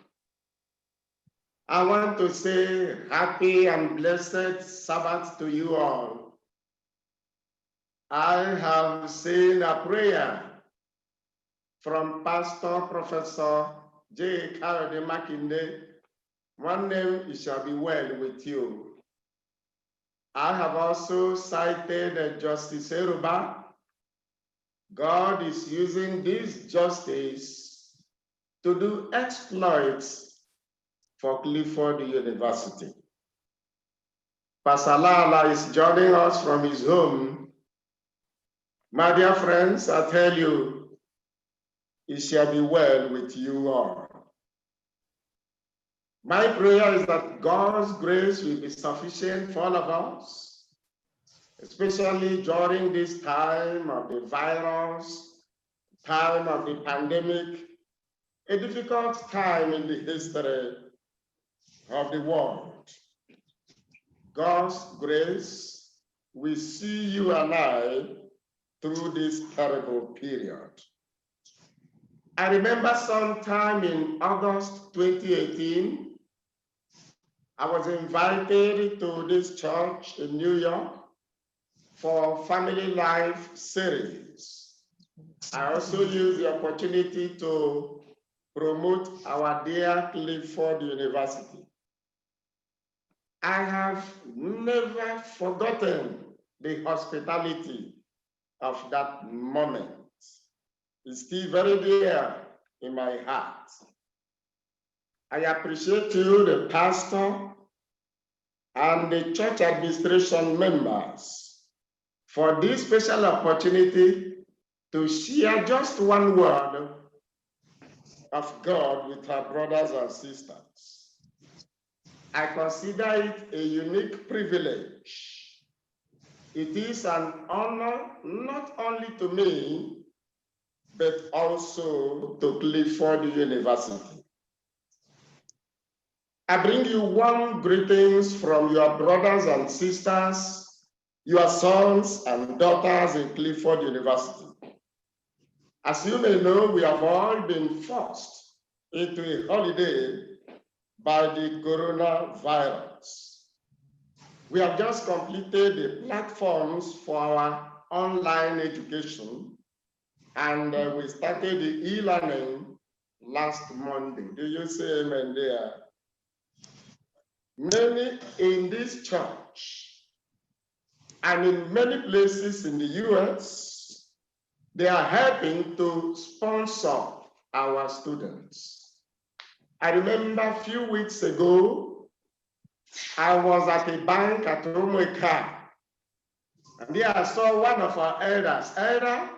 I want to say happy and blessed Sabbath to you all. I have seen a prayer from Pastor Professor J. Kayode Makinde. One name, it shall be well with you. I have also cited Justice Eruba. God is using this justice to do exploits for Clifford University. Pastor Lala is joining us from his home. My dear friends, I tell you, it shall be well with you all. My prayer is that God's grace will be sufficient for all of us, especially during this time of the virus, time of the pandemic, a difficult time in the history of the world. God's grace will see you and I through this terrible period. I remember sometime in August 2018, I was invited to this church in New York for Family Life series. I also used the opportunity to promote our dear Clifford University. I have never forgotten the hospitality of that moment. It's still very dear in my heart. I appreciate you, the pastor, and the church administration members for this special opportunity to share just one word of God with our brothers and sisters. I consider it a unique privilege. It is an honor not only to me, but also to Clifford University. I bring you warm greetings from your brothers and sisters, your sons and daughters in Clifford University. As you may know, we have all been forced into a holiday by the coronavirus. We have just completed the platforms for our online education, and we started the e-learning last Monday. Do you say amen there? Many in this church and in many places in the US, they are helping to sponsor our students. I remember a few weeks ago, I was at a bank at Romeka, and there I saw one of our elders. Elder,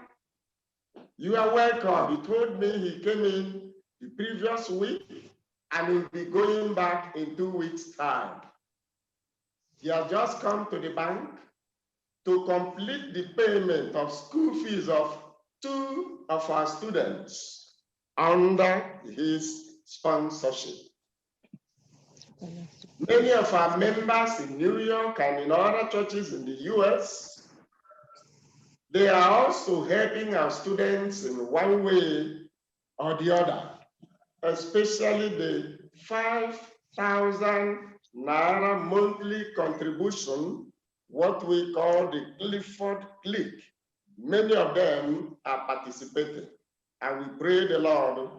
you are welcome. He told me he came in the previous week and he'll be going back in 2 weeks' time. He has just come to the bank to complete the payment of school fees of 2 of our students under his sponsorship. Many of our members in New York and in other churches in the US, they are also helping our students in one way or the other, especially the 5,000 Naira monthly contribution, what we call the Clifford Click. Many of them are participating, and we pray the Lord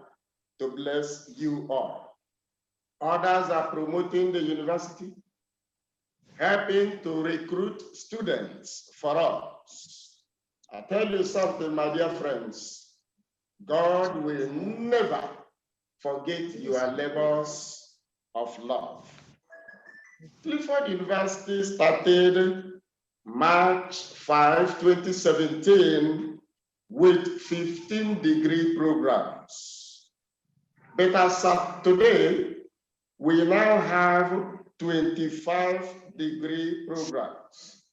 to bless you all. Others are promoting the university, helping to recruit students for us. I tell you something, my dear friends, God will never forget your labors of love. Clifford University started March 5, 2017 with 15 degree programs. But as of today, we now have 25 degree programs.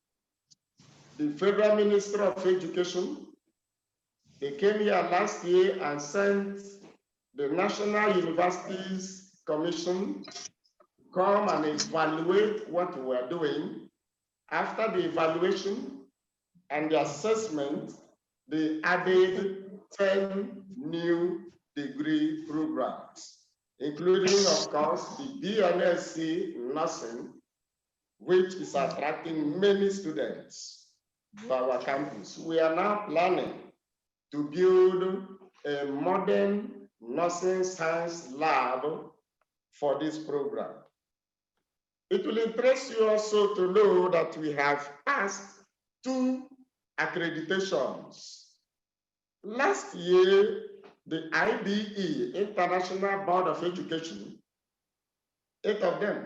The Federal Ministry of Education, they came here last year and sent the National Universities Commission come and evaluate what we are doing. After the evaluation and the assessment, they added 10 new degree programs, including, of course, the BNSC nursing, which is attracting many students to our campus. We are now planning to build a modern nursing science lab for this program. It will interest you also to know that we have passed 2 accreditations. Last year, the IBE, International Board of Education, 8 of them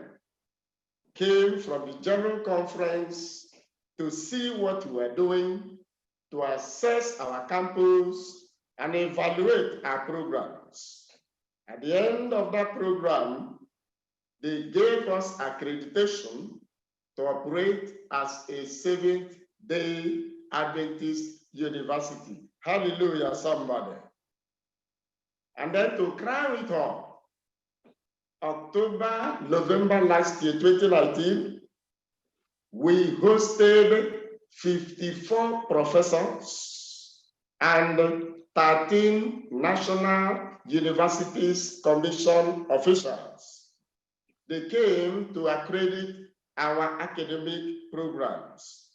came from the General Conference to see what we are doing, to assess our campus, and evaluate our programs. At the end of that program, they gave us accreditation to operate as a Seventh-day Adventist university. Hallelujah, somebody. And then to crown it all, October, November last year, 2019, we hosted 54 professors and 13 National Universities Commission officials. They came to accredit our academic programs.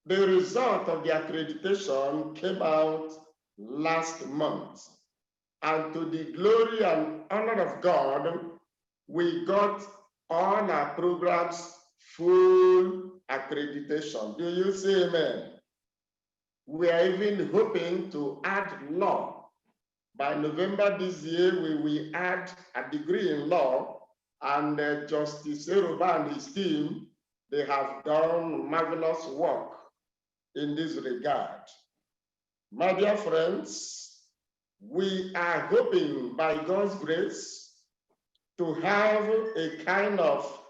The result of the accreditation came out last month. And to the glory and honor of God, we got all our programs full accreditation. Do you say amen? We are even hoping to add law. By November this year, we will add a degree in law, and Justice Eroba and his team, they have done marvelous work in this regard. My dear friends, we are hoping by God's grace to have a kind of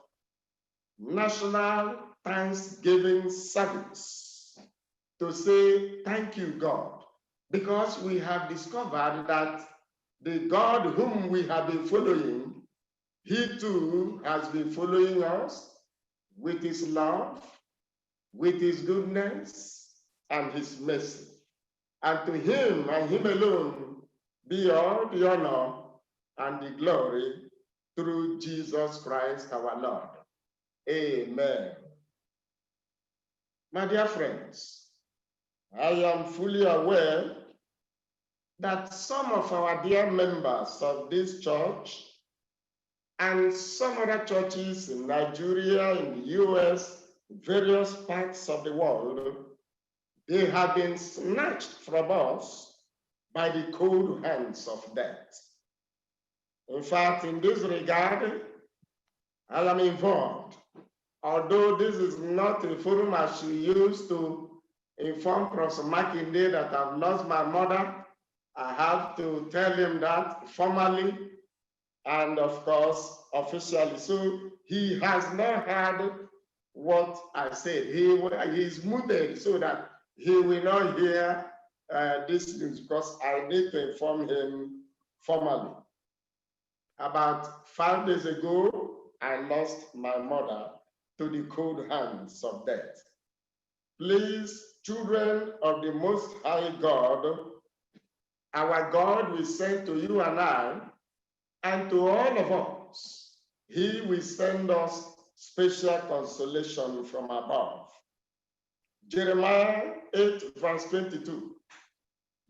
national Thanksgiving service to say thank you, God, because we have discovered that the God whom we have been following, he too has been following us with his love, with his goodness, and his mercy. And to him and him alone be all the honor and the glory through Jesus Christ our Lord. Amen. My dear friends, I am fully aware that some of our dear members of this church and some other churches in Nigeria, in the US, various parts of the world, they have been snatched from us by the cold hands of death. In fact, in this regard, I am involved. Although this is not a forum I should use to inform Professor Makinde that I've lost my mother, I have to tell him that formally and of course officially. So he has not heard what I said. He is muted so that he will not hear this news, because I need to inform him formally. About 5 days ago, I lost my mother to the cold hands of death. Please, children of the Most High God, our God will send to you and I, and to all of us, he will send us special consolation from above. Jeremiah 8, verse 22.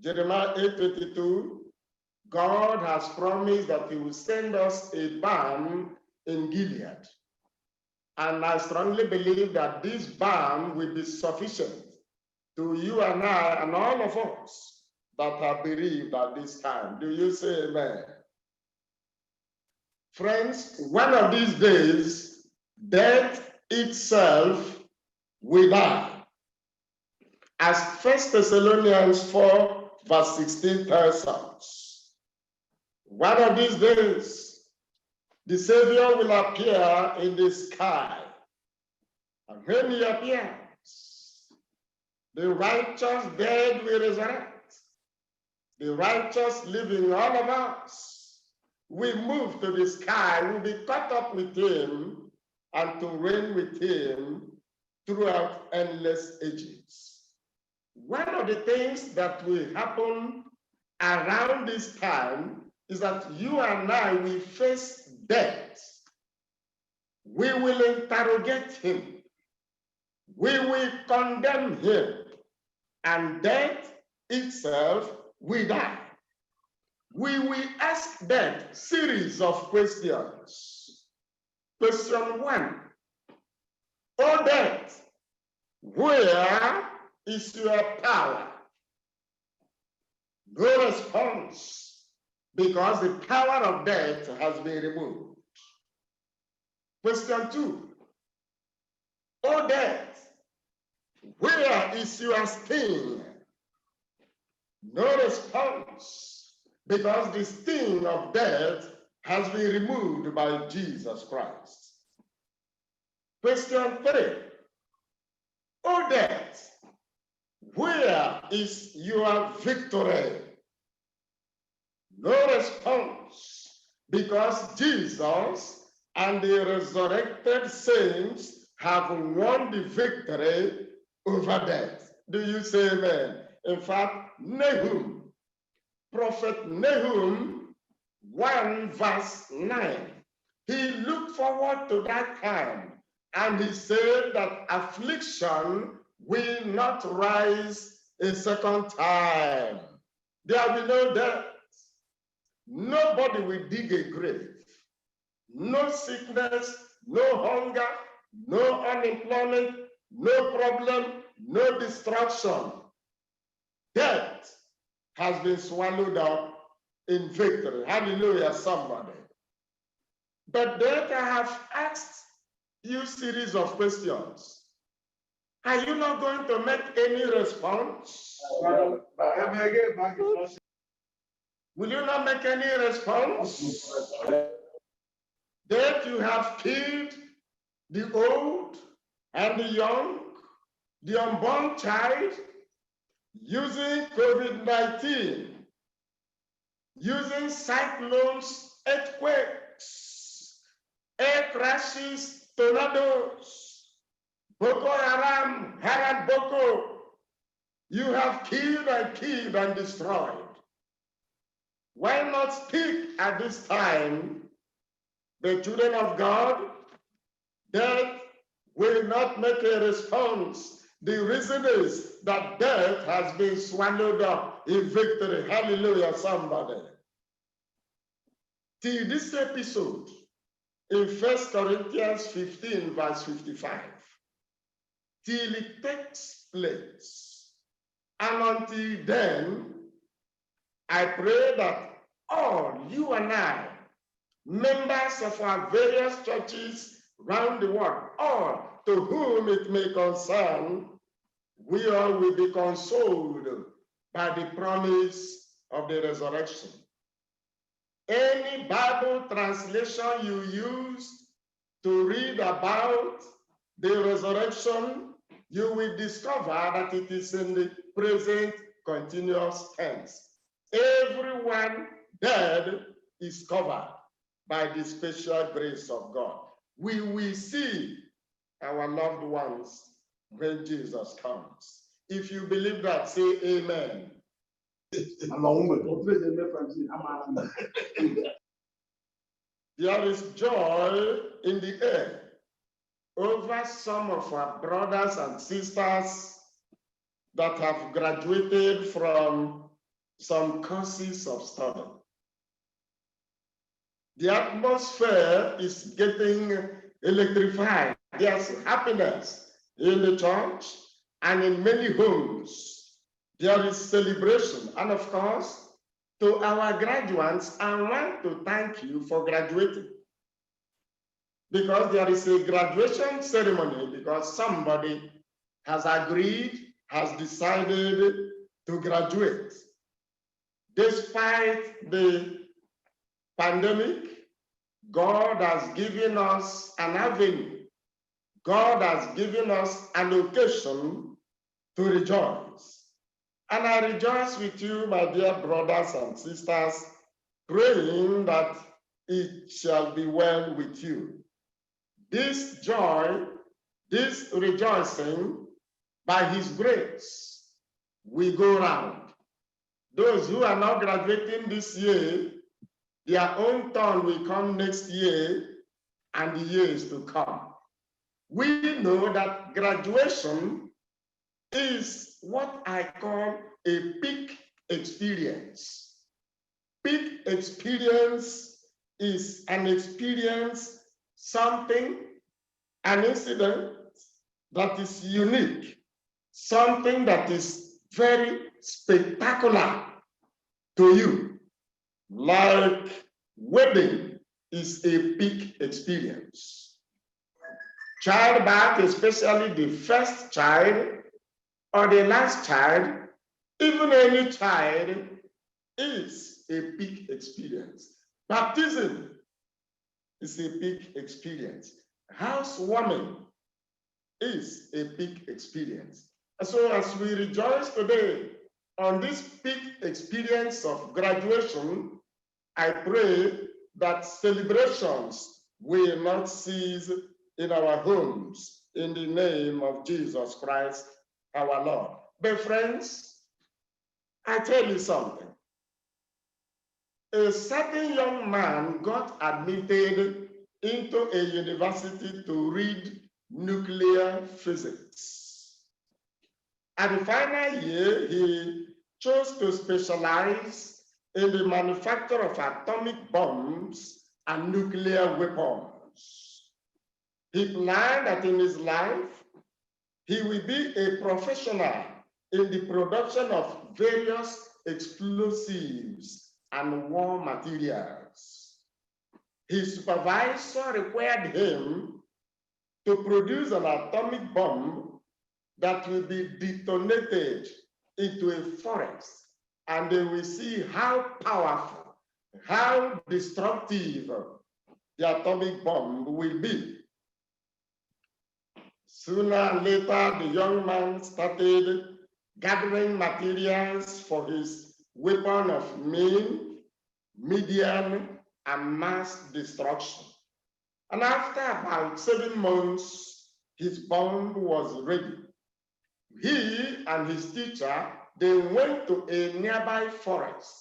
Jeremiah 8:22, God has promised that he will send us a balm in Gilead. And I strongly believe that this balm will be sufficient to you and I and all of us that are bereaved at this time. Do you say amen? Friends, one of these days, death itself will die. As 1 Thessalonians 4, verse 16 tells us, one of these days, the Savior will appear in the sky. And when he appears, the righteous dead will resurrect. The righteous living, all of us, we move to the sky, will be caught up with him and to reign with him throughout endless ages. One of the things that will happen around this time is that you and I will face death. We will interrogate him. We will condemn him. And death itself will die. We will ask death series of questions. Question 1. O death, where is your power? No response, because the power of death has been removed. Question 2. O death, where is your sting? No response, because the sting of death has been removed by Jesus Christ. Question 3. O death, where is your victory? No response, because Jesus and the resurrected saints have won the victory over death. Do you say amen? In fact, Nahum, Prophet Nahum 1 verse 9, he looked forward to that time and he said that affliction will not rise a second time. There will be no death. Nobody will dig a grave. No sickness, no hunger, no unemployment, no problem, no destruction. Death has been swallowed up in victory. Hallelujah, somebody. But then I have asked you a series of questions. Are you not going to make any response? Will you not make any response? That you have killed the old and the young, the unborn child, using COVID-19, using cyclones, earthquakes, air crashes, tornadoes, Boko Haram, Haram Boko. You have killed and destroyed. Why not speak at this time, the children of God? Death will not make a response. The reason is that death has been swallowed up in victory. Hallelujah, somebody. Till this episode, in 1 Corinthians 15, verse 55, till it takes place. And until then, I pray that all you and I, members of our various churches around the world, all to whom it may concern, we all will be consoled by the promise of the resurrection. Any Bible translation you use to read about the resurrection, you will discover that it is in the present continuous tense. Everyone dead is covered by the special grace of God. We will see our loved ones when Jesus comes. If you believe that, say amen. There is joy in the air over some of our brothers and sisters that have graduated from some courses of study. The atmosphere is getting electrified. There's happiness in the church and in many homes. There is celebration. And of course, to our graduates, I want to thank you for graduating. because there is a graduation ceremony, because somebody has agreed, has decided to graduate. Despite the pandemic, God has given us an avenue. God has given us an occasion to rejoice. And I rejoice with you, my dear brothers and sisters, praying that it shall be well with you. This joy, this rejoicing, by His grace, we go round. Those who are not graduating this year, their own turn will come next year and the years to come. We know that graduation is what I call a peak experience. Peak experience is an experience, something, an incident that is unique, something that is very spectacular to you. Like wedding is a peak experience. Childbirth, especially the first child or the last child, even any child, is a peak experience. Baptism is a peak experience. Housewarming is a peak experience. And so as we rejoice today on this peak experience of graduation, I pray that celebrations will not cease in our homes in the name of Jesus Christ, our Lord. But friends, I tell you something. A certain young man got admitted into a university to read nuclear physics. At the final year, he chose to specialize in the manufacture of atomic bombs and nuclear weapons. He planned that in his life, he will be a professional in the production of various explosives and war materials. His supervisor required him to produce an atomic bomb that will be detonated into a forest, and they will see how powerful, how destructive the atomic bomb will be. Sooner or later, the young man started gathering materials for his weapon of mean, medium, and mass destruction. And after about 7 months, his bomb was ready. He and his teacher, they went to a nearby forest,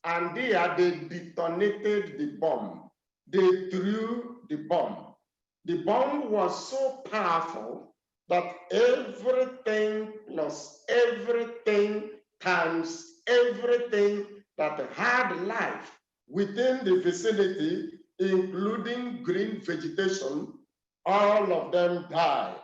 and there they detonated the bomb. They threw the bomb. The bomb was so powerful that everything plus everything times everything that had life within the vicinity, including green vegetation, all of them died.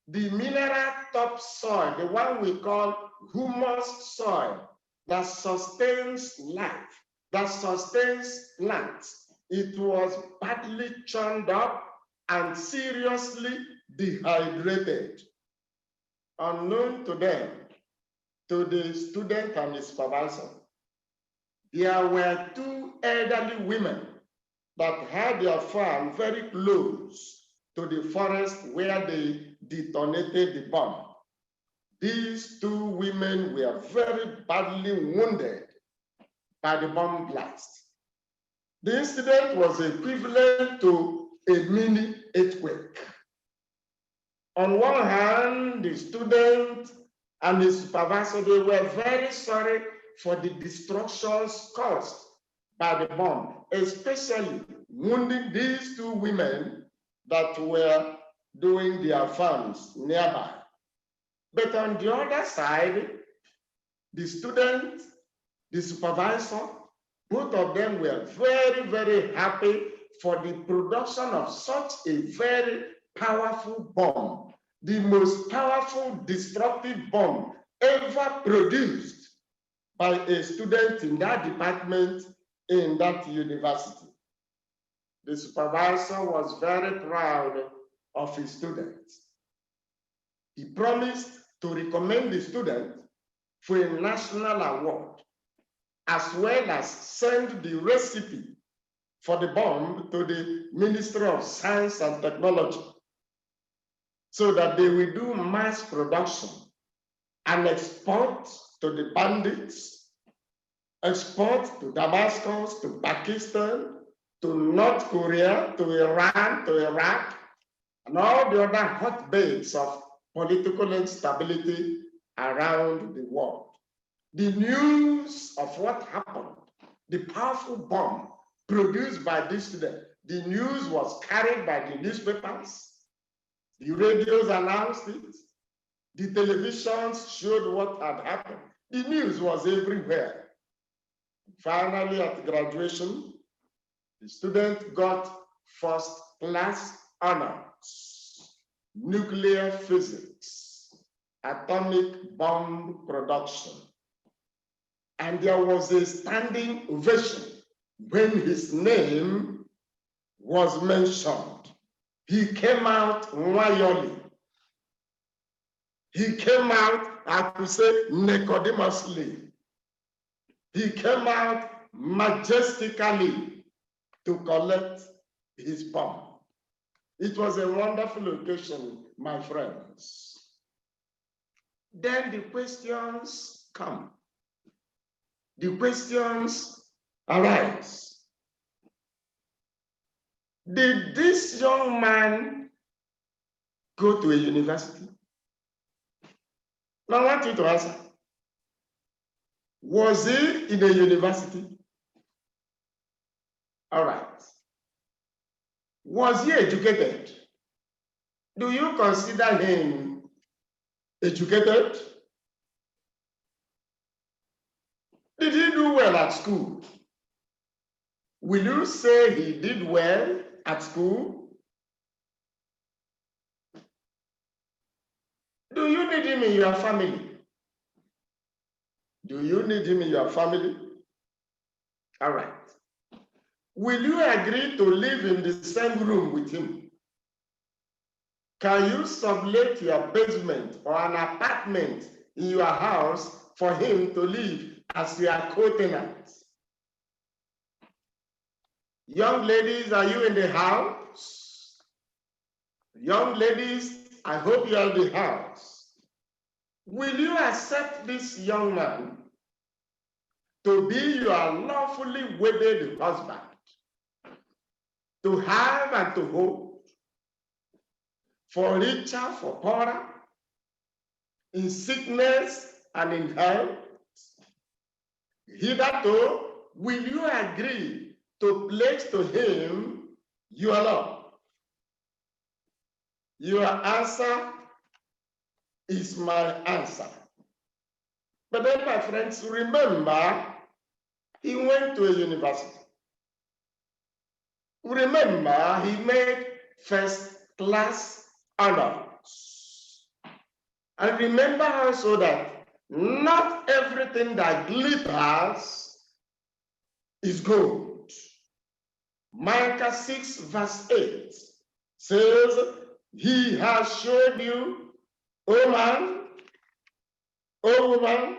The mineral topsoil, the one we call humus soil, that sustains life, that sustains plants, it was badly churned up and seriously dehydrated. Unknown to them, to the student and his supervisor, there were 2 elderly women that had their farm very close to the forest where they detonated the bomb. These 2 women were very badly wounded by the bomb blast. The incident was equivalent to a mini earthquake. On one hand, the student and his supervisor, they were very sorry for the destructions caused by the bomb, especially wounding these 2 women that were doing their farms nearby. But on the other side, the student, the supervisor, both of them were very, very happy for the production of such a very powerful bomb, the most powerful destructive bomb ever produced by a student in that department in that university. the supervisor was very proud of his students. He promised to recommend the student for a national award, as well as send the recipe for the bomb to the Ministry of Science and Technology, so that they will do mass production and export to the bandits, export to Damascus, to Pakistan, to North Korea, to Iran, to Iraq, and all the other hotbeds of political instability around the world. The news of what happened, the powerful bomb produced by this student, the news was carried by the newspapers, the radios announced it, the televisions showed what had happened. The news was everywhere. Finally, at graduation, the student got first-class honors, nuclear physics, atomic bomb production. And there was a standing ovation when his name was mentioned. He came out royally. He came out, I could say, Nicodemously. He came out majestically to collect his bomb. It was a wonderful occasion, my friends. Then the questions come. The questions arise. Did this young man go to a university? Now I want you to answer. Was he in a university? All right. Was he educated? Do you consider him educated? Did he do well at school? Will you say he did well at school? Do you need him in your family? Do you need him in your family? All right. Will you agree to live in the same room with him? Can you sublet your basement or an apartment in your house for him to live as your co-tenant? Young ladies, are you in the house? Young ladies, I hope you're in the house. Will you accept this young man to be your lawfully wedded husband, to have and to hold, for richer, for poorer, in sickness and in health? Hitherto, will you agree to pledge to him your love? Your answer is my answer. But then, my friends, remember, he went to a university. Remember, he made first-class honors. And remember also that not everything that glitters is gold. Micah 6 verse 8 says, he has showed you, O man, O woman,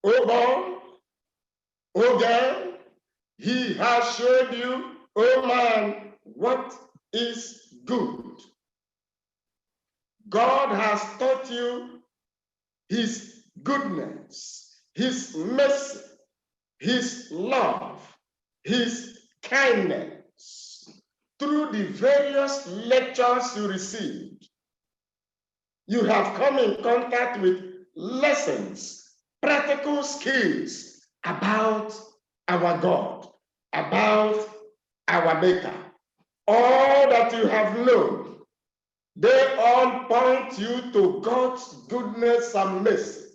O boy, O girl, he has showed you, O man, what is good. God has taught you his goodness, his mercy, his love, his kindness through the various lectures you received. You have come in contact with lessons, practical skills about our God, about our Maker. All that you have known, they all point you to God's goodness and mercy.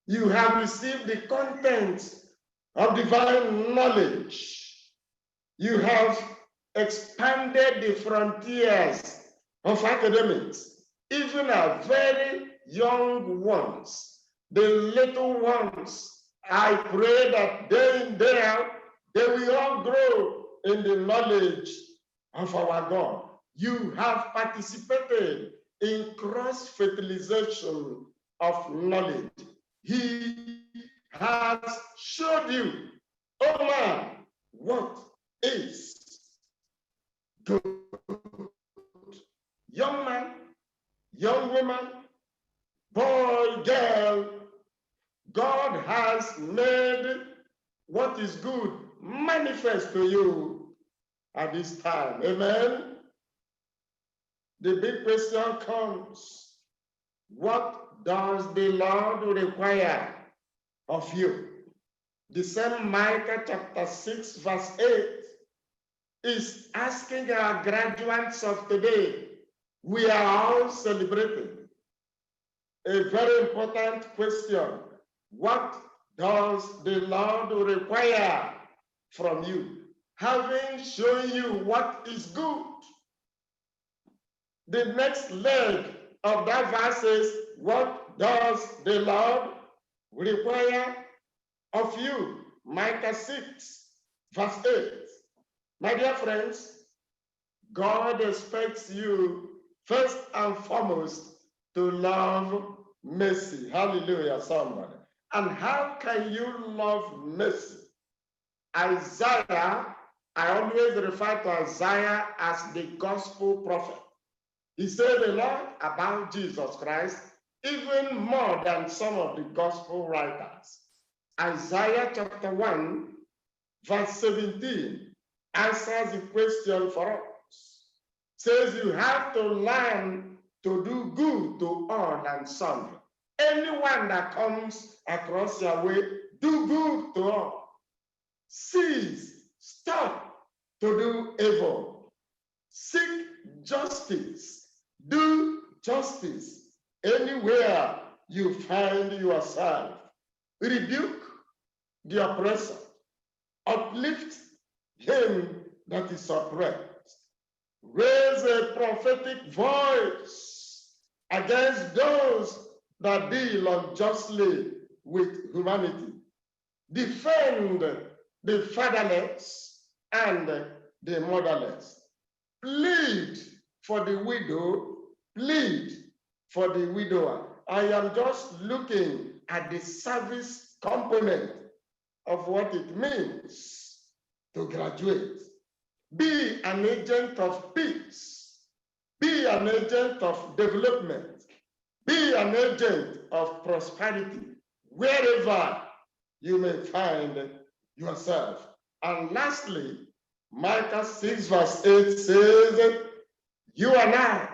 You have received the content of divine knowledge. You have expanded the frontiers of academics, even our very young ones, the little ones. I pray that day in, day out, they will all grow in the knowledge of our God. You have participated in cross-fertilization of knowledge. He has showed you, oh man, what is good. Young man, young woman, boy, girl, God has made what is good manifest to you at this time. Amen. The big question comes, what does the Lord require of you? The same Micah chapter 6 verse 8 is asking our graduates of today. We are all celebrating a very important question. What does the Lord require from you? Having shown you what is good, the next leg of that verse is, what does the Lord require of you? Micah 6, verse 8. My dear friends, God expects you first and foremost to love mercy. Hallelujah, somebody. And how can you love mercy? Isaiah, I always refer to Isaiah as the gospel prophet. He said a lot about Jesus Christ, even more than some of the gospel writers. Isaiah chapter 1, verse 17 answers the question for us. Says you have to learn to do good to all and sundry. Anyone that comes across your way, do good to all. Cease, stop to do evil. Seek justice, do justice anywhere you find yourself. Rebuke the oppressor, uplift him that is oppressed. Raise a prophetic voice against those that deal unjustly with humanity. Defend the fatherless and the motherless. Plead for the widow, plead for the widower. I am just looking at the service component of what it means to graduate. Be an agent of peace. Be an agent of development. Be an agent of prosperity wherever you may find yourself. And lastly, Micah 6 verse 8 says, you and I,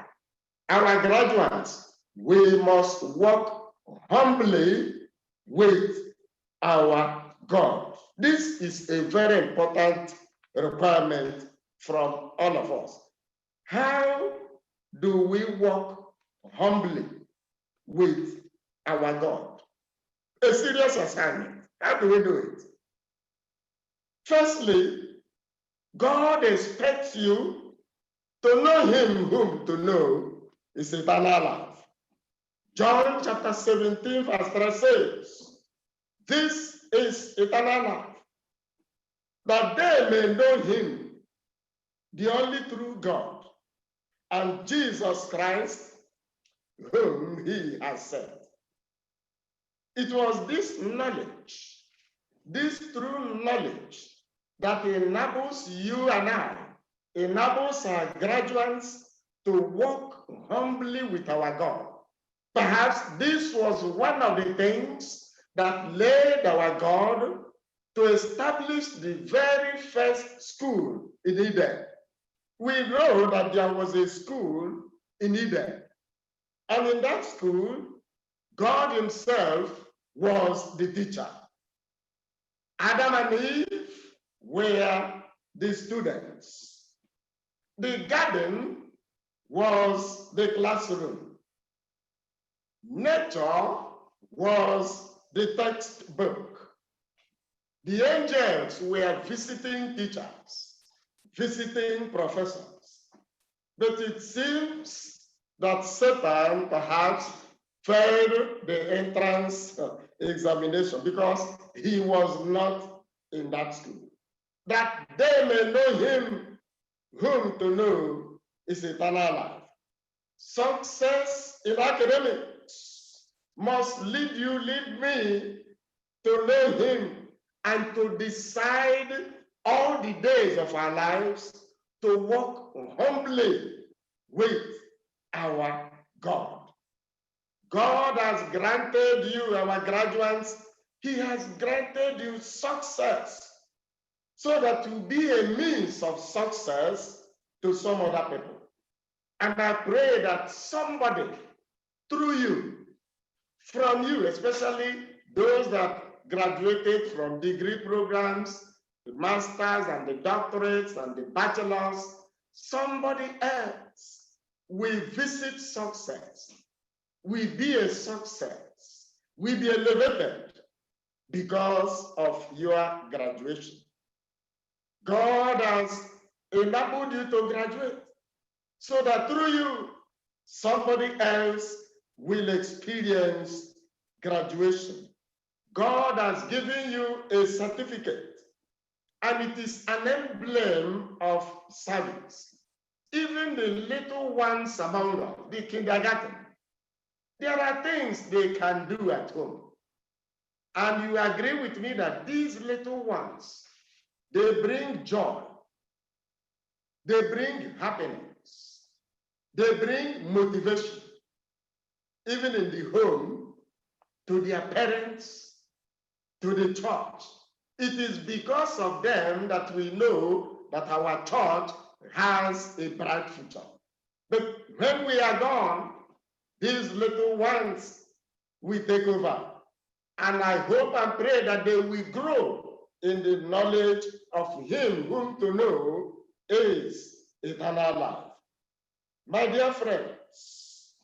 our graduates, we must walk humbly with our God. This is a very important requirement from all of us. How do we walk humbly with our God? A serious assignment. How do we do it? Firstly, God expects you to know him whom to know is eternal life. John chapter 17 verse 3 says, this is eternal life, that they may know him, the only true God, and Jesus Christ, whom he has sent. It was this knowledge, this true knowledge, that enables you and I, enables our graduates to walk humbly with our God. Perhaps this was one of the things that led our God to establish the very first school in Eden. We know that there was a school in Eden. And in that school, God himself was the teacher. Adam and Eve were the students. The garden was the classroom. Nature was the textbook. The angels were visiting teachers, visiting professors. But it seems that Satan perhaps failed the entrance examination because he was not in that school. that they may know him whom to know is eternal life. Success in academics must lead me to know him and to decide all the days of our lives to walk humbly with our God. God has granted you, our graduates, he has granted you success so that you be a means of success to some other people. And I pray that somebody through you, from you, especially those that graduated from degree programs, the masters and the doctorates and the bachelors, somebody else will visit success, will be a success, will be elevated because of your graduation. God has enabled you to graduate so that through you, somebody else will experience graduation. God has given you a certificate, and it is an emblem of service. Even the little ones among us, the kindergarten, there are things they can do at home. And you agree with me that these little ones, they bring joy, they bring happiness, they bring motivation, even in the home, to their parents, to the church. It is because of them that we know that our church has a bright future. But when we are gone, these little ones will take over. And I hope and pray that they will grow in the knowledge of him whom to know is eternal life. My dear friends,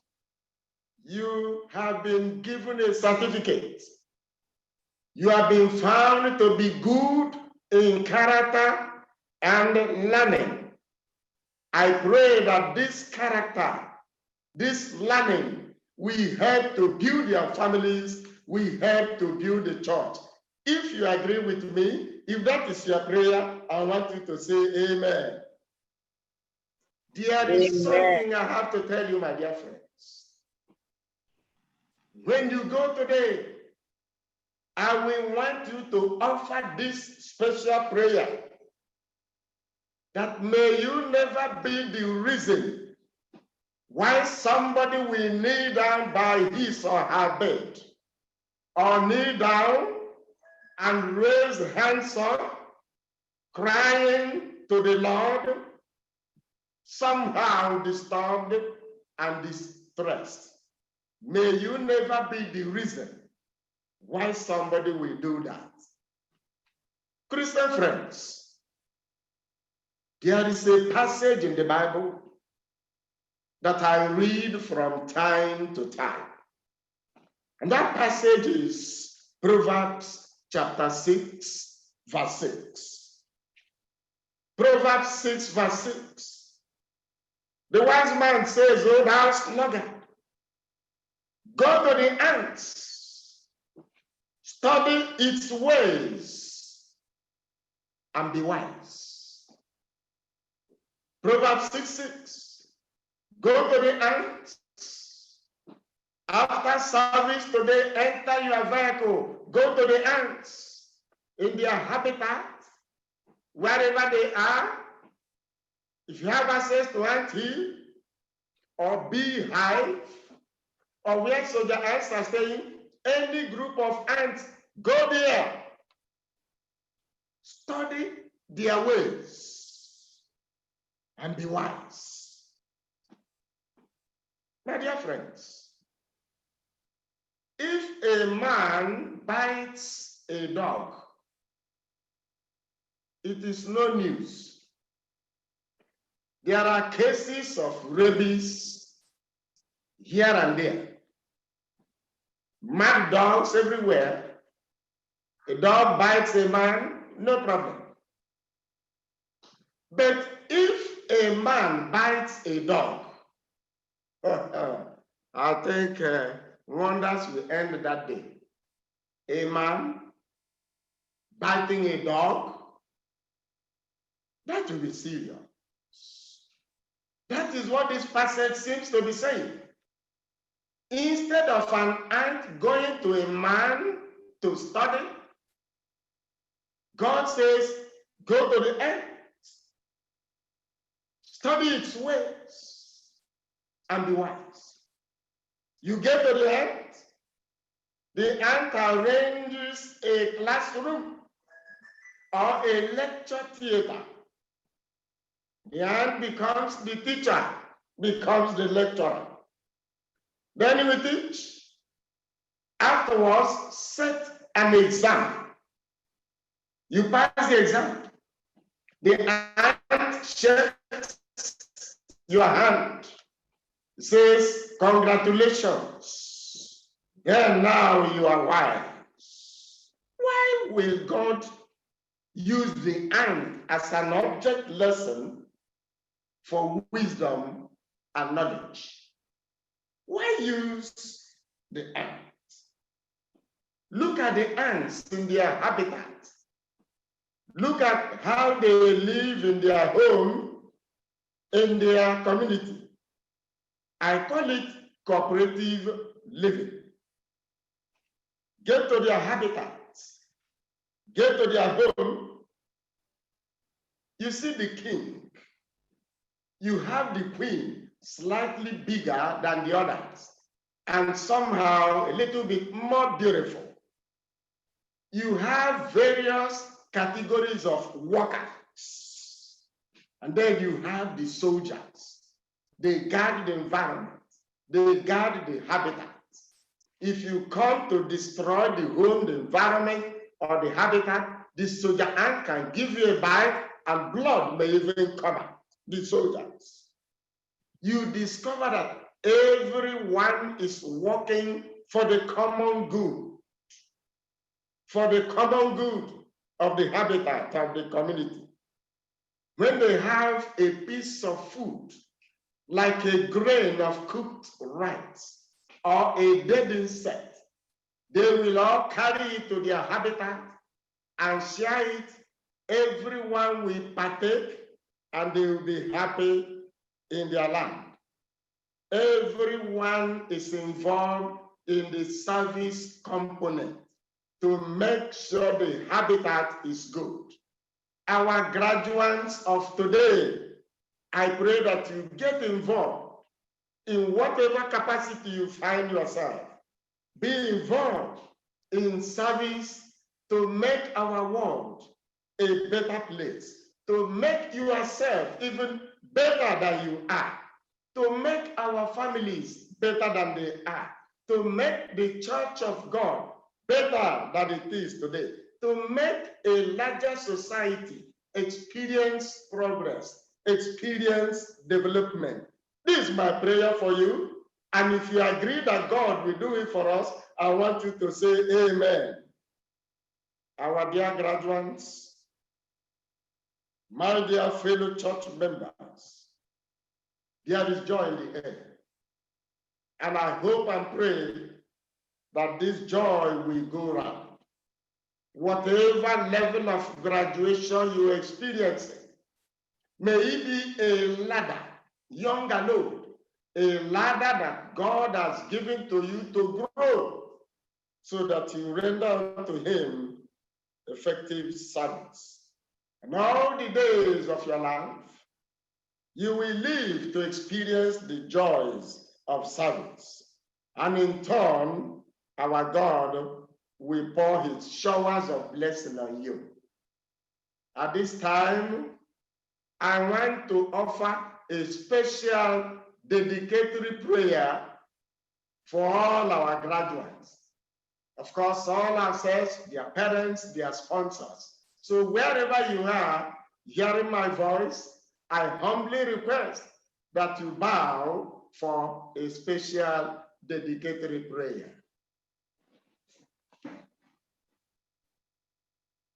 you have been given a certificate. You have been found to be good in character and learning. I pray that this character, this learning, will help to build your families, will help to build the church. If you agree with me, if that is your prayer, I want you to say amen. There is something I have to tell you, my dear friends. When you go today, I will want you to offer this special prayer that may you never be the reason why somebody will kneel down by his or her bed, or kneel down and raise hands up, crying to the Lord, somehow disturbed and distressed. May you never be the reason why somebody will do that. Christian friends, there is a passage in the Bible that I read from time to time. And that passage is Proverbs chapter 6, verse 6. Proverbs 6, verse 6. The wise man says, "O thou sluggard, go to the ants, study its ways, and be wise." Proverbs 6, 6. Go to the ants. After service today, enter your vehicle. Go to the ants in their habitat, wherever they are. If you have access to ant hill or beehive, or where soldier ants are staying, any group of ants, go there. Study their ways and be wise. My dear friends, if a man bites a dog, it is no news. There are cases of rabies here and there. Mad dogs everywhere. A dog bites a man, no problem. But if a man bites a dog, I think wonders will end that day. A man biting a dog, That will be serious. That is what this passage seems to be saying. Instead of an ant going to a man to study, God says, go to the ant, study its ways, and be wise. You get to the ant arranges a classroom or a lecture theater. The ant becomes the teacher, becomes the lecturer. Then he will teach. Afterwards, set an exam. You pass the exam. The ant shakes your hand. It says, congratulations. And now you are wise. Why will God use the ant as an object lesson for wisdom and knowledge? Why use the ant? Look at the ants in their habitat. Look at how they live in their home, in their community. I call it cooperative living. Get to their habitats, get to their home. You see the king. You have the queen slightly bigger than the others, and somehow a little bit more beautiful. You have various categories of workers, and then you have the soldiers. They guard the environment, they guard the habitat. If you come to destroy the home, the environment, or the habitat, the soldier ant can give you a bite and blood may even come out. The soldiers. You discover that everyone is working for the common good, for the common good of the habitat of the community. When they have a piece of food, like a grain of cooked rice or a dead insect, they will all carry it to their habitat and share it. Everyone will partake and they will be happy in their land. Everyone is involved in the service component to make sure the habitat is good. Our graduates of today, I pray that you get involved in whatever capacity you find yourself. Be involved in service to make our world a better place, to make yourself even better than you are, to make our families better than they are, to make the Church of God better than it is today, to make a larger society experience progress, experience development. This is my prayer for you. And if you agree that God will do it for us, I want you to say amen. Our dear graduates, my dear fellow church members, there is joy in the air. And I hope and pray that this joy will go round. Whatever level of graduation you're experiencing, may it be a ladder, young and old, a ladder that God has given to you to grow so that you render unto him effective service. And all the days of your life, you will live to experience the joys of service. And in turn, our God will pour his showers of blessing on you. At this time, I want to offer a special dedicatory prayer for all our graduates. Of course, all ourselves, their parents, their sponsors. So wherever you are hearing my voice, I humbly request that you bow for a special dedicatory prayer.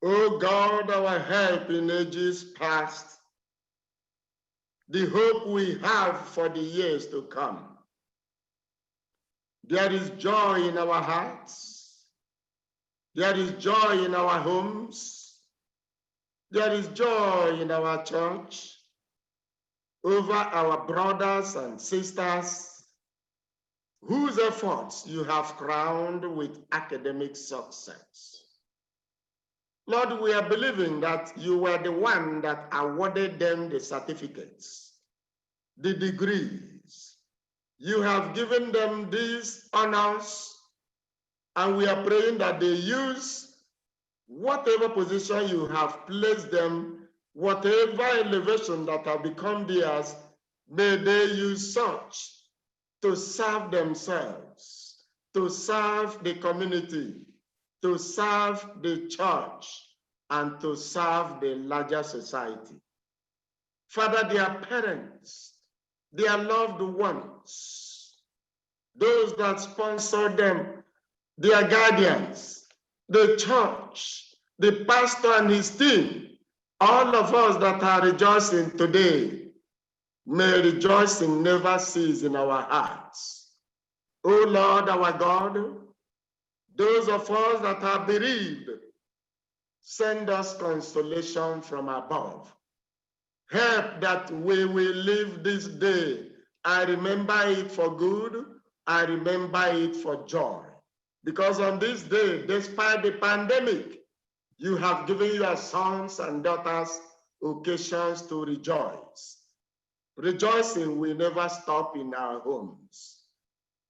O God, our help in ages past, the hope we have for the years to come. There is joy in our hearts. There is joy in our homes. There is joy in our church over our brothers and sisters whose efforts you have crowned with academic success. Lord, we are believing that you were the one that awarded them the certificates, the degrees. You have given them these honors, and we are praying that they use whatever position you have placed them, whatever elevation that have become theirs, may they use such to serve themselves, to serve the community, to serve the church, and to serve the larger society. Father, their parents, their loved ones, those that sponsor them, their guardians, the church, the pastor and his team, all of us that are rejoicing today, may rejoicing never cease in our hearts. O Lord, our God, those of us that are bereaved, send us consolation from above. Help that we will live this day. I remember it for good. I remember it for joy. Because on this day, despite the pandemic, you have given your sons and daughters occasions to rejoice. Rejoicing will never stop in our homes.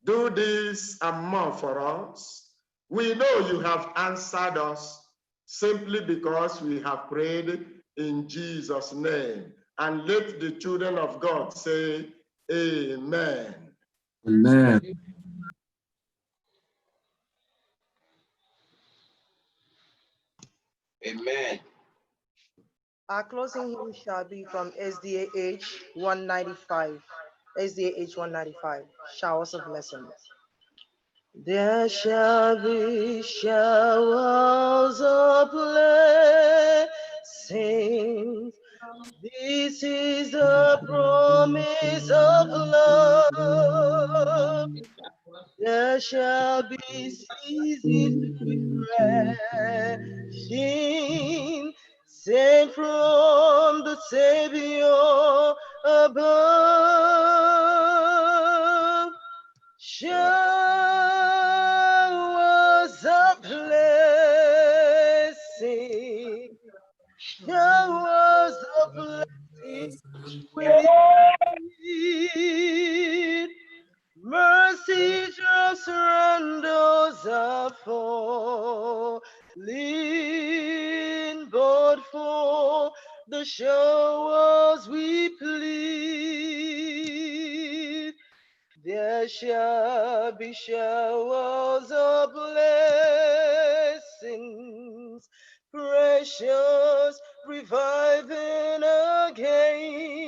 Do this and more for us. We know you have answered us simply because we have prayed in Jesus' name. And let the children of God say, Amen. Amen. Amen. Our closing hymn shall be from SDAH 195. SDAH 195, Showers of Blessings. There shall be showers of blessings. This is the promise of love. There shall be seasons refreshing, sent from the Savior above. Showers of blessing, showers of blessing, we need. Mercy just surrenders are falling, but for the showers we plead. There shall be showers of blessings, precious, reviving again,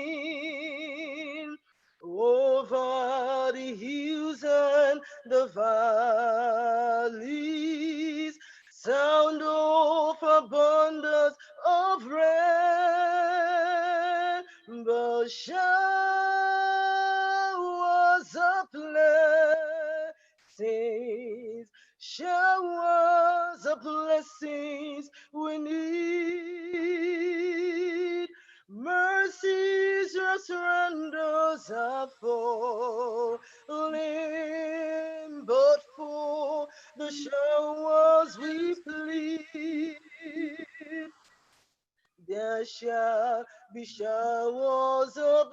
over the hills and the valleys, sound of abundance of rain, but showers of blessings, showers of blessings we need. Mercies, your surrenders are falling, but for the showers we plead. There shall be showers of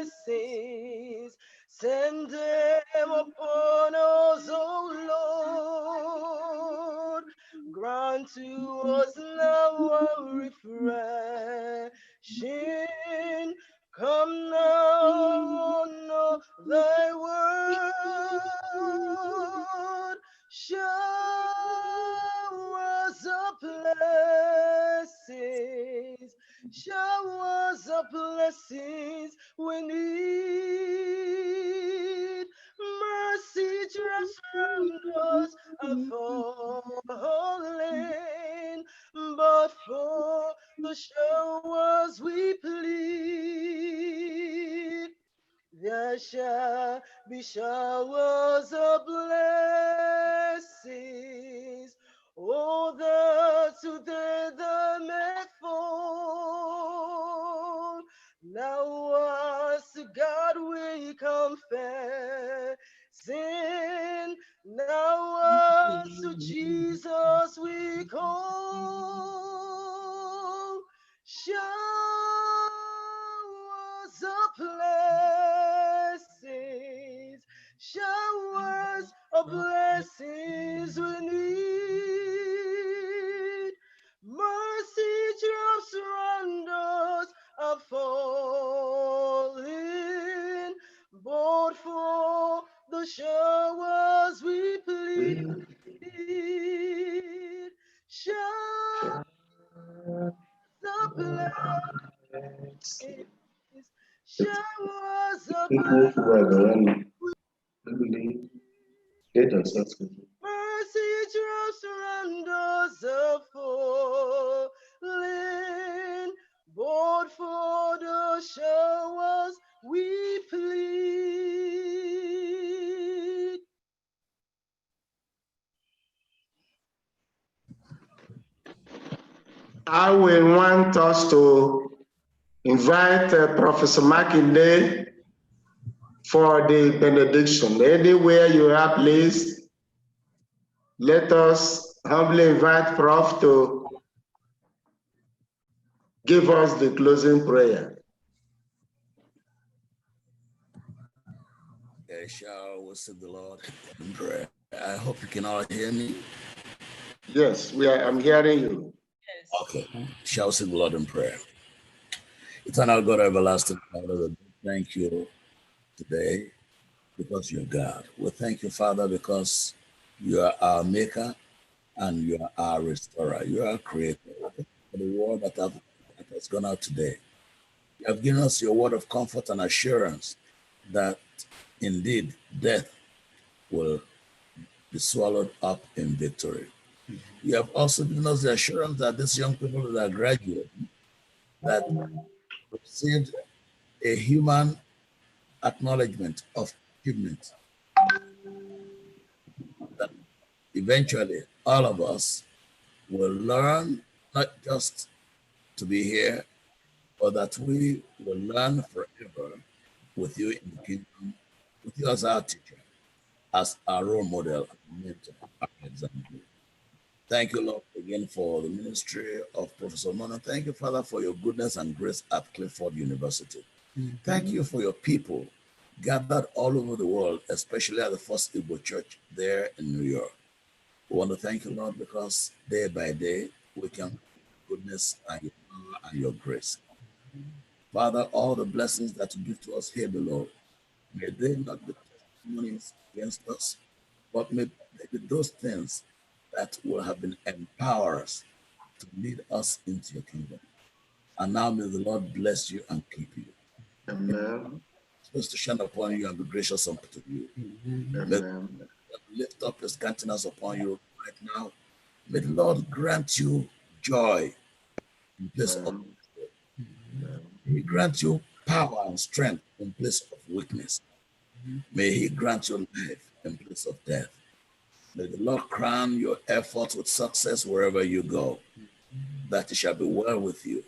blessings. Send them upon us, O Lord. Grant to us now a refreshing. Come now on thy word. Showers of blessings, showers of blessings we need. Mercy just round us are falling, but for the showers we plead. There shall be showers of blessings. Oh, that today the call. Showers of blessings, showers of blessings we need. Mercy drops around us are falling, but for the showers we plead. Showers of blessings, showers of blessings. Mercy drops around us are falling, but for the showers we plead. I will want us to invite Professor Makinde for the benediction. Anywhere you are, please, let us humbly invite Prof to give us the closing prayer. Shall we seek the Lord in prayer? I hope you can all hear me. Yes, I'm hearing you. Yes. Okay. Shall we seek the Lord in prayer? Eternal God, everlasting Father, thank you today because you're God. We thank you, Father, because you are our maker and you are our restorer. You are our creator. For the word that has gone out today, you have given us your word of comfort and assurance that indeed death will be swallowed up in victory. You have also given us the assurance that these young people that are graduating, that received a human acknowledgement of achievement, that eventually all of us will learn not just to be here, but that we will learn forever with you in the kingdom, with you as our teacher, as our role model, mentor, our example. Thank you, Lord, again for the ministry of Professor Mona. Thank you, Father, for your goodness and grace at Clifford University. Thank you for your people gathered all over the world, especially at the First Igbo Church there in New York. We want to thank you, Lord, because day by day we can goodness and your power and your grace. Father, all the blessings that you give to us here below, may they not be testimonies against us, but may they be those things that will have been empowered to lead us into your kingdom. And now may the Lord bless you and keep you. Amen. Supposed to shine upon you and be gracious unto you. Amen. May the Lord lift up his countenance upon you right now. May the Lord grant you joy in place of May he grant you power and strength in place of weakness. May he grant you life in place of death. May the Lord crown your efforts with success wherever you go, that it shall be well with you.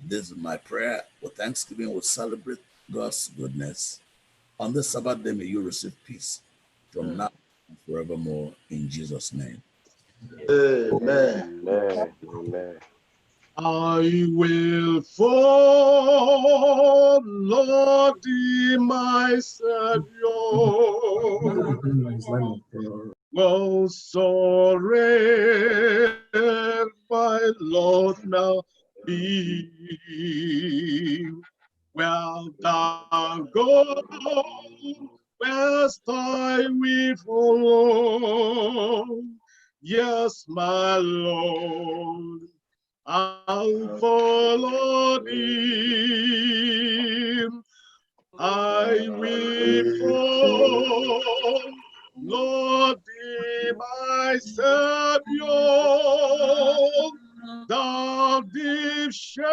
This is my prayer. With thanksgiving, we'll celebrate God's goodness. On this Sabbath day, may you receive peace from now and forevermore in Jesus' name. Amen. Amen. Amen. I will follow thee, my Savior. Oh, sorry, my Lord, now be. Where thou goest, where's I will follow. Yes, my Lord, I'll follow thee. I will follow thee, my Savior. Thou didst shed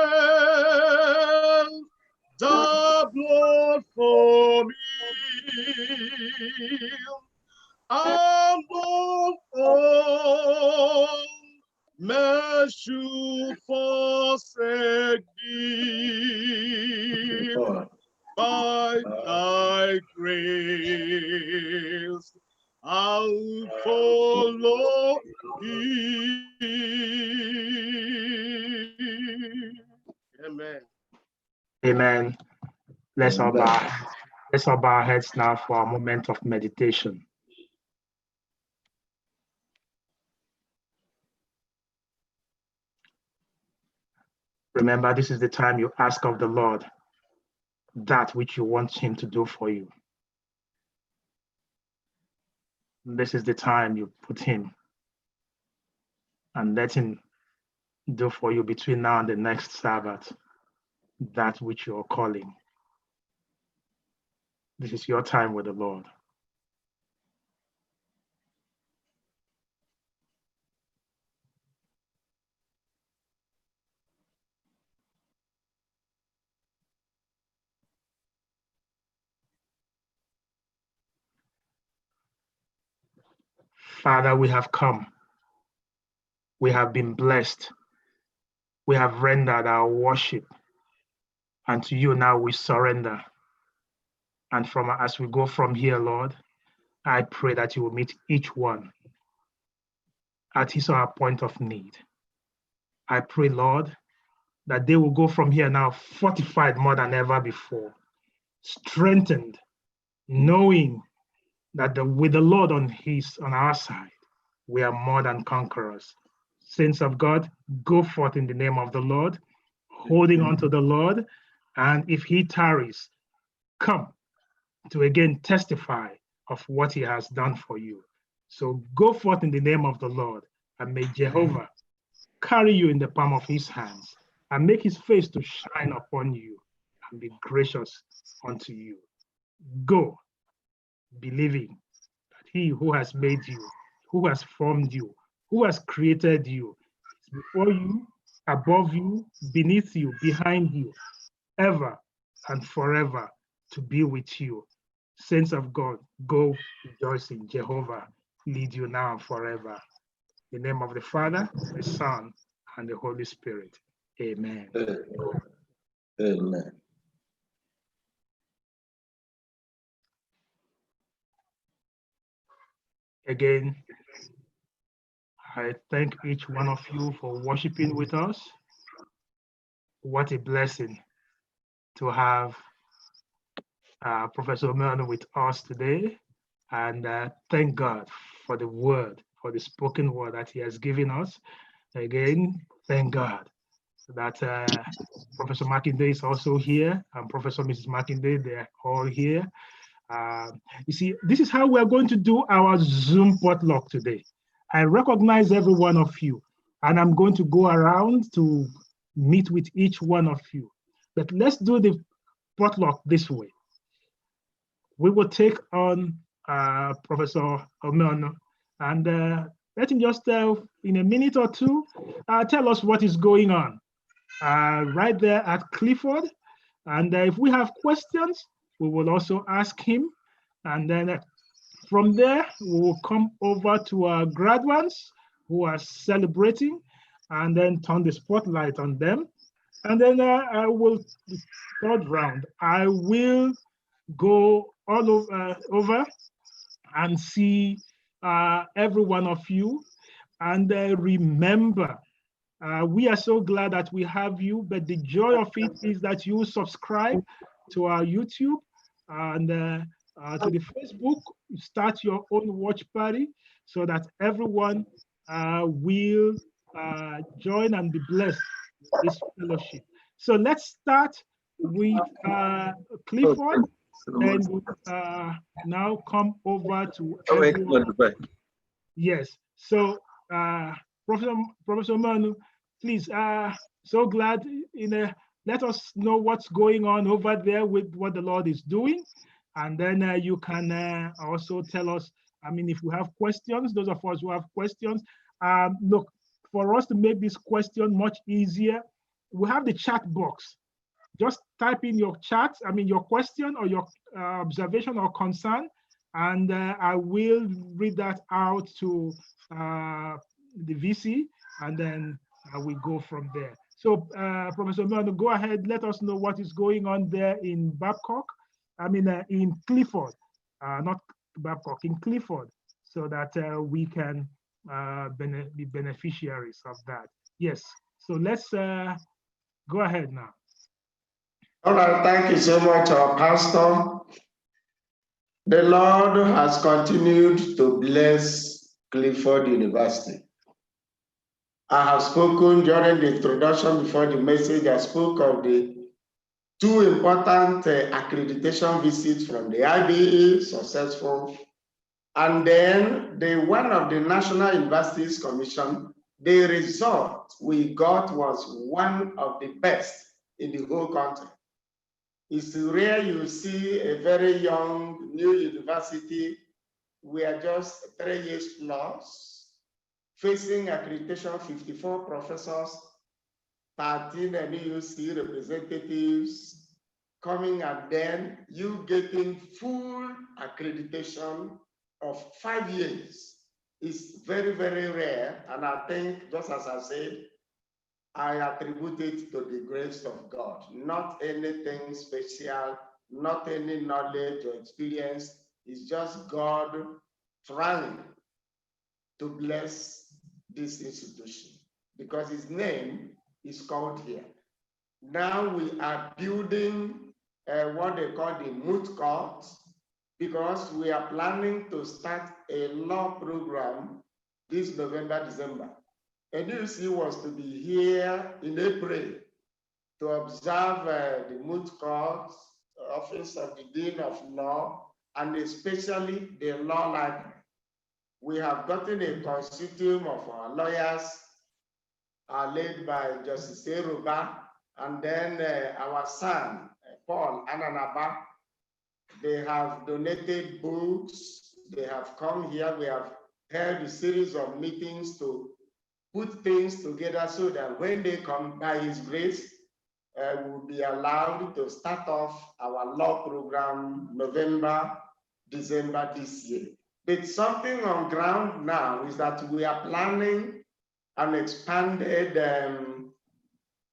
the blood for me. And all men should forsake thee. By thy grace, I I'll follow him. Amen. Amen. Let's all bow our heads now for a moment of meditation. Remember, this is the time you ask of the Lord that which you want him to do for you. This is the time you put him and let him do for you between now and the next Sabbath that which you're calling. This is your time with the Lord. Father, we have come. We have been blessed. We have rendered our worship. And to you now we surrender. And as we go from here, Lord, I pray that you will meet each one at his or her point of need. I pray, Lord, that they will go from here now fortified more than ever before, strengthened, knowing that with the Lord on our side, we are more than conquerors. Saints of God, go forth in the name of the Lord, holding on to the Lord, and if he tarries, come to again testify of what he has done for you. So go forth in the name of the Lord, and may Jehovah carry you in the palm of his hands and make his face to shine upon you and be gracious unto you. Go, believing that he who has made you, who has formed you, who has created you, is before you, above you, beneath you, behind you, ever and forever to be with you. Saints of God, go rejoicing. Jehovah lead you now and forever. In the name of the Father, the Son, and the Holy Spirit. Amen. Amen. Again, I thank each one of you for worshiping with us. What a blessing to have Professor Omeonu with us today. And thank God for the word, for the spoken word that he has given us. Again, thank God that Professor Makinde is also here, and Professor Mrs. Makinde, they're all here. You see, this is how we're going to do our Zoom potluck today. I recognize every one of you, and I'm going to go around to meet with each one of you. But let's do the potluck this way. We will take on Professor Omeonu, and let him just, in a minute or two, tell us what is going on right there at Clifford. And if we have questions, we will also ask him. And then from there, we will come over to our graduates who are celebrating, and then turn the spotlight on them. And then I will, the third round, I will go all over and see every one of you. And remember, we are so glad that we have you, but the joy of it is that you subscribe to our YouTube and to the Facebook, start your own watch party so that everyone will join and be blessed with this fellowship. So let's start with Clifford, and now come over to everyone. Yes, so Professor Omeonu, please, so glad, let us know what's going on over there with what the Lord is doing. And then you can also tell us, I mean, if we have questions, those of us who have questions, look, for us to make this question much easier, we have the chat box. Just type in your chat, I mean, your question or your observation or concern, and I will read that out to the VC, and then we go from there. So, Professor Omeonu, go ahead, let us know what is going on there in Babcock. I mean, in Clifford, not Babcock, in Clifford. so that we can be beneficiaries of that. Yes, so let's go ahead now. All right, thank you so much, our pastor. The Lord has continued to bless Clifford University. I have spoken during the introduction before the message. I spoke of the two important accreditation visits from the IBE, successful, and then the one of the National Universities Commission. The result we got was one of the best in the whole country. It's rare you see a very young new university. We are just 3 years plus, facing accreditation, 54 professors, 13 NUC representatives coming, and then you getting full accreditation of 5 years. Is very, very rare. And I think, just as I said, I attribute it to the grace of God, not anything special, not any knowledge or experience. It's just God trying to bless this institution because his name is called here. Now we are building what they call the moot court, because we are planning to start a law program this November, December. NUC was to be here in April to observe the moot court, office of the Dean of Law, and especially the law library. We have gotten a consortium of our lawyers led by Justice Eroba, and then our son, Paul Ananaba. They have donated books. They have come here. We have held a series of meetings to put things together so that when they come, by his grace, we'll be allowed to start off our law program November, December this year. But something on ground now is that we are planning an expanded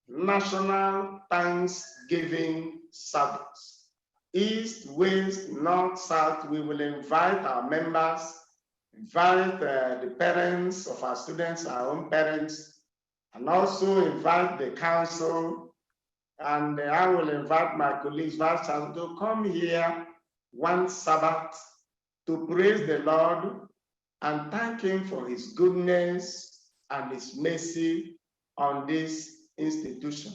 national Thanksgiving service. East, west, north, south, we will invite our members, invite the parents of our students, our own parents, and also invite the council. And I will invite my colleagues, vice chancellor, to come here one Sabbath to praise the Lord and thank him for his goodness and his mercy on this institution.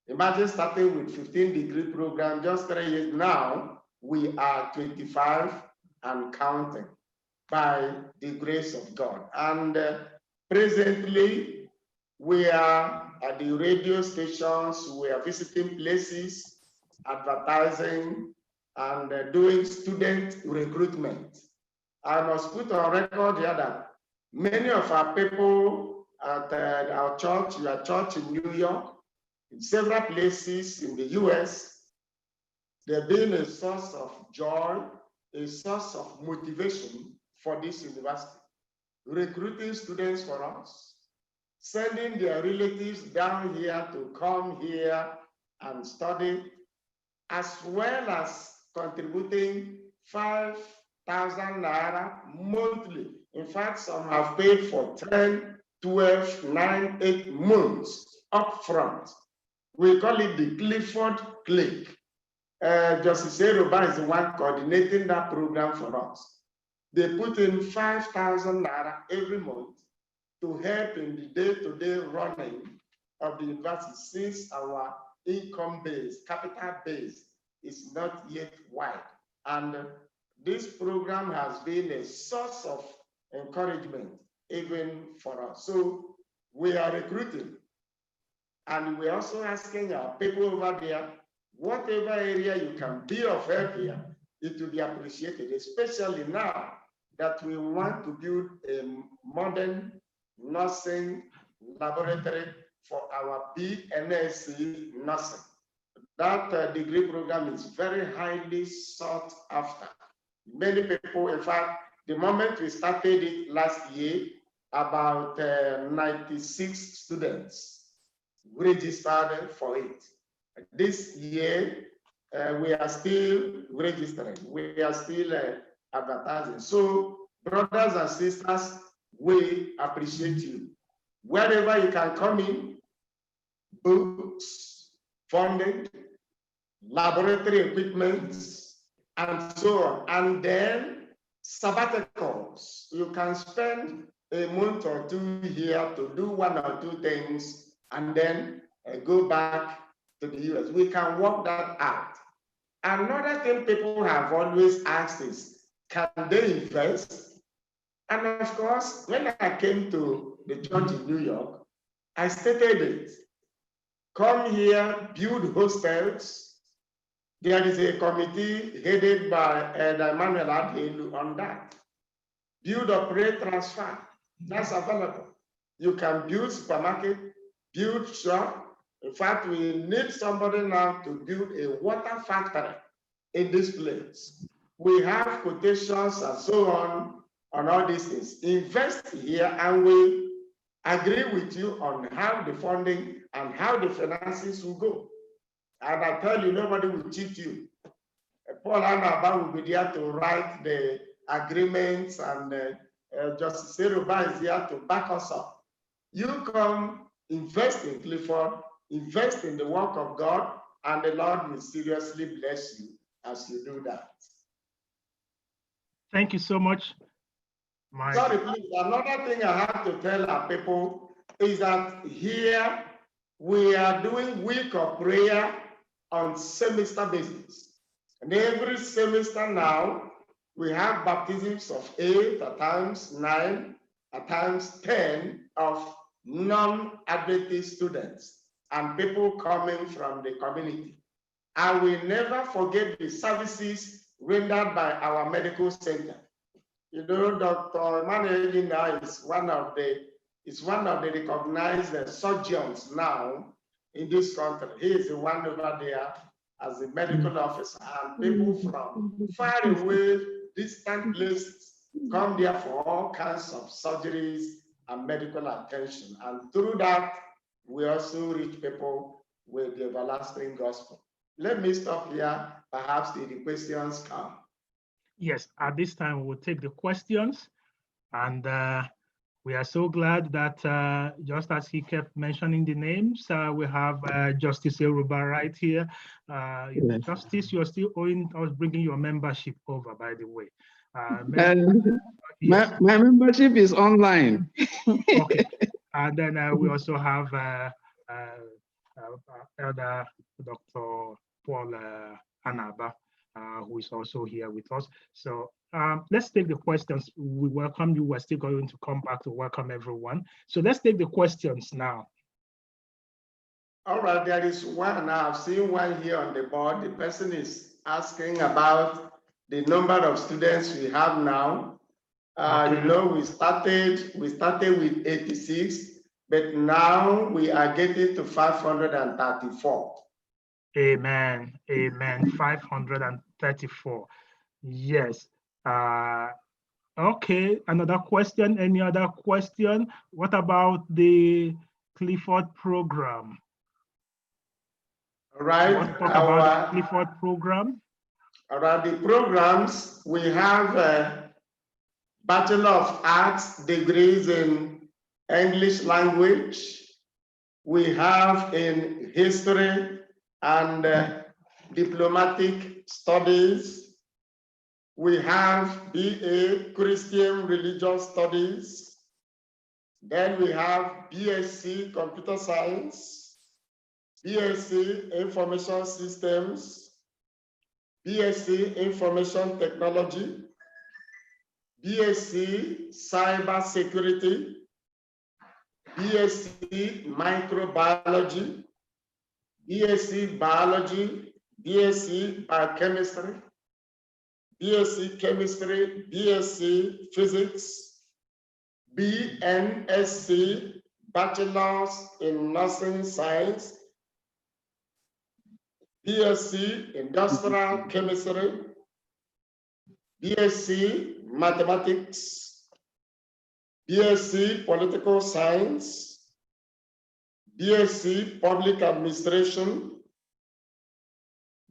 Imagine starting with 15-degree program just 3 years. Now we are 25 and counting by the grace of God. And presently we are at the radio stations, we are visiting places, advertising, and doing student recruitment. I must put on record here that many of our people at our church, your church in New York, in several places in the US, they've been a source of joy, a source of motivation for this university. Recruiting students for us, sending their relatives down here to come here and study, as well as contributing 5,000 naira monthly. In fact, some have paid for 10, 12, 9, 8 months up front. We call it the Clifford Click. Justice Eroba is the one coordinating that program for us. They put in 5,000 naira every month to help in the day-to-day running of the university, since our income base, capital base, is not yet wide. And this program has been a source of encouragement even for us. So we are recruiting. And we're also asking our people over there, whatever area you can be of help here, it will be appreciated, especially now that we want to build a modern nursing laboratory for our BNSC nursing. That degree program is very highly sought after. Many people, in fact, the moment we started it last year, about 96 students registered for it. This year, we are still registering. We are still advertising. So brothers and sisters, we appreciate you. Wherever you can come in, books, funding, laboratory equipment, and so on. And then sabbaticals. You can spend a month or two here to do one or two things and then go back to the US. We can work that out. Another thing people have always asked is, can they invest? And of course, when I came to the church in New York, I stated it. Come here, build hostels. There is a committee headed by Emmanuel Adelu on that. Build, operate, transfer. That's available. You can build supermarket, build shop. In fact, we need somebody now to build a water factory in this place. We have quotations and so on all these things. Invest here and we agree with you on how the funding and how the finances will go. And I tell you, nobody will cheat you. Paul Anaba will be there to write the agreements, and Justice Seruba is here to back us up. You come, invest in Clifford, invest in the work of God, and the Lord will seriously bless you as you do that. Thank you so much. Sorry, please. Another thing I have to tell our people is that here we are doing week of prayer on semester basis. And every semester now, we have baptisms of 8, at times 9, at times 10 of non-Adventist students and people coming from the community. I will never forget the services rendered by our medical center. You know, Dr. Emmanuel Elina is one of the recognized surgeons now in this country. He is the one over there as a medical officer, and people from far away, distant places come there for all kinds of surgeries and medical attention. And through that, we also reach people with the everlasting gospel. Let me stop here. Perhaps the questions come. Yes, at this time, we'll take the questions. And we are so glad that just as he kept mentioning the names, we have Justice Seruba right here. Yes. Justice, you're still owing us bringing your membership over, by the way. My membership is online. Okay. And then we also have Elder Dr. Paul Anaba, who is also here with us. So let's take the questions. We welcome you. We're still going to come back to welcome everyone. So let's take the questions now. All right, there is one. I've seen one here on the board. The person is asking about the number of students we have now. You know, we started with 86, but now we are getting to 534. Amen. Amen. 534. Yes. Okay. Another question. Any other question? What about the Clifford program? All right. What about the Clifford program? Around the programs, we have Bachelor of Arts degrees in English language. We have in history and diplomatic studies. We have BA Christian Religious Studies. Then we have BSc Computer Science, BSc Information Systems, BSc Information Technology, BSc Cyber Security, BSc Microbiology, BSc Biology, BSc Biochemistry, BSc Chemistry, BSc Physics, BNSC, Bachelors in Nursing Science, BSc Industrial Chemistry, BSc Mathematics, BSc Political Science, BSc Public Administration,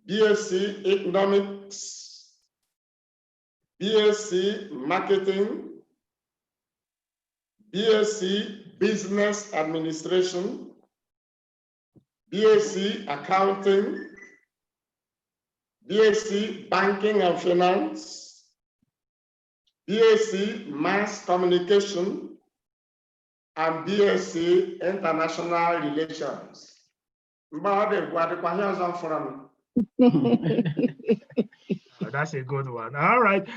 BSc Economics, BSc Marketing, BSc Business Administration, BSc Accounting, BSc Banking and Finance, BSc Mass Communication, and BSc International Relations. That's a good one. All right.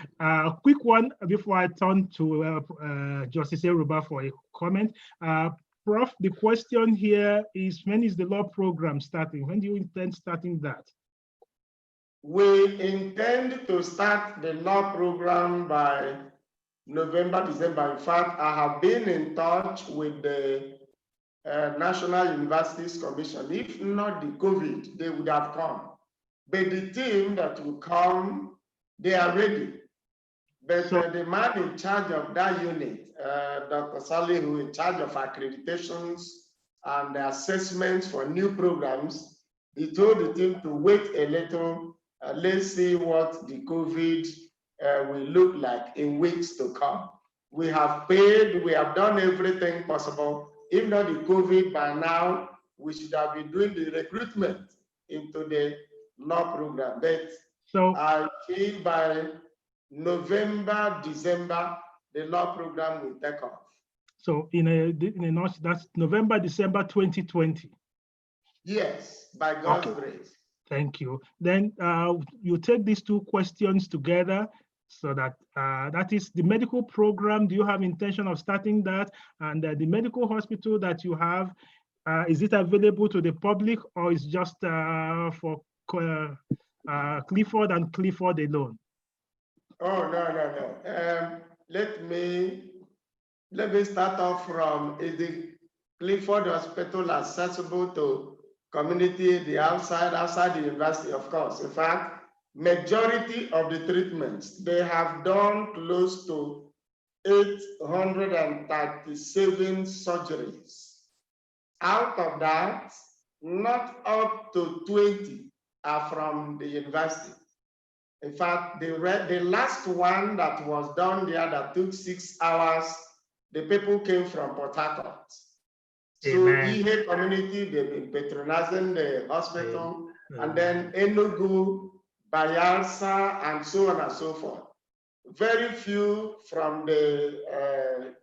Quick one before I turn to Justice Yoruba for a comment. Prof, the question here is, when is the law program starting? When do you intend starting that? We intend to start the law program by November, December. In fact, I have been in touch with the National Universities Commission. If not the COVID, they would have come. But the team that will come, they are ready. But the man in charge of that unit, Dr. Saleh, who is in charge of accreditations and the assessments for new programs, he told the team to wait a little. Let's see what the COVID will look like in weeks to come. We have paid, we have done everything possible. If not the COVID, by now, we should have been doing the recruitment into the law program. But I feel by November, December, the law program will take off. So in a notch, that's November, December 2020. Yes, by God's grace. Thank you. Then you take these two questions together, so that that is the medical program. Do you have intention of starting that? And the medical hospital that you have, is it available to the public, or is just for Clifford and Clifford alone? Oh, no. Let me start off from, is the Clifford Hospital accessible to community, the outside the university? Of course. In fact, majority of the treatments, they have done close to 837 surgeries. Out of that, not up to 20 are from the university. In fact, the last one that was done there that took 6 hours, the people came from Port Harcourt. So Ihe community, they've been patronizing the hospital, and then Enugu, Bayelsa, and so on and so forth. Very few from the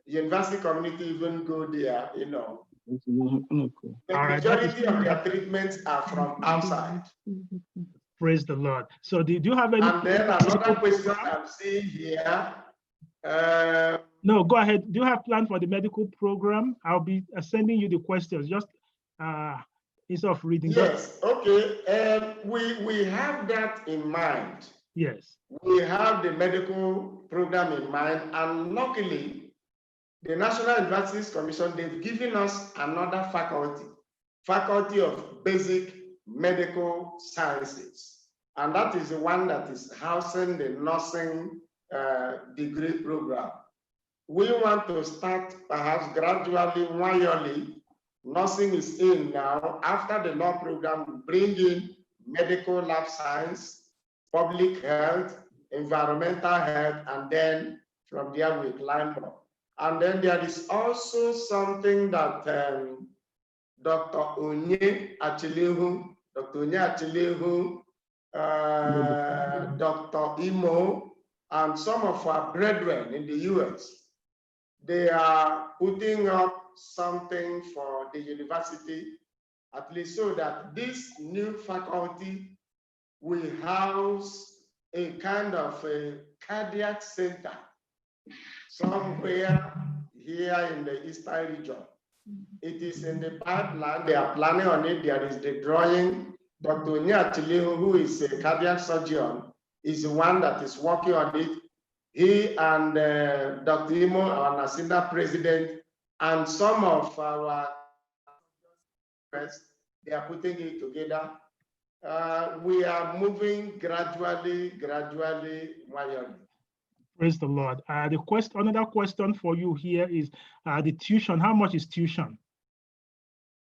university community even go there, you know. The majority of their treatments are from outside. Praise the Lord. So did you have any? And then another question I'm seeing here. No, go ahead. Do you have plan for the medical program? I'll be sending you the questions. Just instead of reading. Yes. Okay. We have that in mind. Yes. We have the medical program in mind, and luckily, the National Universities Commission, they've given us another faculty of basic medical sciences. And that is the one that is housing the nursing degree program. We want to start perhaps gradually, yearly. Nursing is in now. After the law program, we bring in medical lab science, public health, environmental health, and then from there we climb up. And then there is also something that Dr. Onye Achillehu, Dr. Imo, and some of our brethren in the US, they are putting up something for the university, at least so that this new faculty will house a kind of a cardiac center somewhere here in the Eastern region. It is in the pipeline. They are planning on it. There is the drawing. Dr. Nyatilihu, who is a cardiac surgeon, is the one that is working on it. He and Dr. Imo, our NACINDA president, and some of our they are putting it together. We are moving gradually, wildly. Praise the Lord. Another question for you here is the tuition. How much is tuition?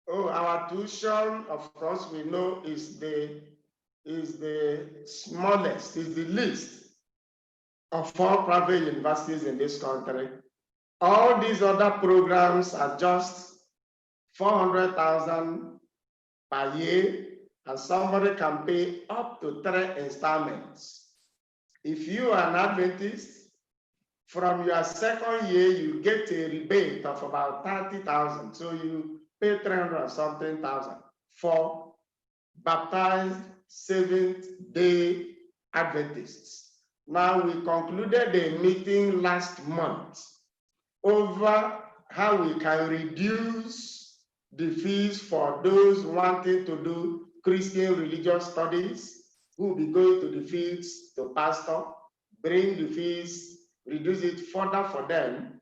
Oh, our tuition, of course, we know is the smallest, is the least of all private universities in this country. All these other programs are just 400,000 per year, and somebody can pay up to 3 installments. If you are an Adventist, from your second year, you get a rebate of about 30,000. So you pay 300 something thousand for baptized Seventh-day Adventists. Now, we concluded a meeting last month over how we can reduce the fees for those wanting to do Christian religious studies, who will be going to the fields to pastor, bring the fees, reduce it further for them,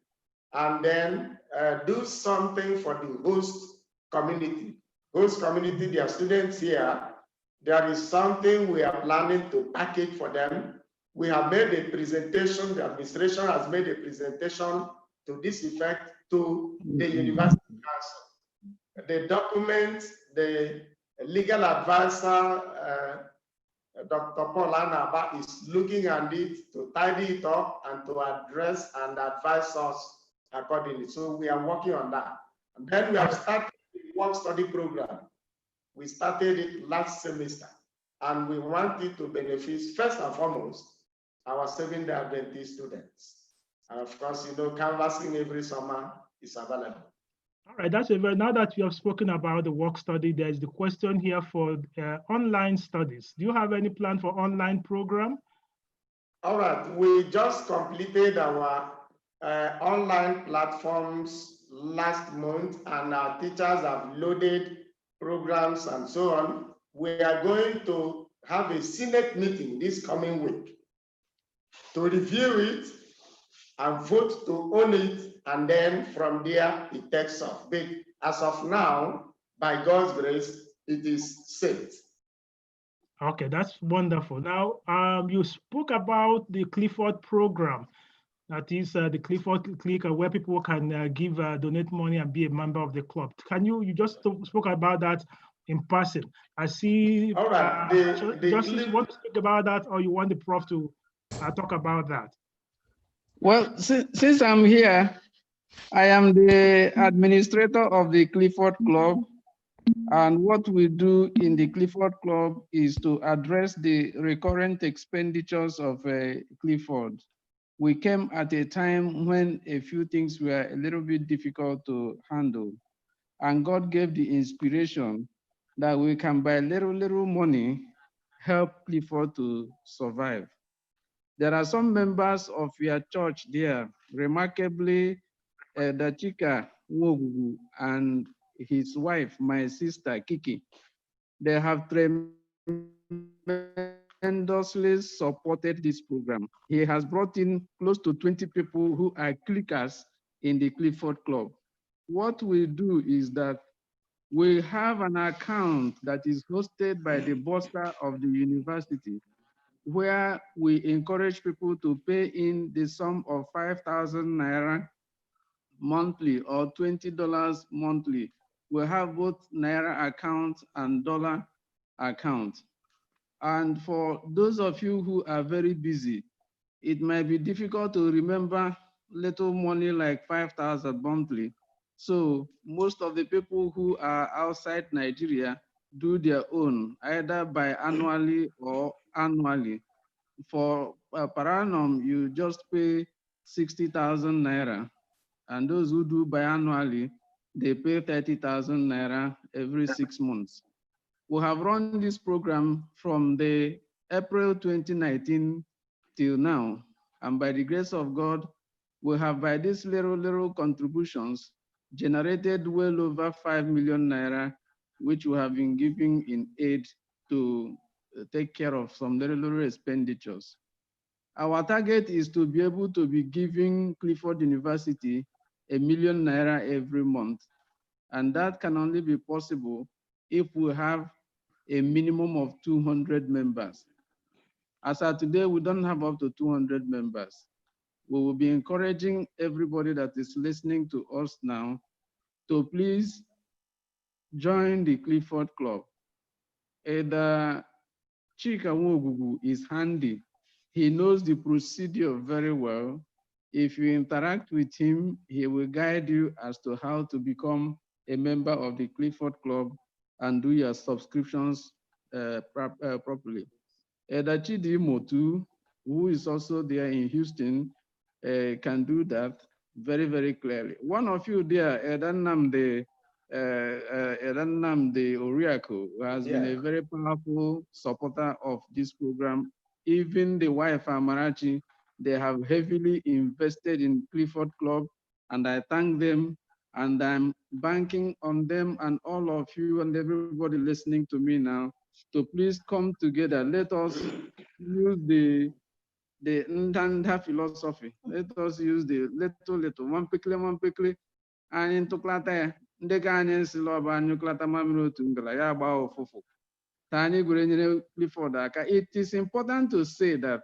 and then do something for the host community. Host community, their students here, there is something we are planning to package for them. We have made a presentation, the administration has made a presentation to this effect to the University Council. The document, the legal advisor, Dr. Paul Anaba, is looking at it to tidy it up and to address and advise us accordingly. So we are working on that. And then we have started the work study program. We started it last semester, and we want it to benefit, first and foremost, our Seventh-day Adventist students. And of course, you know, canvassing every summer is available. All right, that's now that you have spoken about the work study, there's the question here for online studies. Do you have any plan for online program? All right, we just completed our online platforms last month, and our teachers have loaded programs and so on. We are going to have a Senate meeting this coming week to review it and vote to own it, and then from there it takes off. But as of now, by God's grace, it is set. Okay, that's wonderful. Now, you spoke about the Clifford program. That is the Clifford Click, where people can donate money and be a member of the club. Can you just spoke about that in passing? I see. All right. Justice, want to speak about that, or you want the prof to talk about that? Well, since I'm here, I am the administrator of the Clifford Club. And what we do in the Clifford Club is to address the recurrent expenditures of Clifford. We came at a time when a few things were a little bit difficult to handle. And God gave the inspiration that we can, by little money, help Clifford to survive. There are some members of your church there, remarkably, Dachika Nwogugu and his wife, my sister Kiki. They have tremendously supported this program. He has brought in close to 20 people who are clickers in the Clifford Club. What we do is that we have an account that is hosted by the bursar of the university, where we encourage people to pay in the sum of 5,000 Naira monthly or $20 monthly. We have both Naira account and dollar account. And for those of you who are very busy, it might be difficult to remember little money like 5,000 monthly. So most of the people who are outside Nigeria do their own, either biannually or annually. For per annum, you just pay 60,000 Naira. And those who do biannually, they pay 30,000 Naira every 6 months. We have run this program from the April 2019 till now. And by the grace of God, we have, by these little contributions, generated well over 5 million Naira, which we have been giving in aid to take care of some little expenditures. Our target is to be able to be giving Clifford University 1 million Naira every month. And that can only be possible if we have a minimum of 200 members. As of today, we don't have up to 200 members. We will be encouraging everybody that is listening to us now to please join the Clifford Club. Chika Nwogugu is handy. He knows the procedure very well. If you interact with him, he will guide you as to how to become a member of the Clifford Club and do your subscriptions properly. Chidi Motu, who is also there in Houston, can do that very, very clearly. One of you there, Edanam the Oriako, has been a very powerful supporter of this program. Even the wife, Amarachi, they have heavily invested in Clifford Club, and I thank them, and I'm banking on them and all of you and everybody listening to me now to please come together. Let us use the Ndanda philosophy. Let us use the little, one quickly, and into Klata, the Ghanaians love and Nuklata Mamro Tungala, Yaba Fufu. Tani Gurenine Clifford. It is important to say that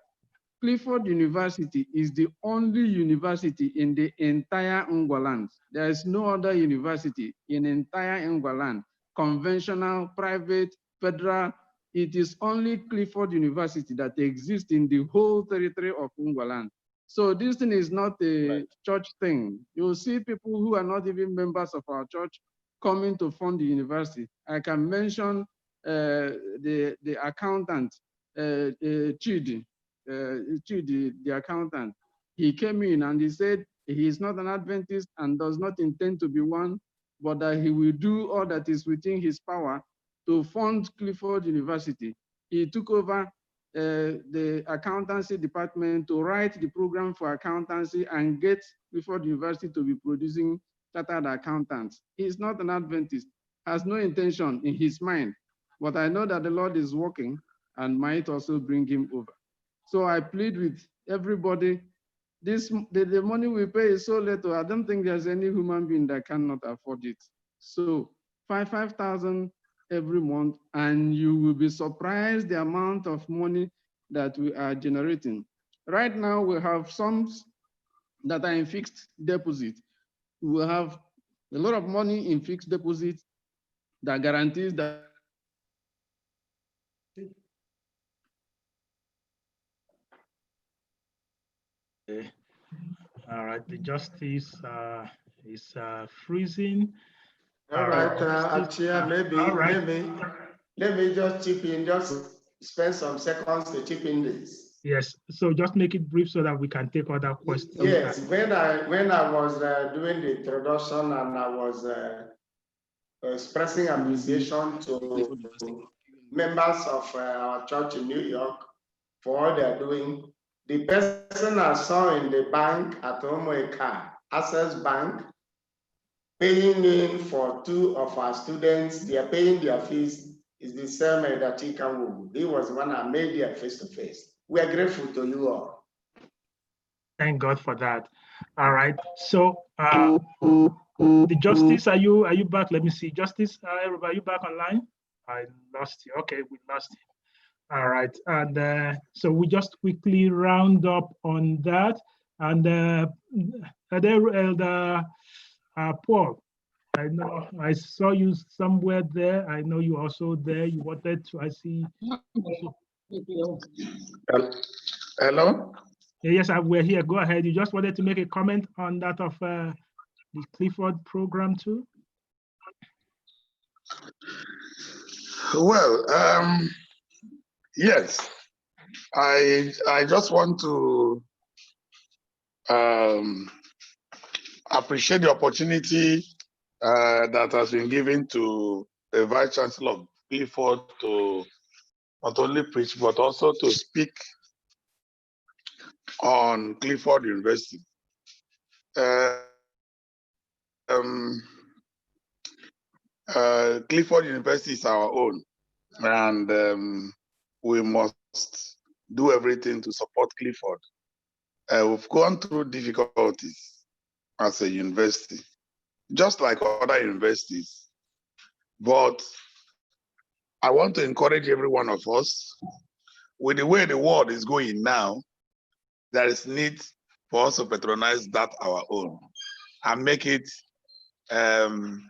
Clifford University is the only university in the entire Ngwaland. There is no other university in entire Ngwaland, conventional, private, federal. It is only Clifford University that exists in the whole territory of Ngwaland. So this thing is not a church thing. You'll see people who are not even members of our church coming to fund the university. I can mention the accountant, Chidi, the accountant. He came in and he said he is not an Adventist and does not intend to be one, but that he will do all that is within his power to fund Clifford University. He took over the accountancy department to write the program for accountancy and get Clifford University to be producing chartered accountants. He is not an Adventist, has no intention in his mind, but I know that the Lord is working and might also bring him over. So I plead with everybody, the money we pay is so little, I don't think there's any human being that cannot afford it. So 5,000 every month, and you will be surprised the amount of money that we are generating. Right now, we have sums that are in fixed deposit. We have a lot of money in fixed deposit that guarantees that all right, the justice is freezing. All right, Achia, let me just chip in, just spend some seconds to chip in this. Yes, so just make it brief so that we can take other questions. Yes, when I was doing the introduction and I was expressing appreciation to members of our church in New York for all they're doing, the person I saw in the bank at Omoeka, Access Bank, paying in for 2 of our students, they are paying their fees, is the same that he can. He was the one I made there face to face. We are grateful to you all. Thank God for that. All right. So the Justice, are you back? Let me see. Justice, everybody, are you back online? I lost you. Okay, we lost you. All right. And so we just quickly round up on that. And Elder Paul, I know I saw you somewhere there. I know you also there. You wanted to, I see. Hello? Yes, we're here. Go ahead. You just wanted to make a comment on that of the Clifford program too? Well, yes. I just want to appreciate the opportunity that has been given to the Vice Chancellor of Clifford to not only preach, but also to speak on Clifford University. Clifford University is our own, and we must do everything to support Clifford. We've gone through difficulties as a university, just like other universities, but I want to encourage every one of us, with the way the world is going now, there is need for us to patronize that our own and make it the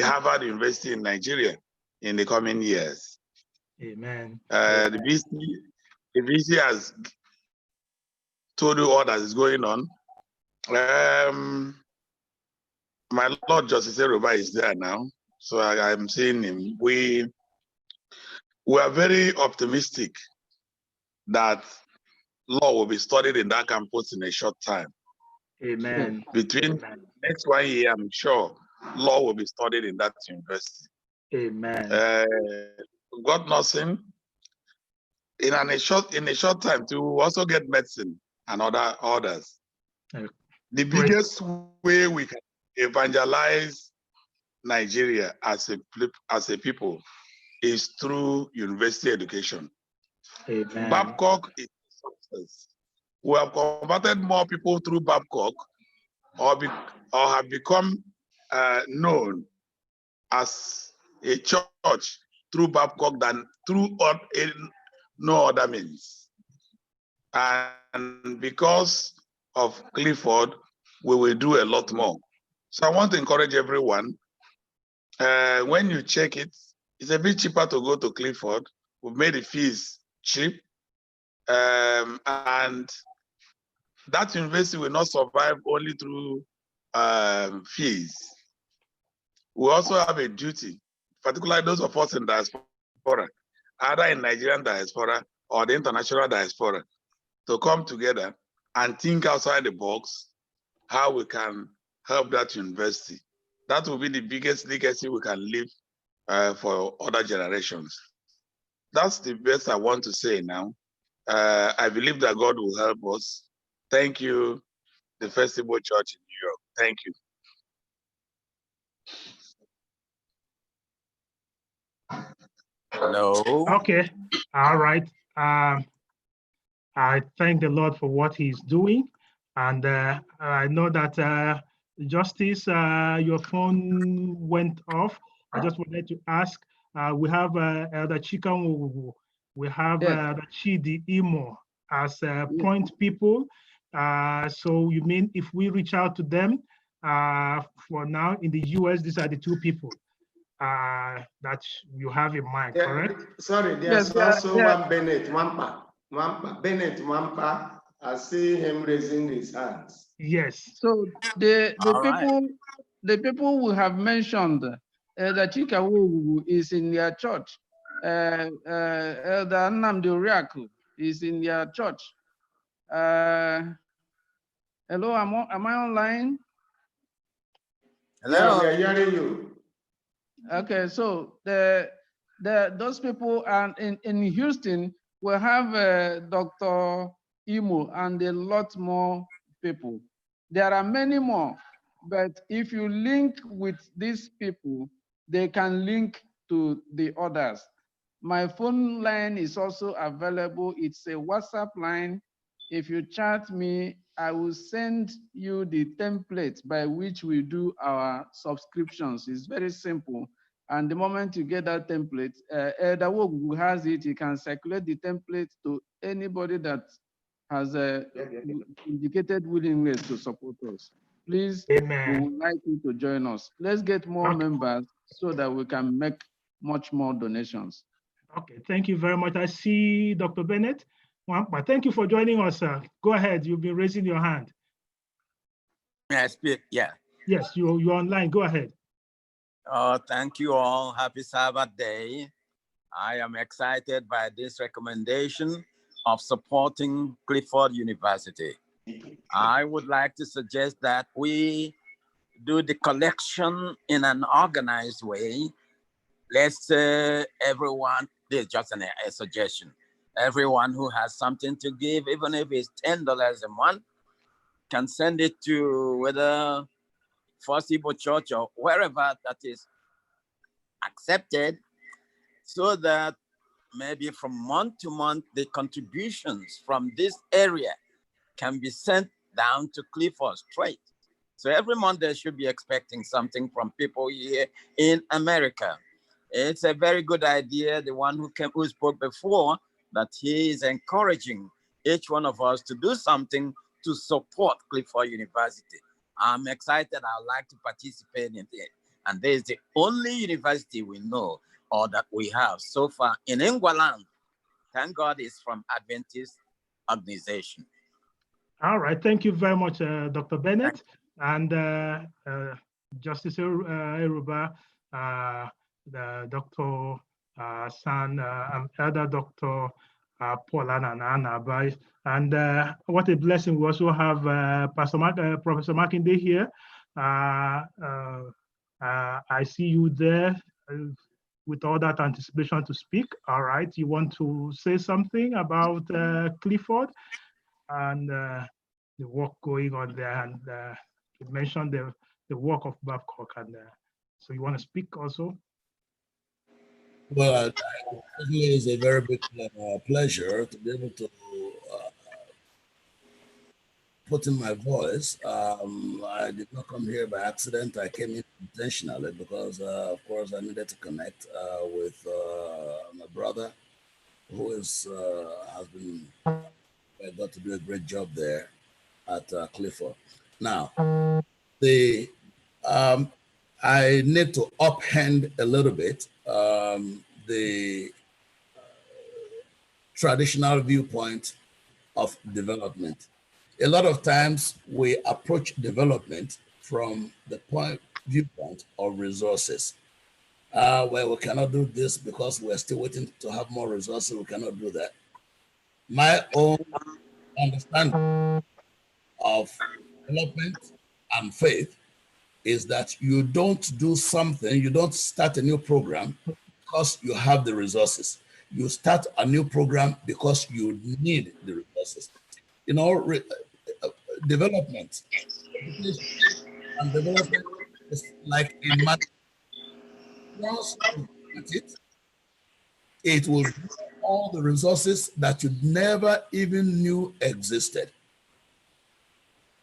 Harvard University in Nigeria in the coming years. Amen. The VC has told you all that is going on. My Lord Justice Yoruba is there now, so I'm seeing him. We are very optimistic that law will be studied in that campus in a short time. Amen. Between next 1 year, I'm sure law will be studied in that university. Amen. God nursing, in a short time to also get medicine and others. The biggest way we can evangelize Nigeria as a people is through university education. Amen. Babcock is a success. We have converted more people through Babcock or have become known as a church through Babcock than through no other means. And because of Clifford, we will do a lot more. So I want to encourage everyone, when you check it, it's a bit cheaper to go to Clifford. We've made the fees cheap. And that university will not survive only through fees. We also have a duty, particularly those of us in diaspora, either in Nigerian diaspora or the international diaspora, to come together and think outside the box how we can help that university. That will be the biggest legacy we can leave for other generations. That's the best I want to say now. I believe that God will help us. Thank you, the Festival Church in New York. Thank you. Hello. Okay. All right. I thank the Lord for what He's doing, and I know that Justice, your phone went off. I just wanted to ask. We have Elder Chika, we have Elder Chidi Imo as point people. So you mean if we reach out to them for now in the US, these are the two people that you have in mind, correct? Sorry, there's also one Bennett Wampa. Bennett Wampa, I see him raising his hands. Yes. So the people who have mentioned, the Chika is in their church. The Nnamdi Oriakụ is in their church. Hello, am I online? Hello. Yeah, we are hearing you. Okay, so those people are in Houston. We have Dr. Imo and a lot more people. There are many more, but if you link with these people, they can link to the others. My phone line is also available. It's a WhatsApp line. If you chat me, I will send you the template by which we do our subscriptions. It's very simple. And the moment you get that template, Elder Wogu has it. He can circulate the template to anybody that has indicated willingness to support us. Please, Amen. we would like you to join us. Let's get more members so that we can make much more donations. Okay, thank you very much. I see Dr. Bennett. Wampa, thank you for joining us, sir. Go ahead, you've been raising your hand. May I speak? Yeah. Yes, you're online, go ahead. Thank you all. Happy Sabbath day. I am excited by this recommendation of supporting Clifford University. I would like to suggest that we do the collection in an organized way. Let's say everyone, this is just a suggestion. Everyone who has something to give, even if it's $10 a month, can send it to whether First Igbo Church or wherever that is accepted, so that maybe from month to month, the contributions from this area can be sent down to Clifford straight. So every month they should be expecting something from people here in America. It's a very good idea. The one who spoke before, that he is encouraging each one of us to do something to support Clifford University. I'm excited. I'd like to participate in it. And this is the only university we know or that we have so far in England. Thank God it's from Adventist organization. All right, thank you very much, Dr. Bennett and Justice Eruba, Dr. San, Elder Dr. Paulana Anabai. And what a blessing. We also have Professor Makinde here. I see you there with all that anticipation to speak. All right, you want to say something about Clifford and the work going on there, and you mentioned the work of Babcock, and so you want to speak also? Well, it is a very big pleasure to be able to put in my voice. I did not come here by accident. I came in intentionally because, of course, I needed to connect with my brother, who is has been got to do a great job there at Clifford. Now, I need to uphand a little bit the traditional viewpoint of development. A lot of times we approach development from the viewpoint of resources. Well, we cannot do this because we're still waiting to have more resources. We cannot do that. My own understanding of development and faith is that you don't do something, you don't start a new program because you have the resources. You start a new program because you need the resources. You know, development and development is like a matter. Once you get it will be all the resources that you never even knew existed.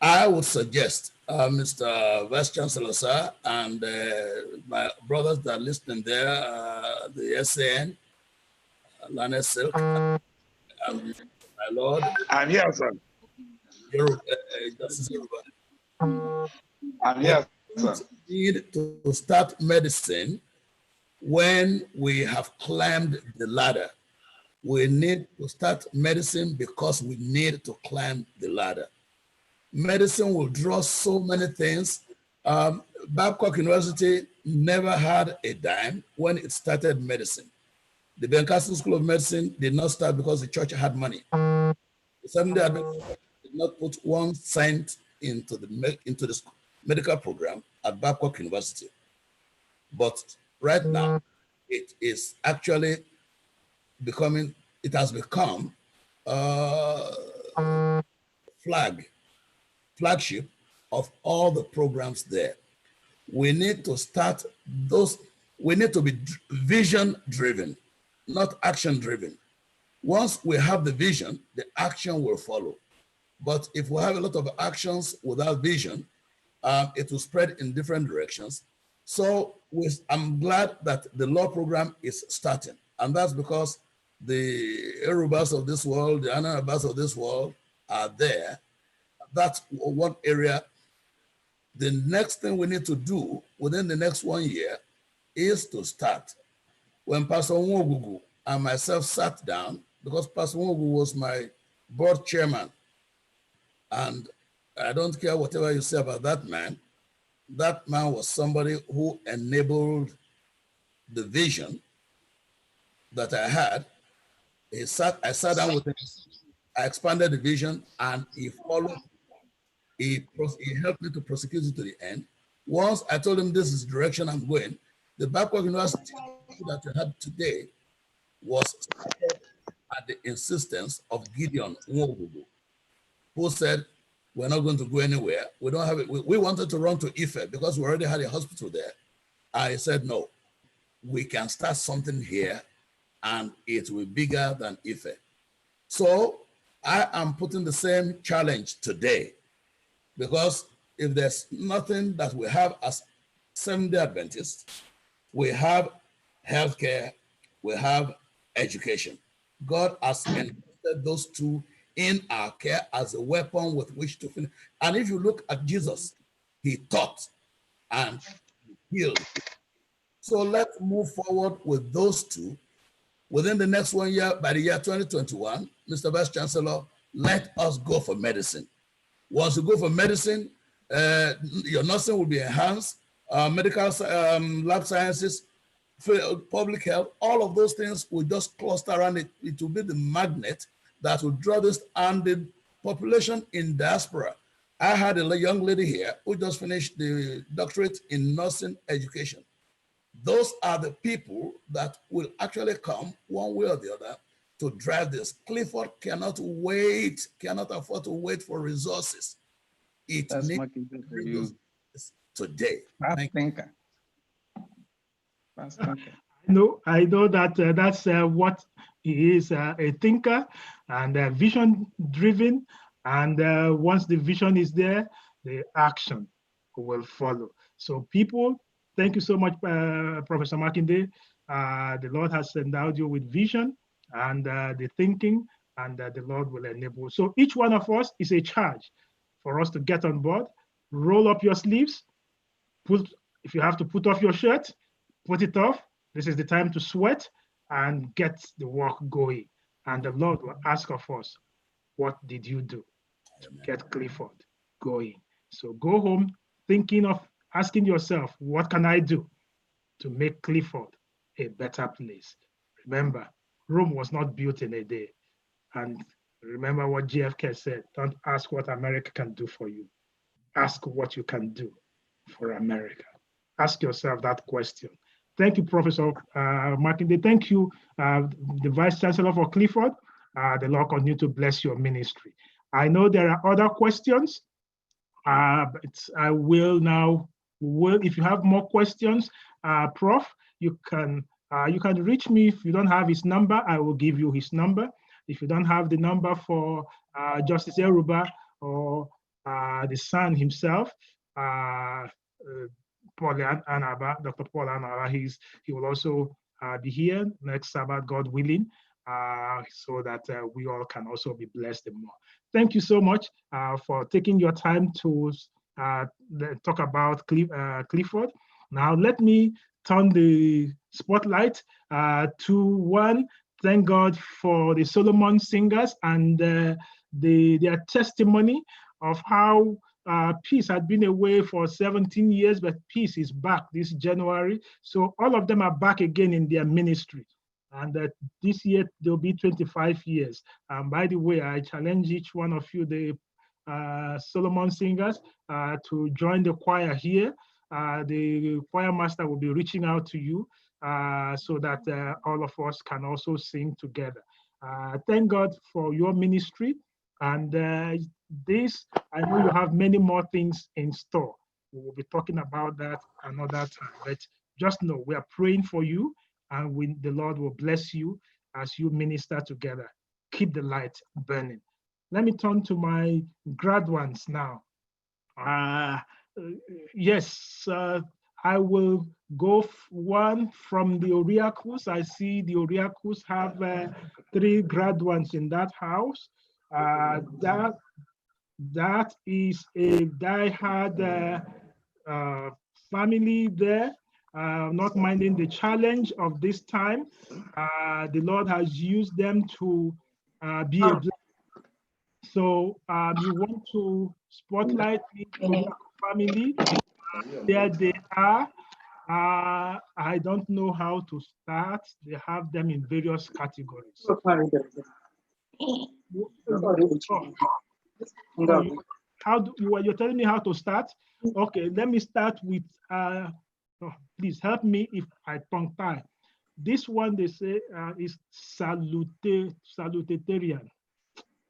I would suggest, Mr. Vice Chancellor, sir, and my brothers that are listening there, the SAN, Lana Silk, my Lord. I'm here, sir. Justice Yoruba. I'm here, sir. We need to start medicine when we have climbed the ladder. We need to start medicine because we need to climb the ladder. Medicine will draw so many things. Babcock University never had a dime when it started medicine. The Bencaster School of Medicine did not start because the church had money. The Seventh-day Adventists did not put 1 cent into the medical program at Babcock University. But right now, it is actually becoming, it has become flagship of all the programs there. We need to start those, we need to be vision driven, not action driven. Once we have the vision, the action will follow. But if we have a lot of actions without vision, it will spread in different directions. So I'm glad that the law program is starting. And that's because the Erubas of this world, the Anarabas of this world are there. That's one area. The next thing we need to do within the next 1 year is to start. When Pastor Nwogugu and myself sat down, because Pastor Nwogugu was my board chairman, and I don't care whatever you say about that man was somebody who enabled the vision that I had. I sat down with him, I expanded the vision, and he followed. He helped me to prosecute it to the end. Once I told him this is the direction I'm going, the Babcock University that we have today was started at the insistence of Gideon Nwogugu, who said, we're not going to go anywhere. We don't have it. We wanted to run to Ife because we already had a hospital there. I said, no, we can start something here and it will be bigger than Ife. So I am putting the same challenge today, because if there's nothing that we have as Seventh-day Adventists, we have healthcare, we have education. God has entrusted those two in our care as a weapon with which to finish. And if you look at Jesus, he taught and healed. So let's move forward with those two. Within the next 1 year, by the year 2021, Mr. Vice Chancellor, let us go for medicine. Once you go for medicine, your nursing will be enhanced, medical lab sciences, public health, all of those things will just cluster around it. It will be the magnet that will draw this, and the population in diaspora. I had a young lady here who just finished the doctorate in nursing education. Those are the people that will actually come one way or the other to drive this. Clifford cannot wait, cannot afford to wait for resources. It needs resources today. I know that that's what he is, a thinker and vision driven. And once the vision is there, the action will follow. So people, thank you so much, Professor Makinde. The Lord has endowed you with vision and the thinking, and the Lord will enable. So each one of us is a charge for us to get on board, roll up your sleeves, if you have to put off your shirt, put it off. This is the time to sweat and get the work going. And the Lord will ask of us, what did you do to get Clifford going? So go home thinking of asking yourself, what can I do to make Clifford a better place? Remember, Rome was not built in a day. And remember what JFK said, don't ask what America can do for you. Ask what you can do for America. Ask yourself that question. Thank you, Professor Makinde. Thank you, the Vice Chancellor for Clifford. The Lord continue to bless your ministry. I know there are other questions, but I will now, if you have more questions, Prof, you can reach me. If you don't have his number, I will give you his number. If you don't have the number for Justice Yoruba or the son himself, Paul Anaba, Dr. Paul Anaba, he will also be here next Sabbath, God willing, so that we all can also be blessed more. Thank you so much for taking your time to talk about Clifford. Now let me turn the spotlight to one. Thank God for the Solomon Singers and their testimony of how peace had been away for 17 years, but peace is back this January. So all of them are back again in their ministry. And this year, they'll be 25 years. By the way, I challenge each one of you, the Solomon Singers, to join the choir here. The choir master will be reaching out to you so that all of us can also sing together. Thank God for your ministry. And this, I know you have many more things in store. We will be talking about that another time. But just know we are praying for you, and the Lord will bless you as you minister together. Keep the light burning. Let me turn to my grad ones now. Yes, I will go one from the Oriacus. I see the Oriacus have 3 grad ones in that house. That is a die-hard family there, not minding the challenge of this time. The Lord has used them to be a blessing. So you want to spotlight the family. There they are. I don't know how to start. They have them in various categories. You're telling me how to start? Okay, let me start with, please help me if I tongue tie. This one they say is salutatorian.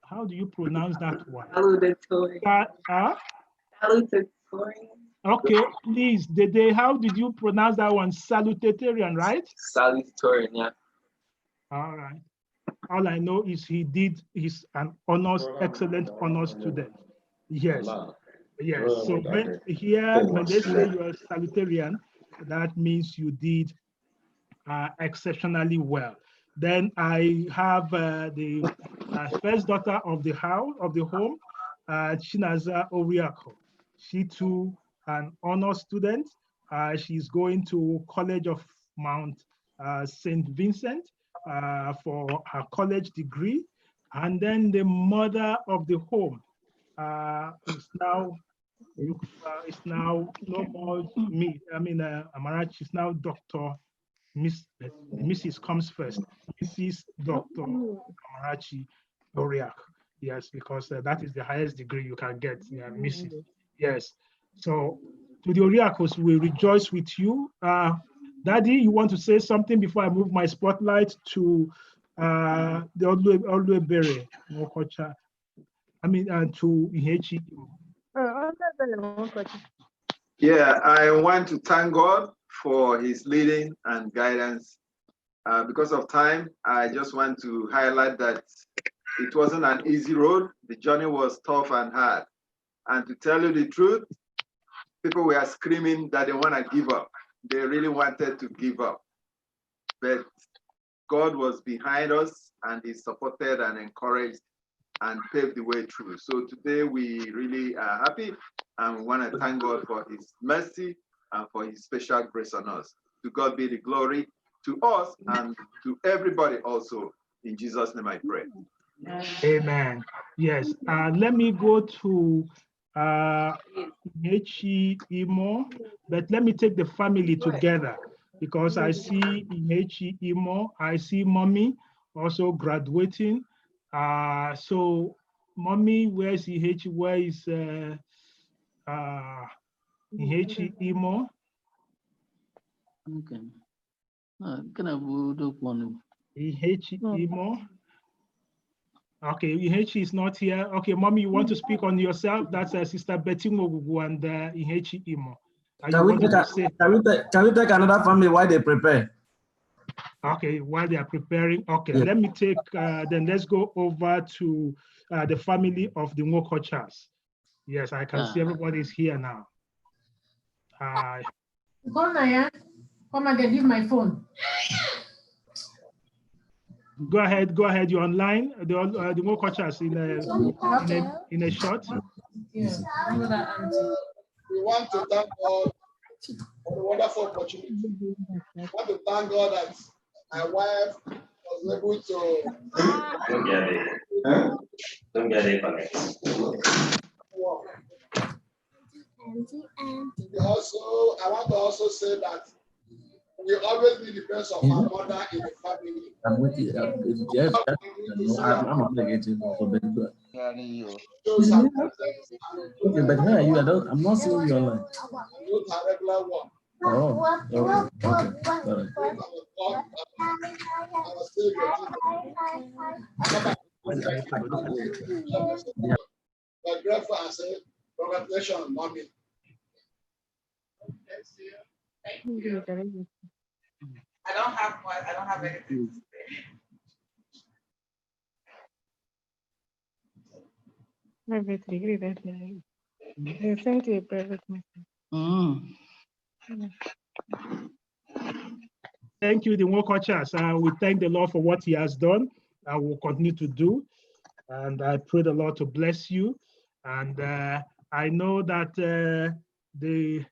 How do you pronounce that one? Salutatorian. Okay, please, how did you pronounce that one? Salutatorian, right? Salutatorian, yeah. All right. All I know is he's an excellent honors student. Yes. Yes. So when they say you are Salutatorian, that means you did exceptionally well. Then I have the first daughter of the home, Chinaza Oriako. She too an honors student. She's going to College of Mount St. Vincent for her college degree. And then the mother of the home, it's now no more me. I mean, Amarachi is now Dr. Mrs. comes first. Mrs. Dr. Amarachi Oriak. Yes, because that is the highest degree you can get. Yeah, Mrs. Yes. So to the Oriakos, we rejoice with you. Daddy, you want to say something before I move my spotlight to the Oluebere Mokocha? I mean, to Ihechi. Yeah, I want to thank God for his leading and guidance. Because of time, I just want to highlight that it wasn't an easy road. The journey was tough and hard. And to tell you the truth, people were screaming that they want to give up. They really wanted to give up. But God was behind us and he supported and encouraged and paved the way through. So today we really are happy and we want to thank God for his mercy and for his special grace on us. To God be the glory to us and to everybody also. In Jesus' name I pray. Amen. Yes. Let me go to Ihechi Imo, but let me take the family together because I see Ihechi Imo, I see Mommy also graduating. So Mommy, where's Ihechi? Where is Ihechi Imo? Okay. Ihechi Imo. Okay, Ihechi is not here. Okay, Mommy, you want to speak on yourself? That's Sister Betty Mogugu and Ihechi Imo. Can we take another family while they prepare? Okay, while they are preparing. Okay, yeah. Let me take, then let's go over to the family of the Nwokochas. Yes, I can see everybody is here now. Come and give my phone. Go ahead, you're online. The Nwokochas in a short. Yes. We want to thank God for the wonderful opportunity. We want to thank God that my wife was able to. Don't get it connected. Also, I want to also say that we always need the best of our mother in the family. I'm with you. I'm obligated for better. Okay, but where are you? I'm not seeing you online. Regular one. Oh, okay. All right. We're grateful and say, congratulations, Mommy. Thank you. I don't have anything to say. They sent you a private message. Thank you, the Nwokochas. We thank the Lord for what he has done and will continue to do. And I pray the Lord to bless you. And I know that the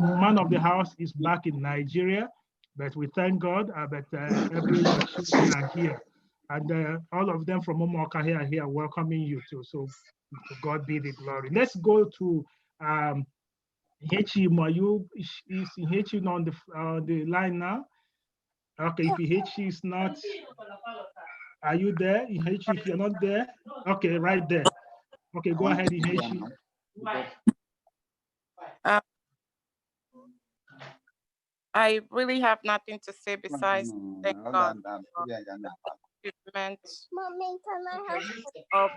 man of the house is back in Nigeria, but we thank God that every children are here. And all of them from Umuoka are here welcoming you too. So to God be the glory. Let's go to Ihechi. Is Ihechi on the line now? Okay, if Ihechi is not, are you there? Ihechi, if you're not there, okay, right there. Okay, go ahead, Ihechi. I really have nothing to say besides thank God for achievement of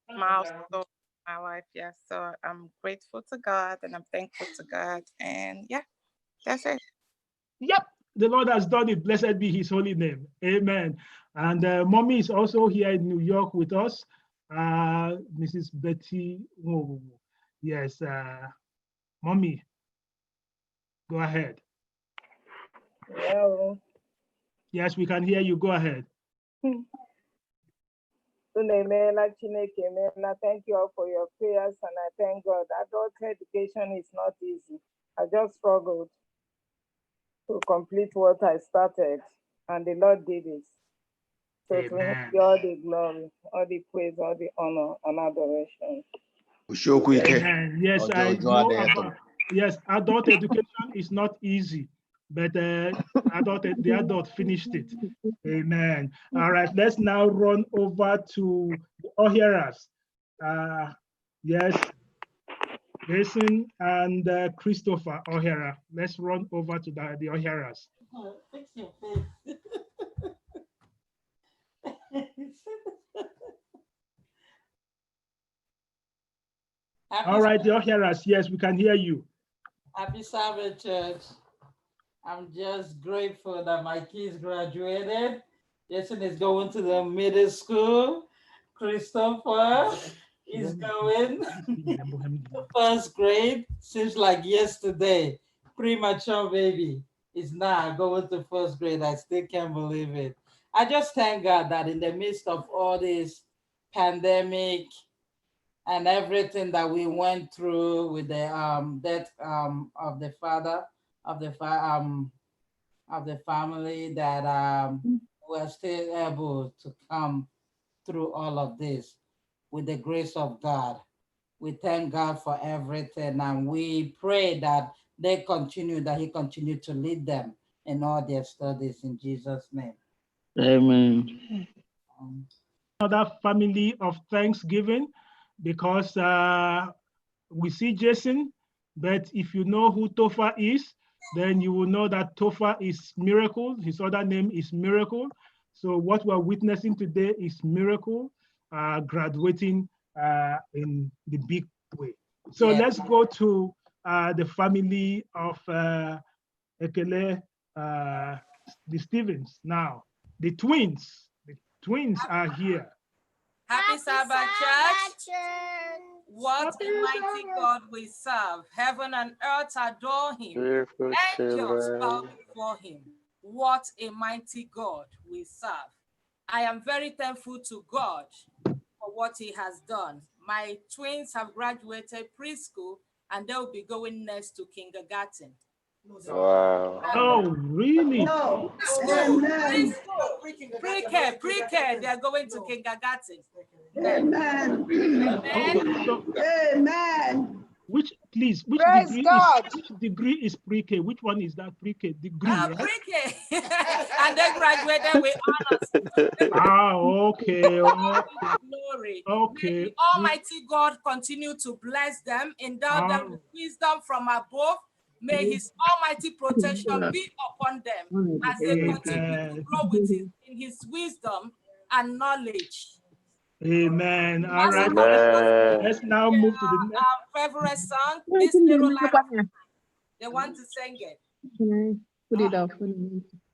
milestone in my life. Yeah, so I'm grateful to God and I'm thankful to God. And yeah, that's it. Yep, the Lord has done it. Blessed be his holy name. Amen. And Mommy is also here in New York with us. Mrs. Betty Mogugu. Yes, Mommy, go ahead. Hello. Yes, we can hear you. Go ahead. Thank you all for your prayers, and I thank God. Adult education is not easy. I just struggled to complete what I started, and the Lord did it. So to him be all the glory, all the praise, all the honor and adoration. Amen. Yes, I know about, yes, adult education is not easy, but the adult finished it. Amen. All right, let's now run over to the Oheras. Yes, Jason and Christopher O'Hara. Let's run over to the O'Haras. Fix your face. All right, the O'Haras, yes, we can hear you. Happy Sabbath, church. I'm just grateful that my kids graduated. Jason is going to the middle school. Christopher is going to first grade. Seems like yesterday. Premature baby is now going to first grade. I still can't believe it. I just thank God that in the midst of all this pandemic and everything that we went through with the death of the father of the family, that we're still able to come through all of this with the grace of God. We thank God for everything, and we pray that he continue to lead them in all their studies in Jesus' name. Amen. Another family of thanksgiving, because we see Jason, but if you know who Topher is, then you will know that Topher is Miracle. His other name is Miracle. So what we're witnessing today is Miracle graduating in the big way. So let's go to the family of Ekele, the Stevens now. The twins are here. Happy Sabbath, church. What a mighty God we serve. Heaven and earth adore him. Angels bow before him. What a mighty God we serve. I am very thankful to God for what he has done. My twins have graduated preschool and they'll be going next to kindergarten. Wow. Oh, really? No. Preschool. Pre-K. They're going to kindergarten. Amen. Amen. Amen. Which degree is pre-K? Which one is that pre-K degree? Right? Pre-K. And they graduated with honors. Okay. Glory. Okay. May the Almighty God continue to bless them, endow them with wisdom from above. May his almighty protection be upon them as they continue to grow in his wisdom and knowledge. Amen. All right. Let's now move to the next. Our favorite song, This Little Light of Mine. They want to sing it. Put it up.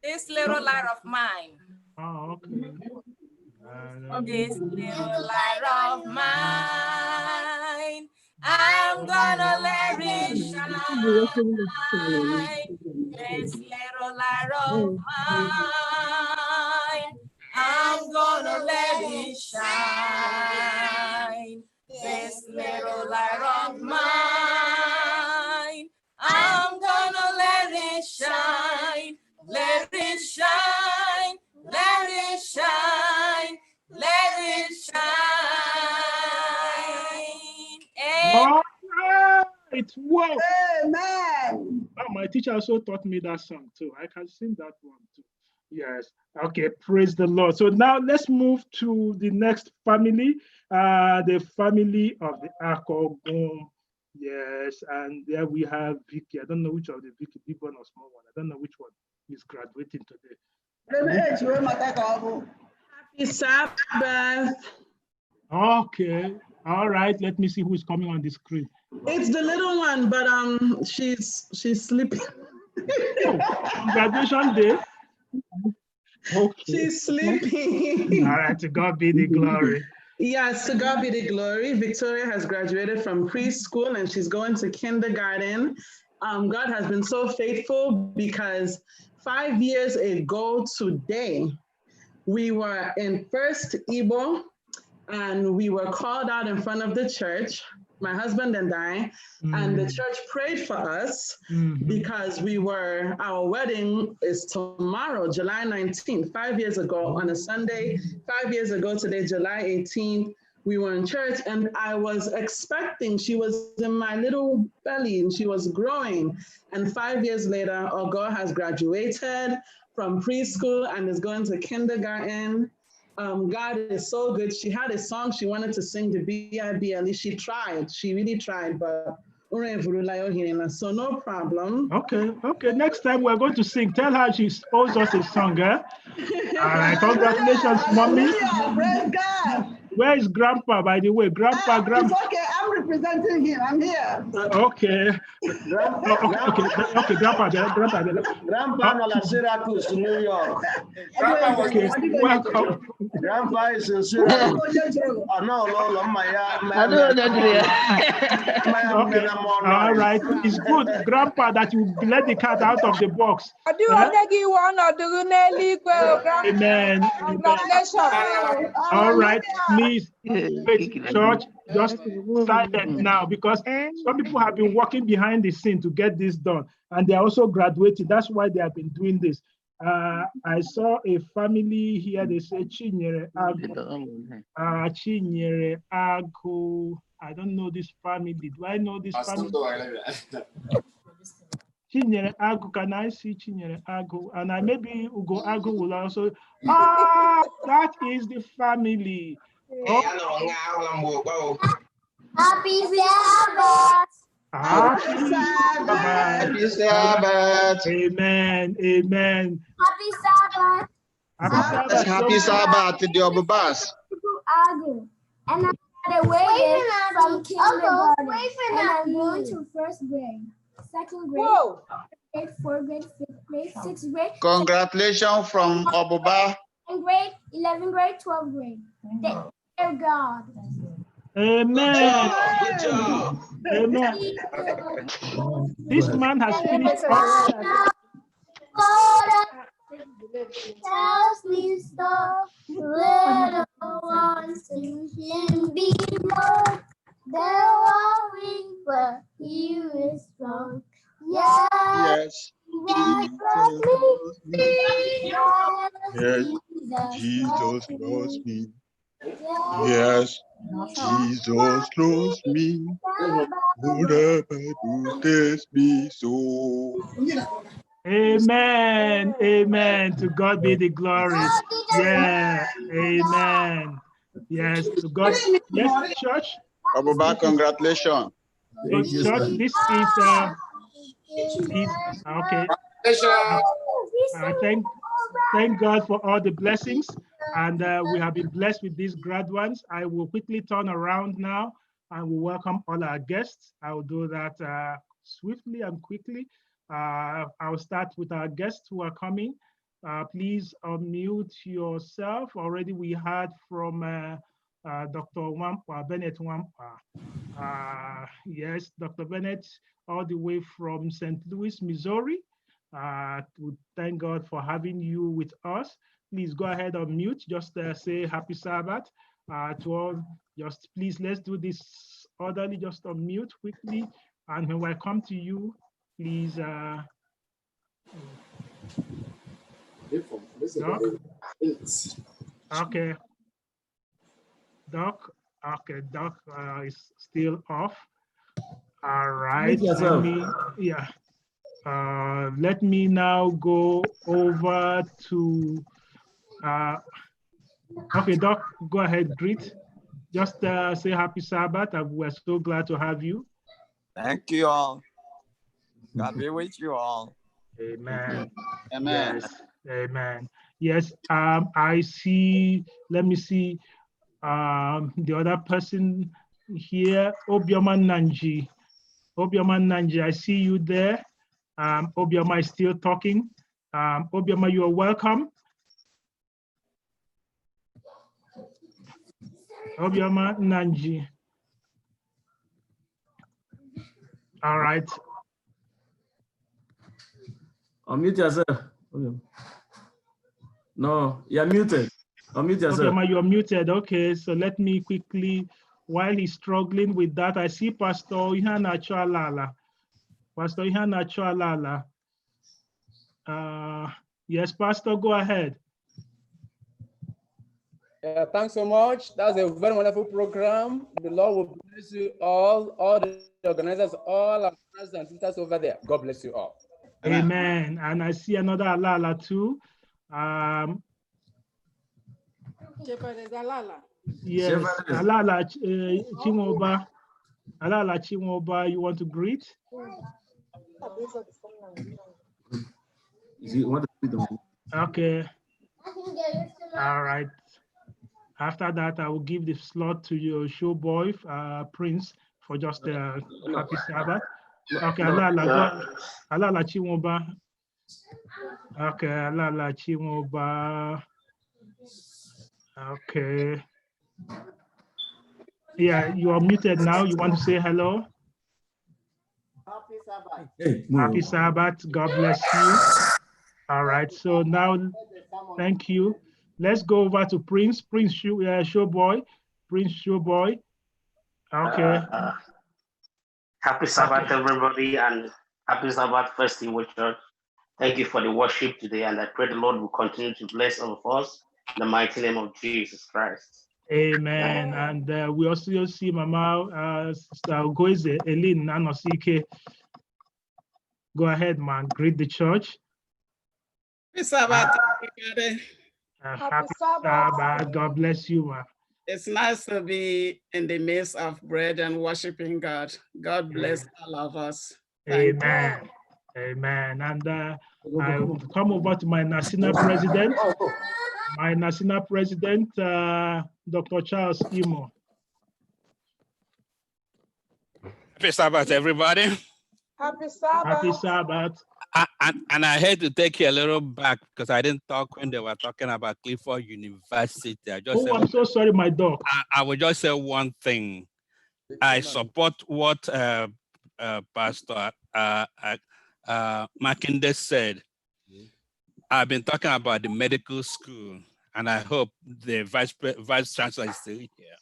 This Little Light of Mine. Oh, okay. This little light of mine, I'm gonna let it shine. This little light of mine, I'm gonna let it shine. This little light of mine, I'm gonna let it shine. Let it shine. Let it shine. Let it shine. All right. Whoa. Amen. Oh, my teacher also taught me that song too. I can sing that one too. Yes. Okay. Praise the Lord. So now let's move to the next family, the family of the Akogum. Yes. And there we have Vicky. I don't know which of the Vicky, big one or small one. I don't know which one is graduating today. Happy Sabbath. Okay. All right. Let me see who's coming on the screen. It's the little one, but she's sleeping. Graduation day. Okay. She's sleeping. All right. To God be the glory. Yes, to God be the glory. Victoria has graduated from preschool and she's going to kindergarten. God has been so faithful because 5 years ago today, we were in First Igbo and we were called out in front of the church my husband and I, and the church prayed for us because our wedding is tomorrow, July 19th, 5 years ago on a Sunday, 5 years ago today, July 18th. We were in church and I was expecting, she was in my little belly and she was growing. And 5 years later, our girl has graduated from preschool and is going to kindergarten. God is so good. She had a song she wanted to sing, the BIBLE. She tried, she really tried, but so no problem. Okay. Next time we're going to sing. Tell her she owes us a song, eh? All right, congratulations, mommy. Praise God. Where is Grandpa, by the way? Grandpa. It's okay, I'm representing him. I'm here. Okay. Okay, Grandpa. Grandpa in Syracuse, New York. Okay, welcome. Grandpa is in Syracuse. All right, it's good, Grandpa, that you let the cat out of the box. Amen. All right, please, church, just silent now, because some people have been working behind the scene to get this done, and they are also graduating. That's why they have been doing this. I saw a family here. They say Chinyere Agu. Chinyere Agu. I don't know this family. Do I know this family? Chinyere Agu. Can I see Chinyere Agu? And maybe Ugo Agu will also. That is the family. Oh. Happy Sabbath. Happy Sabbath. Amen. Happy Sabbath. Happy Sabbath to the Obubas. And I'm on the way from kindergarten. And I'm going to first grade, second grade, fourth grade, fifth grade, sixth grade. Congratulations from Obuba. And grade, 11th grade, 12th grade. Dear God. Amen. Good job. Amen. This man has finished. Tells me stop, little ones in him be more. They're worrying, but he is strong. Yes. Yes. Jesus loves me. Yes. Jesus loves me. Who test me so. Amen. To God be the glory. Yeah. Amen. Yes. To God. Yes, church. Obuba, congratulations. So, church, this is okay. Thank God for all the blessings, and we have been blessed with these graduates. I will quickly turn around now and we welcome all our guests. I will do that swiftly and quickly. I'll start with our guests who are coming. Please unmute yourself. Already we heard from Dr. Wampwa, Bennett Wampwa. Yes, Dr. Bennett, all the way from St. Louis, Missouri. We thank God for having you with us. Please go ahead and mute. Just say Happy Sabbath to all. Just please, let's do this orderly. Just unmute quickly. And when I come to you, please. Doc? Okay. Doc? Okay, Doc is still off. All right. Let me now go over to, okay, Doc, go ahead, greet. Just say Happy Sabbath, and we're so glad to have you. Thank you all. God be with you all. Amen. Amen. Yes. Amen. Yes, I see, let me see, the other person here, Obioma Nanji. Obioma Nanji, I see you there. Obioma is still talking. Obioma, you are welcome. Obioma Nanji. All right. Unmute yourself. No, you're muted. Unmute yourself. Obioma, you're muted. Okay, so let me quickly while he's struggling with that, I see Pastor Ihana Chualala. Pastor Ihana Chualala. Yes, Pastor, go ahead. Thanks so much. That's a very wonderful program. The Lord will bless you all the organizers, all our brothers and sisters over there. God bless you all. Amen. And I see another Alala too. Yes, Alala Chimoba. Alala Chimoba, you want to greet? Okay. All right. After that, I will give the slot to your show boy, Prince, for just a happy Sabbath. Okay, Alala Chimoba. Okay, Alala Chimoba. Okay. Yeah, you are muted now. You want to say hello? Happy Sabbath. Happy Sabbath. God bless you. All right. So now, thank you. Let's go over to Prince. Prince Showboy. Prince Showboy. Okay. Happy Sabbath, everybody, and happy Sabbath, First World Church. Thank you for the worship today, and I pray the Lord will continue to bless all of us in the mighty name of Jesus Christ. Amen. And we also see Mama Sister Goize Elin Nanosike. Go ahead, man. Greet the church. Happy Sabbath, everybody. Happy Sabbath. God bless you, man. It's nice to be in the midst of bread and worshiping God. God bless all of us. Amen. Amen. And I come over to my Nasina president. My Nasina president, Dr. Charles Imo. Happy Sabbath, everybody. Happy Sabbath. Happy Sabbath. And I had to take you a little back because I didn't talk when they were talking about Clifford University. I'm so sorry, my dog. I will just say one thing. I support what Pastor Mackinder said. I've been talking about the medical school, and I hope the vice chancellor is still here.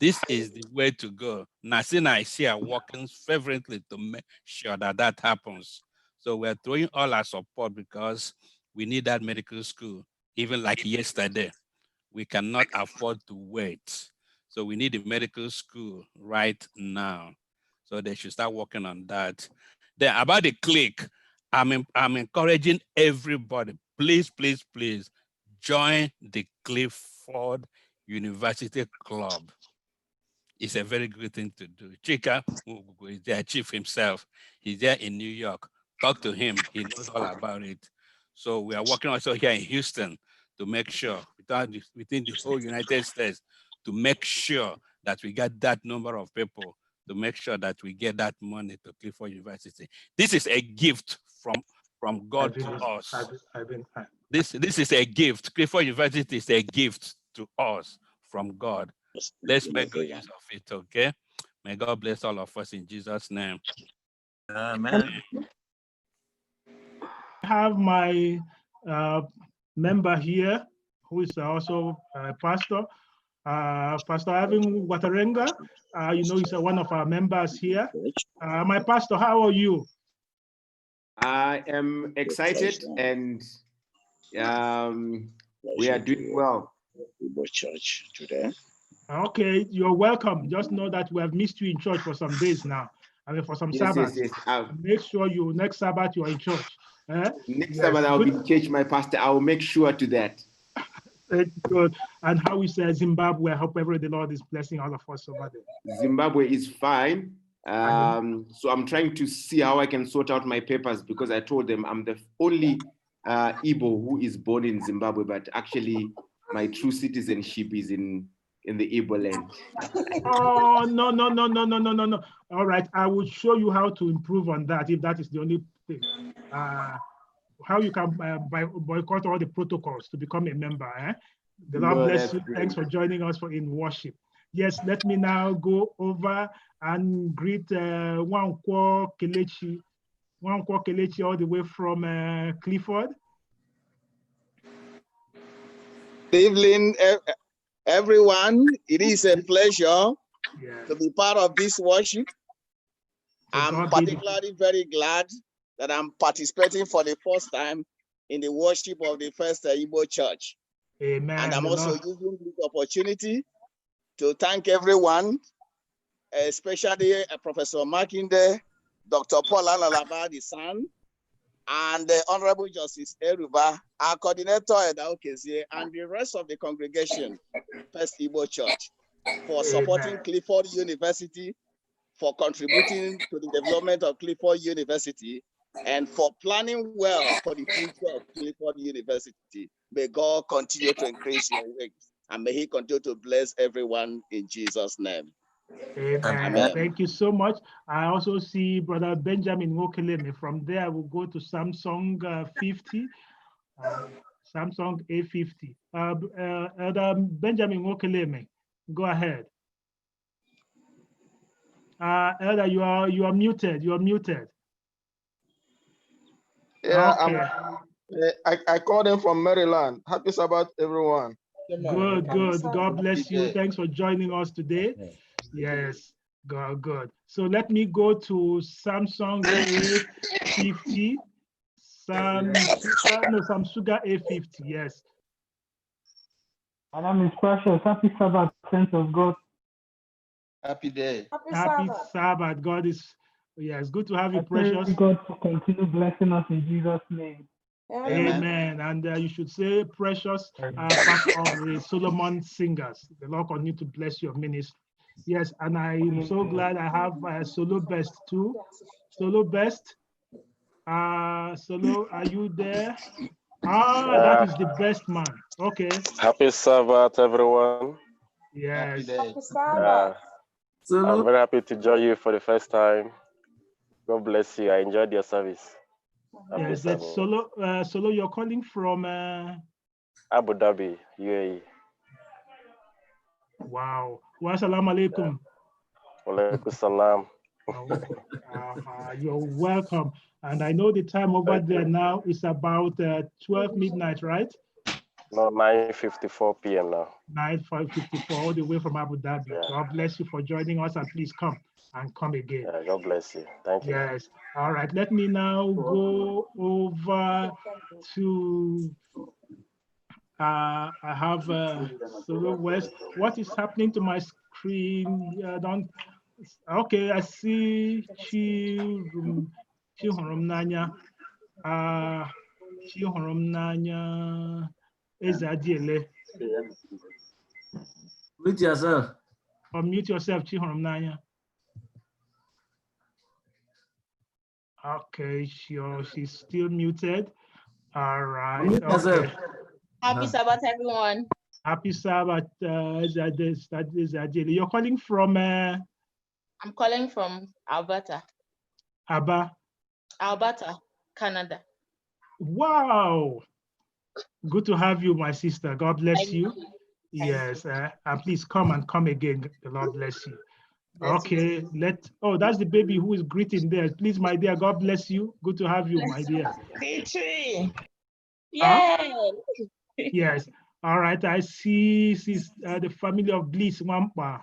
This is the way to go. Nasina is here working fervently to make sure that that happens. So we're throwing all our support because we need that medical school. Even like yesterday, we cannot afford to wait. So we need a medical school right now. So they should start working on that. Then about the clique, I'm encouraging everybody, please, please, please join the Clifford University Club. It's a very good thing to do. Chika is their chief himself. He's there in New York. Talk to him. He knows all about it. So we are working also here in Houston to make sure, within the whole United States, to make sure that we get that number of people, to make sure that we get that money to Clifford University. This is a gift from God to us. This is a gift. Clifford University is a gift to us from God. Let's make good use of it, okay? May God bless all of us in Jesus' name. Amen. I have my member here, who is also a pastor, Pastor Ivan Watarenga. You know, he's one of our members here. My pastor, how are you? I am excited, and we are doing well. Church today. Okay, you're welcome. Just know that we have missed you in church for some days now. I mean, for some Sabbath. Yes. Make sure next Sabbath you are in church. Next Sabbath I'll be in church, my pastor. I will make sure to that. Good. And how is Zimbabwe? I hope the Lord is blessing all of us over there. Zimbabwe is fine. So I'm trying to see how I can sort out my papers, because I told them I'm the only Igbo who is born in Zimbabwe, but actually my true citizenship is in the Igbo land. Oh, no. All right, I will show you how to improve on that, if that is the only thing. How you can boycott all the protocols to become a member. The Lord bless you. Great. Thanks for joining us in worship. Yes, let me now go over and greet Nwankwo Kelechi. Nwankwo Kelechi all the way from Clifford. Good evening, everyone. It is a pleasure to be part of this worship. I'm particularly very glad that I'm participating for the first time in the worship of the First Igbo Church. Amen. And I'm also using this opportunity to thank everyone, especially Professor Makinde, Dr. Paul Alalaba, the son, and the Honorable Justice Eruba, our coordinator at Aokezie, and the rest of the congregation, First Igbo Church, for supporting Clifford University, for contributing to the development of Clifford University, and for planning well for the future of Clifford University. May God continue to increase your wings, and may He continue to bless everyone in Jesus' name. Amen. Amen. Thank you so much. I also see Brother Benjamin Wokeleme. From there, we'll go to Samsung 50, Samsung A50. Elder Benjamin Wokeleme, go ahead. Elder, you are muted. You are muted. Yeah, okay. I called in from Maryland. Happy Sabbath, everyone. Good, good. God bless you. Thanks for joining us today. Yes, good. So let me go to Samsung A50. Samsung A50, yes. My name is Precious. Happy Sabbath, saints of God. Happy day. Happy Sabbath. God is, it's good to have you, Precious. God to continue blessing us in Jesus' name. Amen. And you should say, Precious, part of the Solomon Singers. The Lord continue to bless your ministry. Yes, and I'm so glad I have Solo Best too. Solo Best. Solo, are you there? That is the best man. Okay. Happy Sabbath, everyone. Yes. Happy Sabbath. I'm very happy to join you for the first time. God bless you. I enjoyed your service. Yes, that's Solo. Solo, you're calling from Abu Dhabi, UAE. Wow. Wa salam alaikum. Walaikum salam. You're welcome. And I know the time over there now is about 12 midnight, right? No, 9:54 p.m. now. 9:54, all the way from Abu Dhabi. Yeah. God bless you for joining us, and please come and come again. Yeah, God bless you. Thank you. Yes. All right. Let me now go over to I have Solo West. What is happening to my screen? Okay, I see Chihorom Nanya. Chihorom Nanya Ezadiele. Mute yourself. Unmute yourself, Chihorom Nanya. Okay, she's still muted. All right. Okay. Happy Sabbath, everyone. Happy Sabbath, Zadele. You're calling from? I'm calling from Alberta. Alberta, Canada. Wow. Good to have you, my sister. God bless you. Yes, and please come again. The Lord bless you. Okay, that's the baby who is greeting there. Please, my dear, God bless you. Good to have you, my dear. Yay! Yes. All right. I see the family of Bliss Wampa.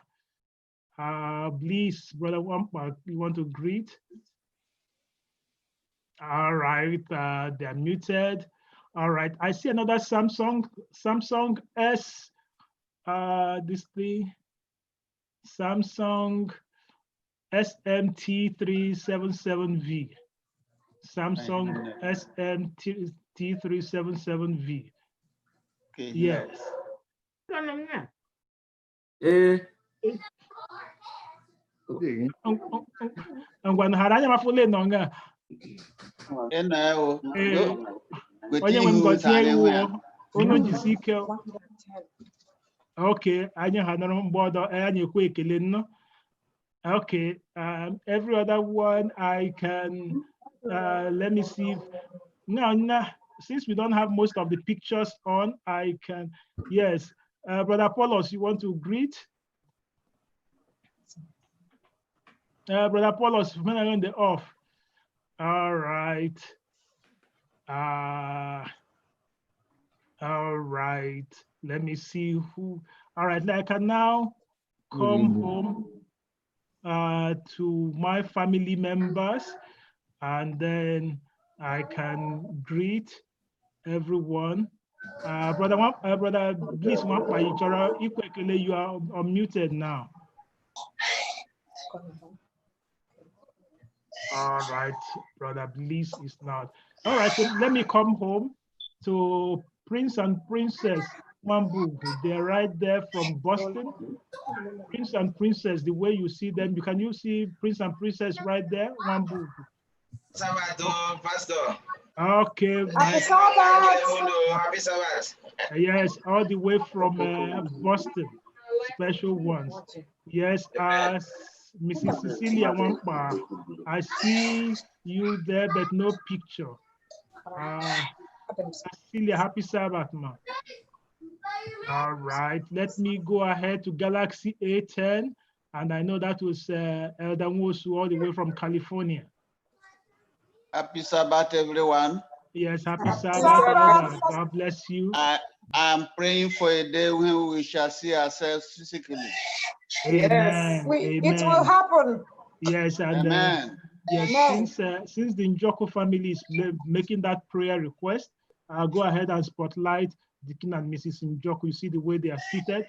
Bliss, Brother Wampa, you want to greet? All right. They're muted. All right. I see another Samsung S. This thing. Samsung SMT377V. Samsung SMT377V. Okay, yes. Ngwan haranya mafule nonga. Onye nwe ngozi ewu onu jisike. Okay, anya hanoro mbodo anya ekwe ekele nno. Okay, every other one I can let me see if now since we don't have most of the pictures on, I can, yes. Brother Apollos, you want to greet? Brother Apollos, when I on the off. All right. All right. Let me see who. All right, I can now come home to my family members, and then I can greet everyone. Brother Bliss, you are unmuted now. All right, Brother Bliss is not. All right, so let me come home to Prince and Princess Wambu. They're right there from Boston. Prince and Princess, the way you see them, can you see Prince and Princess right there? Wambu. Pastor. Okay. Happy Sabbath. Happy Sabbath. Yes, all the way from Boston. Special ones. Yes, Mrs. Cecilia Wampa, I see you there, but no picture. Cecilia, happy Sabbath, ma. All right, let me go ahead to Galaxy A10, and I know that was Elder Nwosu all the way from California. Happy Sabbath, everyone. Yes, happy Sabbath, Elder. God bless you. I'm praying for a day when we shall see ourselves physically. Amen. Yes, it will happen. Yes, and yes, since the Njoko family is making that prayer request, I'll go ahead and spotlight the King and Mrs. Njoko. You see the way they are seated.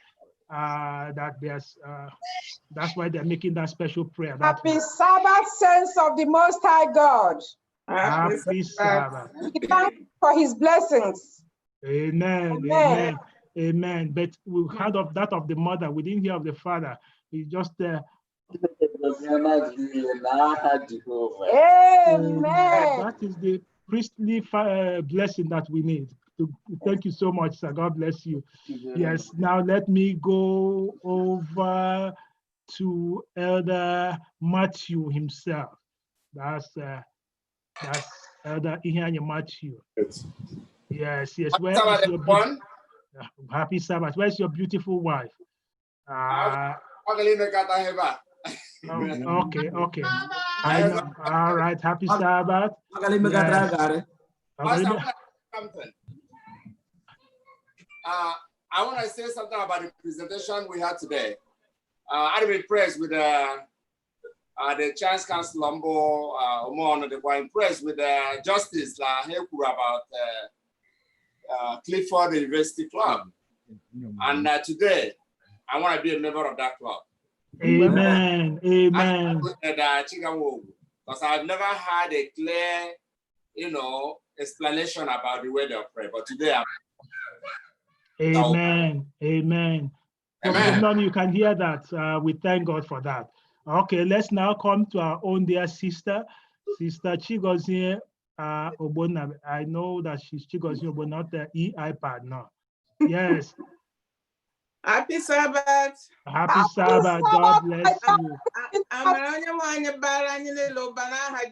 That's why they're making that special prayer. Happy Sabbath, saints of the Most High God. Happy Sabbath. We thank you for His blessings. Amen. Amen. Amen. But we heard of that of the mother. We didn't hear of the father. He just Amen. That is the priestly blessing that we need. Thank you so much, sir. God bless you. Yes. Now let me go over to Elder Matthew himself. That's Elder Ihanya Matthew. Yes. Where is your happy Sabbath? Where's your beautiful wife? Okay. I know. All right. Happy Sabbath. Yes. I want to say something about the presentation we had today. I've been impressed with the Chance Council Lombo Omon. They were impressed with the justice about Clifford University Club. And today, I want to be a member of that club. Amen. Amen. Because I've never had a clear, explanation about the way they pray. But today, Amen. Amen. Amen. You can hear that. We thank God for that. Okay, let's now come to our own dear sister, Sister Chigozie Obona. I know that she's Chigozie Obona, not the iPad now. Yes. Happy Sabbath. Happy Sabbath. God bless you.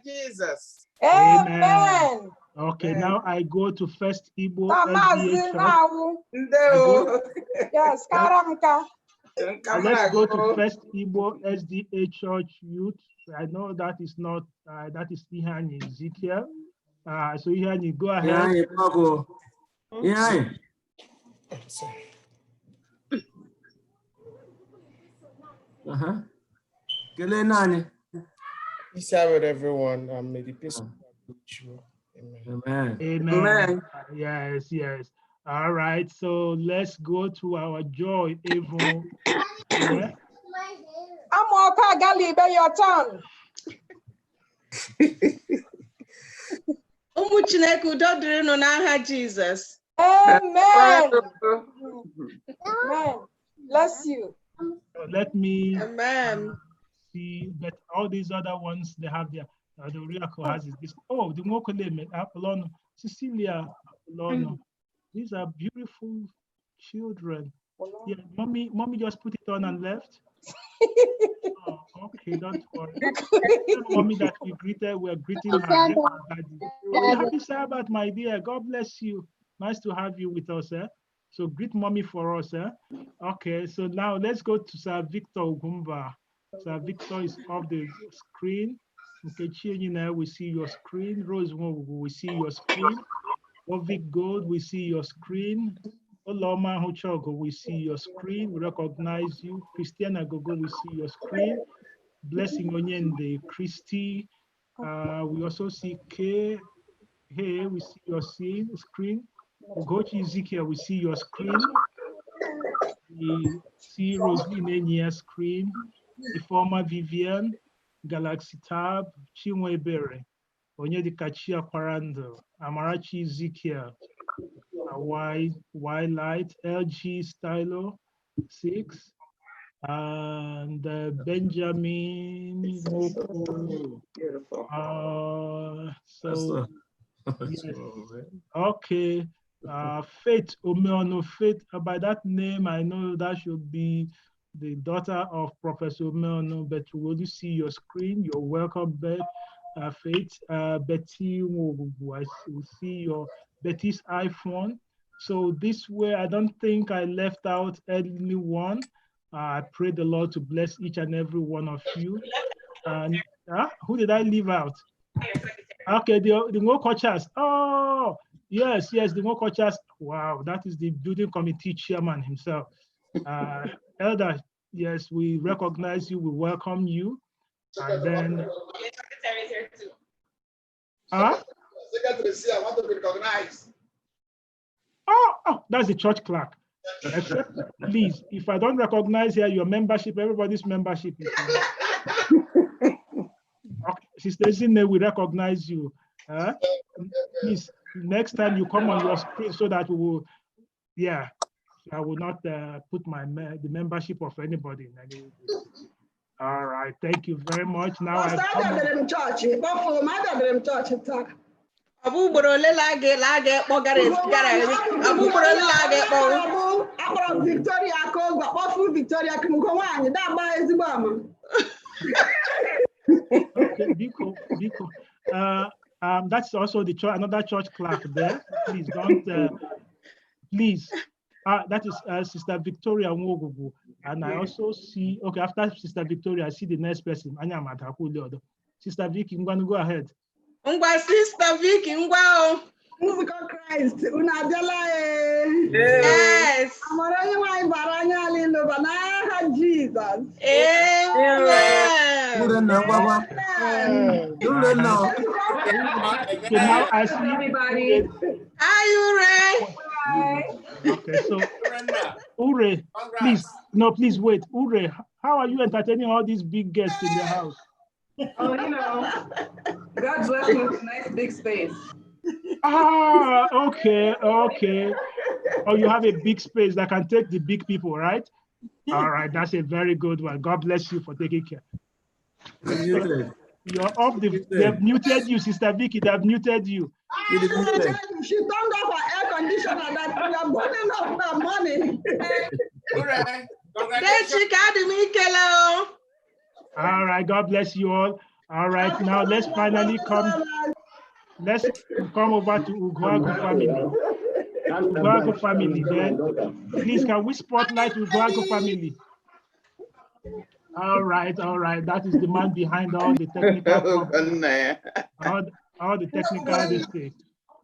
Jesus. Amen. Okay, now I go to First Igbo SDA Church. Yes, let's go to First Igbo SDA Church Youth. I know that is not, that is Ihani Ezekiel. So Ihani, go ahead. Peace out with everyone. May the peace of God be with you. Amen. Amen. Yes. All right. So let's go to our joy, Avon. Yeah. I'm okay, Galibe, your turn. Jesus. Amen. Amen. Bless you. Let me see that all these other ones, they have their the Riako has this. Oh, the Mokole Apollono, Cecilia Apollono. These are beautiful children. Yeah, mommy just put it on and left. Oh, okay, don't worry. Mommy that we're greeting her. Happy Sabbath, my dear. God bless you. Nice to have you with us, eh? So greet mommy for us, eh? Okay, so now let's go to Sir Victor Ugumba. Sir Victor is off the screen. Okay, Chinyina, we see your screen. Rose, we see your screen. Ovic Gold, we see your screen. Oloma Huchogo, we see your screen. We recognize you. Christiana Gogo, we see your screen. Blessing Onyende, Christy. We also see Kay. Hey, we see your screen. Ugochi Ezekiel, we see your screen. We see Rosaline Enia's screen. Ifeoma Vivian, Galaxy Tab, Chinwe Bere, Onyedika Chia Kwarando, Amarachi Ezekiel, Y Light, LG Stylo 6, and Benjamin Moko. Beautiful. Yes. Okay. Faith Omeono, Faith, by that name, I know that should be the daughter of Professor Omeono, but will you see your screen? You're welcome, Faith. Betty, I see your Betty's iPhone. So this way, I don't think I left out anyone. I pray the Lord to bless each and every one of you. And who did I leave out? Okay, the Nwokochas. Oh, yes, the Nwokochas. Wow, that is the building committee chairman himself. Elder, yes, we recognize you, we welcome you. And then Secretary is here too. Secretary, I want to be recognized. Oh, that's the church clerk. Except, please, if I don't recognize here your membership, everybody's membership is okay. Sister Zine, we recognize you. Please, next time you come on your screen so that we will, I will not put the membership of anybody in any way. All right, thank you very much. Now I come Okay, Biko. That's also the church, another church clerk there. Please don't, please. That is Sister Victoria Nwogugu. And I also see, okay, after Sister Victoria, I see the next person. Sister Vicky, go ahead. Sister Vicky, Musical Christ, yes. Jesus. Now I see everybody. Are you ready? Okay, so Ure, please wait. Ure, how are you entertaining all these big guests in the house? Oh, God bless you with a nice big space. Okay. Oh, you have a big space that can take the big people, right? All right, that's a very good one. God bless you for taking care. You're off. They've muted you, Sister Vicky. They've muted you. She turned off her air conditioner that we are burning off her money. All right, God bless you all. All right, now let's finally come. Let's come over to Ugwagu family. Ugwagu family, then please can we spotlight Ugwagu family? All right. That is the man behind all the technical all the technical things.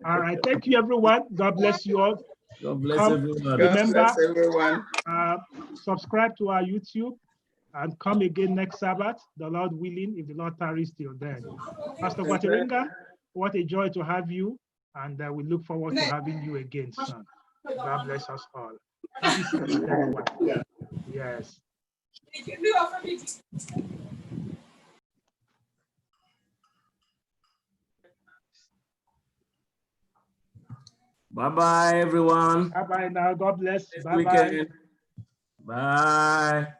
All right, thank you everyone. God bless you all. God bless everyone. Remember, subscribe to our YouTube and come again next Sabbath, the Lord willing, if the Lord tarries till then. Pastor Watiringa, what a joy to have you, and we look forward to having you again soon. God bless us all. Happy Sabbath, everyone. Yes. Bye-bye, everyone. Bye-bye now. God bless. Bye-bye. Bye.